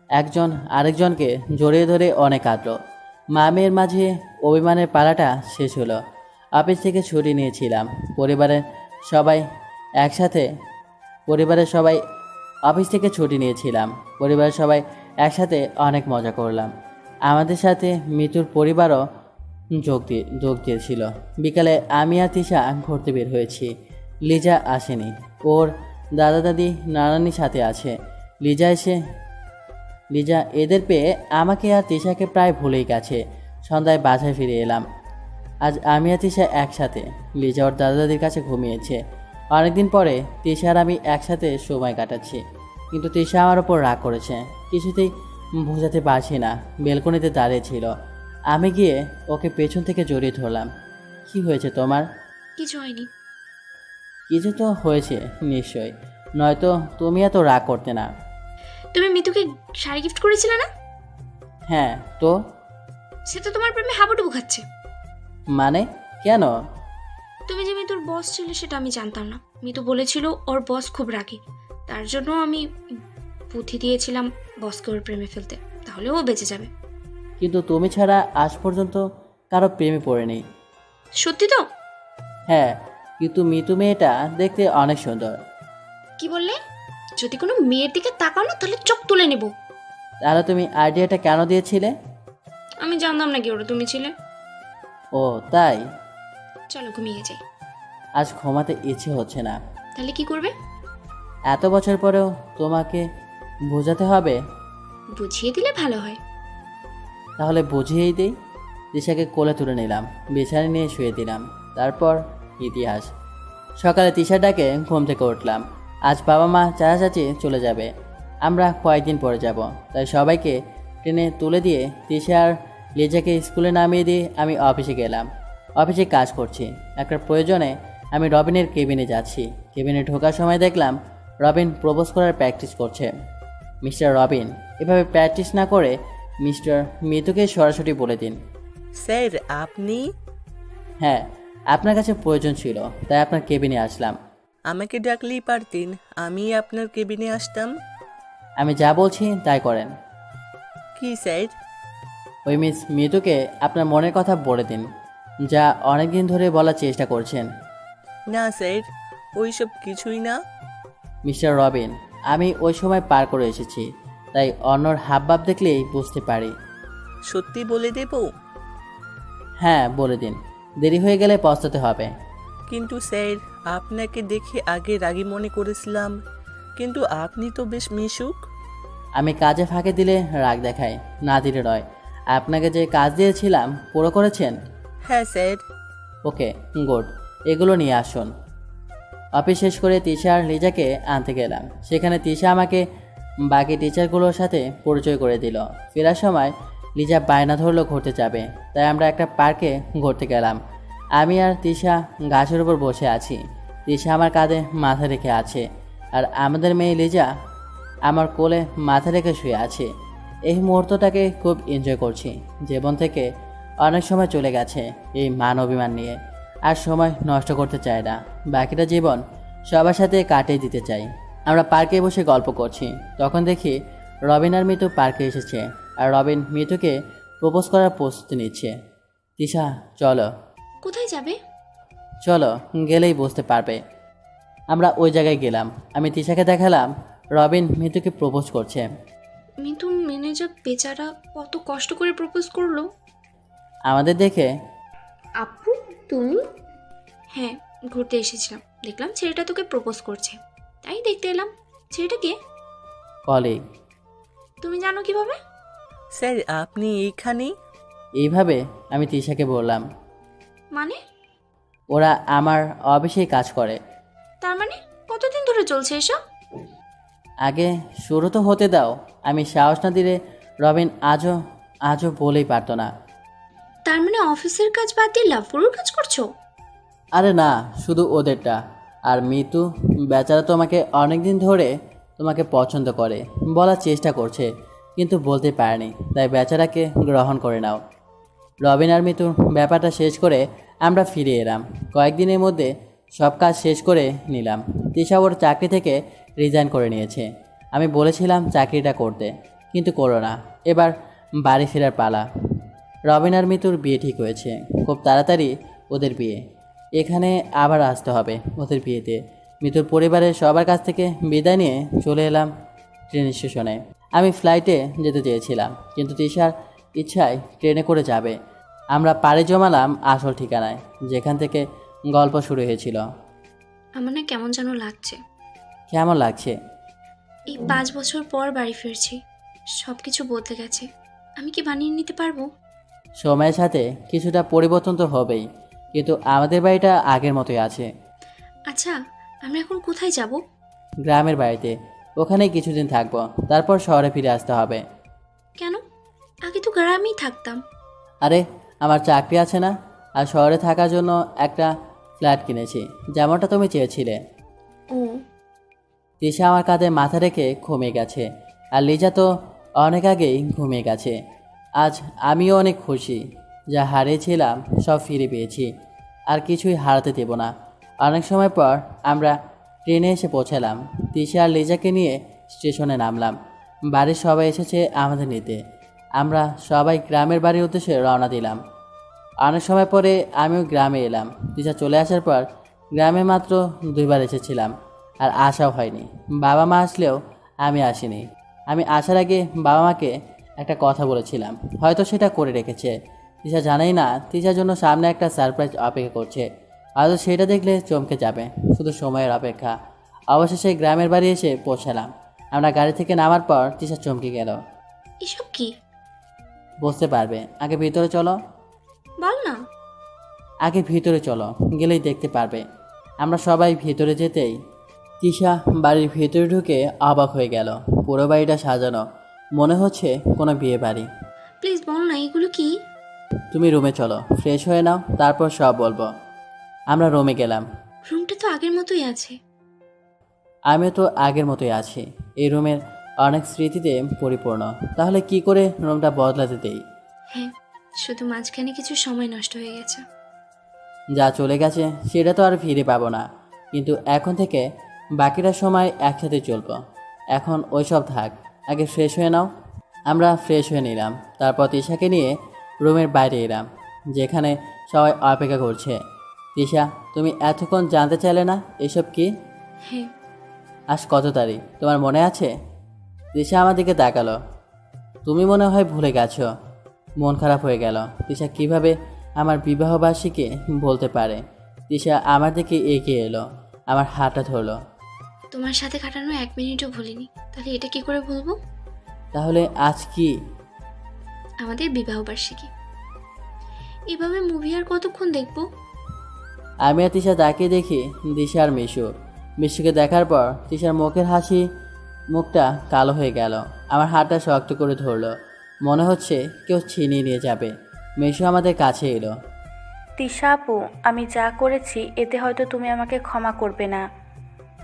একজন আরেকজনকে জড়িয়ে ধরে অনেক কাঁদল। মা মেয়ের মাঝে অভিমানের পালাটা শেষ হলো। অফিস থেকে ছুটি নিয়েছিলাম। পরিবারের সবাই একসাথে অনেক মজা করলাম। আমাদের সাথে মিতুর পরিবারও যোগ দিয়েছিল। বিকালে আমি আর তিশা ঘুরতে বের হয়েছি। লিজা আসেনি, ওর দাদা দাদি নানানির সাথে আছে। লিজা এদের পেয়ে আমাকে আর তিশাকে প্রায় ভুলেই গেছে। সন্ধ্যায় বাসায় ফিরে এলাম। আজ আমি আর তিশা একসাথে। লিজা ওর দাদা দাদির কাছে ঘুমিয়েছে। অনেকদিন পরে তিশা আর আমি একসাথে সময় কাটাচ্ছি, কিন্তু তিশা আমার ওপর রাগ করেছে। কিছুতেই বোঝাতে পারছি না। বেলকনিতে দাঁড়িয়েছিল, আমি গিয়ে ওকে পেছন থেকে জড়িয়ে ধরলাম। কি হয়েছে তোমার? কিছু হয়নি। কিছু তো হয়েছে নিশ্চয়ই, নয়তো তুমি এত রাগ করতে না। তুমি মিতুকে শাড়ি গিফট করেছিলে না? হ্যাঁ তো? সে তো তোমার প্রেমে হাবুডুবু খাচ্ছে। মানে কেন? তুমি যে মিতুর বস ছিলে সেটা আমি জানতাম না। মিতু বলেছিল ওর বস খুব রাগী, তার জন্য আমি বুদ্ধি দিয়েছিলাম বসকে ওর প্রেমে ফেলতে, তাহলে ও বেঁচে যাবে। কিন্তু তুমি ছাড়া আজ পর্যন্ত কারো প্রেমে পড়েনি। সত্যি তো? হ্যাঁ, কিন্তু মিতু মেয়েটা দেখতে অনেক সুন্দর। কি বললে? যদি কোনো মেয়ের দিকে তাকাও না তাহলে চোখ তুলে নেব। তাহলে তুমি আইডিয়াটা কেন দিয়েছিলে? আমি জানতাম না কি ওরা তুমি ছিলে। ও তাই? চলো ঘুমিয়ে যাই। আজ ঘুমাতে ইচ্ছে হচ্ছে না। তাহলে কি করবে? এত বছর পরেও তোমাকে বোঝাতে হবে? বুঝিয়ে দিলে ভালো হয়। তাহলে বুঝিয়েই দিই। দিশাকে কোলে তুলে নিলাম, বিছানায় নিয়ে শুয়ে দিলাম। তারপর ইতিহাস। সকালে তিশার ডাকে ঘুম থেকে উঠলাম। আজ বাবা মা চাচা চলে যাবে, আমরা কয়েকদিন পরে যাব। তাই সবাইকে ট্রেনে তুলে দিয়ে তিশা আর লিজাকে স্কুলে নামিয়ে দিয়ে আমি অফিসে গেলাম। অফিসে কাজ করছি। একটা প্রয়োজনে আমি রবিনের কেবিনে যাচ্ছি। কেবিনে ঢোকার সময় দেখলাম রবিন প্রপোজ করার প্র্যাকটিস করছে। মিস্টার রবিন, এভাবে প্র্যাকটিস না করে মিস্টার মিতুকে সরাসরি বলে দিন। স্যার আপনি? হ্যাঁ, আপনার কাছে প্রয়োজন ছিল, তাই আপনার কেবিনে আসলাম। আমাকে ডাকলেই পারতেন, আমি আপনার কেবিনে আসতাম। আমি যা বলছি তাই করেন। কি স্যার? ওই মিস মিতুকে আপনার মনের কথা বলে দিন, যা অনেক দিন ধরে বলার চেষ্টা করছেন। না স্যার, ওইসব কিছুই না। মিস্টার রবিন, আমি ওই সময় পার করে এসেছি, তাই অন্যর হাবভাব দেখলেই বুঝতে পারি। সত্যি বলে দেব? হ্যাঁ বলে দিন, দেরি হয়ে গেলে পস্তাতে হবে। কিন্তু স্যার, আপনাকে দেখে আগে রাগী মনে করেছিলাম, কিন্তু আপনি তো বেশ মিশুক। আমি কাজে ফাঁকে দিলে রাগ দেখাই, না দিলে নয়। আপনাকে যে কাজ দিয়েছিলাম পুরো করেছেন? হ্যাঁ স্যার। ওকে গুড, এগুলো নিয়ে আসুন। অফিস শেষ করে তিশা আর লিজাকে আনতে গেলাম। সেখানে তিশা আমাকে বাকি টিচারগুলোর সাথে পরিচয় করে দিল। ফেরার সময় লিজা বায়না ধরলো ঘুরতে যাবে, তাই আমরা একটা পার্কে ঘুরতে গেলাম। আমি আর তিশা গাছের উপর বসে আছি। তিশা আমার কাঁধে মাথা রেখে আছে, আর আমাদের মেয়ে লিজা আমার কোলে মাথা রেখে শুয়ে আছে। এই মুহূর্তটাকে খুব এনজয় করছি। জীবন থেকে অনেক সময় চলে গেছে এই মান অভিমান নিয়ে, আর সময় নষ্ট করতে চাই না। বাকিটা জীবন সবার সাথে কাটিয়ে দিতে চাই। আমরা পার্কে বসে গল্প করছি, তখন দেখি রবিন আর মিতু পার্কে এসেছে, আর রবিন মিতুকে প্রপোজ করার প্রস্তুতি নিচ্ছে। তিশা চলো। কোথায় যাবে? চলো, গেলেই বুঝতে পারবে। আমরা ওই জায়গায় গেলাম। আমি তিশাকে দেখালাম রবিন মিতুকে প্রপোজ করছে। মিতু ম্যানেজার বেচারা কত কষ্ট করে প্রপোজ করলো। আমাদের দেখে, আপু তুমি? হ্যাঁ, ঘুরতে এসেছিলাম, দেখলাম ছেলেটা তোকে প্রপোজ করছে, তাই দেখতে এলাম। ছেলেটা কে? কলিগ। তুমি জানো কিভাবে? স্যার আপনি এইখানেই? এইভাবে আমি তিশাকে বললাম। মানে? ওরা আমার অফিসেই কাজ করে। তার মানে কতদিন ধরে চলছে এসব? আগে শুরু তো হতে দাও। আমি সাহস না দিলে রবিন আজও বলেই পারতো না। তার মানে অফিসের কাজ বাদ দিয়ে লাভপুরের কাজ করছো? আরে না, শুধু ওদেরটা। আর মিতু বেচারা তোমাকে অনেক দিন ধরে তোমাকে পছন্দ করে, বলার চেষ্টা করছে, কিন্তু বলতে পারেনি, তাই বেচারাকে গ্রহণ করে নাও। রবিন আর মিতুর ব্যাপারটা শেষ করে আমরা ফিরে এলাম। কয়েকদিনের মধ্যে সব কাজ শেষ করে নিলাম। তিশা ওর চাকরি থেকে রিজাইন করে নিয়েছে। আমি বলেছিলাম চাকরিটা করতে, কিন্তু করো না। এবার বাড়ি ফেরার পালা। রবিন আর মিতুর বিয়ে ঠিক হয়েছে, খুব তাড়াতাড়ি ওদের বিয়ে। এখানে আবার আসতে হবে ওদের বিয়েতে। মিতুর পরিবারের সবার কাছ থেকে বিদায় নিয়ে চলে এলাম ট্রেন স্টেশনে। আমি ফ্লাইটে যেতে চেয়েছিলাম, কিন্তু তিশার ইচ্ছায় ট্রেনে করে যাবে। আমরা পাড়ি জমালাম আসল ঠিকানায়, যেখান থেকে গল্প শুরু হয়েছিল। আমার না কেমন যেন লাগছে। কেমন লাগছে? এই 5 বছর পর বাড়ি ফিরছি, সব কিছু বদলে গেছে। আমি কি বানিয়ে নিতে পারবো? সময়ের সাথে কিছুটা পরিবর্তন তো হবেই, কিন্তু আমাদের বাড়িটা আগের মতোই আছে। আচ্ছা, আমরা এখন কোথায় যাব? গ্রামের বাড়িতে, ওখানেই কিছুদিন থাকবো, তারপর শহরে ফিরে আসতে হবে। কেন? আগে তো গ্রামেই থাকতাম। আরে আমার চাকরি আছে না, আর শহরে থাকার জন্য একটা ফ্ল্যাট কিনেছি, যেমনটা তুমি চেয়েছিলে। ও, তিশা আমার কাঁধে মাথা রেখে ঘুমিয়ে গেছে, আর লিজা তো অনেক আগেই ঘুমিয়ে গেছে। আজ আমিও অনেক খুশি, যা হারিয়েছিলাম সব ফিরে পেয়েছি, আর কিছুই হারাতে দেব না। অনেক সময় পর আমরা ট্রেনে এসে পৌঁছালাম। তিশা আর লিজাকে নিয়ে স্টেশনে নামলাম। বাড়ির সবাই এসেছে আমাদের নিতে। আমরা সবাই গ্রামের বাড়ির উদ্দেশ্যে রওনা দিলাম। অনেক সময় পরে আমিও গ্রামে এলাম। তিশা চলে আসার পর গ্রামে মাত্র 2বার এসেছিলাম, আর আসাও হয়নি। বাবা মা আসলেও আমি আসিনি। আমি আসার আগে বাবা মাকে একটা কথা বলেছিলাম, হয়তো সেটা করে রেখেছে। তিশা জানেই না তিশার জন্য সামনে একটা সারপ্রাইজ অপেক্ষা করছে, হয়তো সেটা দেখলে চমকে যাবে। শুধু সময়ের অপেক্ষা। অবশেষে গ্রামের বাড়ি এসে পৌঁছালাম। আমরা গাড়ি থেকে নামার পর তিশা চমকে গেল। এসব কি? বুঝতে পারবে, আগে ভিতরে চলো। বল না। আগে ভিতরে চলো, গেলেই দেখতে পারবে। আমরা সবাই ভিতরে যেতেই তিশা বাড়ির ভিতরে ঢুকে অবাক হয়ে গেল। পুরো বাড়িটা সাজানো, মনে হচ্ছে কোনো বিয়ে বাড়ি। প্লিজ বল না, এগুলো কি? তুমি রুমে চলো, ফ্রেশ হয়ে নাও, তারপর সব বলবো। আমরা রুমে গেলাম। রুমটা তো আগের মতোই আছে। আমি তো আগের মতোই আছি। এই রুমের অনেক স্মৃতিতে পরিপূর্ণ, তাহলে কি করে রুমটা বদলাতে দেই? হ্যাঁ, শুধু মাঝখানে কিছু সময় নষ্ট হয়ে গেছে। যা চলে গেছে সেটা তো আর ফিরে পাবো না, কিন্তু এখন থেকে বাকিটা সময় একসাথে চলবো। এখন ওইসব থাক, আগে ফ্রেশ হয়ে নাও। আমরা ফ্রেশ হয়ে নিলাম, তারপর তিশাকে নিয়ে রুমের বাইরে এলাম, যেখানে সবাই অপেক্ষা করছে। তিশা, তুমি এতক্ষণ জানতে চাইলে না এসব কি? হ্যাঁ। আজ কত তারিখ তোমার মনে আছে? তিশা আমার দিকে তাকালো। তুমি মনে হয় ভুলে গেছো। মন খারাপ হয়ে গেল। তিশা কিভাবে আমার বিবাহবার্ষিকী বলতে পারে? তিশা আমার দিকে এগিয়ে এলো, আমার হাতটা ধরলো। তোমার সাথে কাটানো 1 মিনিটও ভুলিনি, তাহলে এটা কি করে ভুলবো? তাহলে আজ কি? আমাদের বিবাহবার্ষিকী। এভাবে মুভি আর কতক্ষণ দেখবো? আমি আর তিশা তাকিয়ে দেখি দিশা আর মিশু। মিশুকে দেখার পর তিশার মুখটা কালো হয়ে গেল। আমার হাতটা শক্ত করে ধরলো, মনে হচ্ছে কেউ ছিনিয়ে নিয়ে যাবে। মিশু আমাদের কাছে এলো। তিশা আপু, আমি যা করেছি এতে হয়তো তুমি আমাকে ক্ষমা করবে না।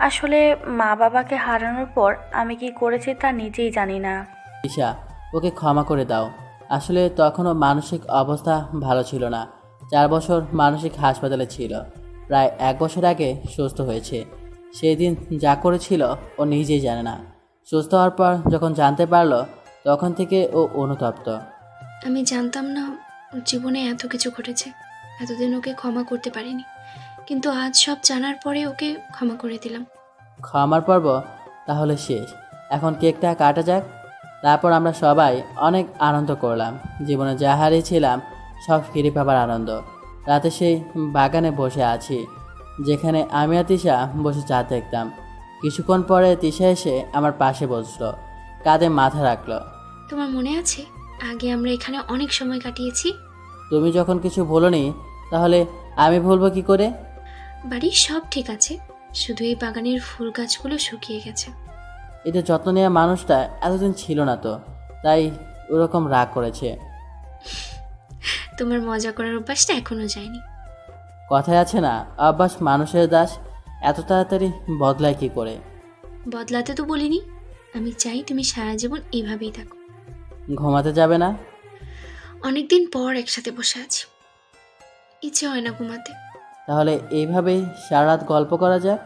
আসলে মা বাবাকে হারানোর পর আমি কি করেছি তা নিজেই জানি না। তিশা, ওকে ক্ষমা করে দাও। আসলে তখনও মানসিক অবস্থা ভালো ছিল না। 4 বছর মানসিক হাসপাতালে ছিল, প্রায় 1 বছর আগে সুস্থ হয়েছে। সেই দিন যা করেছিল ও নিজেই জানে না। সুস্থ হওয়ার পর যখন জানতে পারলো, তখন থেকে ও অনুতপ্ত। আমি জানতাম না ওর জীবনে এত কিছু ঘটেছে। এতদিন ওকে ক্ষমা করতে পারিনি, কিন্তু আজ সব জানার পরে ওকে ক্ষমা করে দিলাম। ক্ষমার পর্ব তাহলে শেষ, এখন কেকটা কাটা যাক। তারপর আমরা সবাই অনেক আনন্দ করলাম। জীবনে যা হারিয়েছিলাম সব ফিরে পাবার আনন্দ। রাতে সেই বাগানে বসে আছি, যেখানে আমি আর তিশা বসে চা দেখতাম। কিছুক্ষণ পরে তিশা এসে আমার পাশে বসলো, কাঁধে মাথা রাখলো। তোমার মনে আছে আগে আমরা এখানে অনেক সময় কাটিয়েছি? তুমি যখন কিছু বলোনি, তাহলে আমি ভুলবো কি করে? বাড়ির সব ঠিক আছে, শুধু এই বাগানের ফুল গাছগুলো শুকিয়ে গেছে। এটা যত্ন নেওয়া মানুষটা এতদিন ছিল না তো, তাই ওরকম রাগ করেছে। তোমার মজা করার অভ্যাসটা এখনো যায়নি। কথায় আছে না, অভ্যাস মানুষের দাস। এত তাড়াতাড়ি বদলায় কি করে? বদলাতে তো বলিনি, আমি চাই তুমি সারা জীবন এইভাবেই থাকো। ঘুমাতে যাবে না? অনেকদিন পর একসাথে বসে আছি, ইচ্ছে হয় না ঘুমাতে। তাহলে এইভাবেই সারা রাত গল্প করা যাক।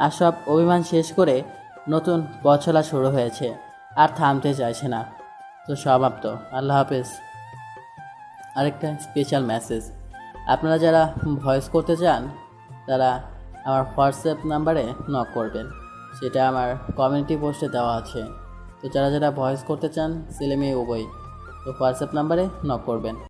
আর সব অভিমান শেষ করে নতুন পথ চলা শুরু হয়েছে, আর থামতে চাইছে না। তো সমাপ্ত। আল্লাহ হাফেজ। আরেকটা স্পেশাল মেসেজ, আপনারা যারা ভয়েস করতে চান তারা আমার হোয়াটসঅ্যাপ নাম্বারে নক করবেন, সেটা আমার কমিউনিটি পোস্টে দেওয়া আছে। তো যারা যারা ভয়েস করতে চান, ছেলে মেয়ে উভয়, তো হোয়াটসঅ্যাপ নাম্বারে নক করবেন।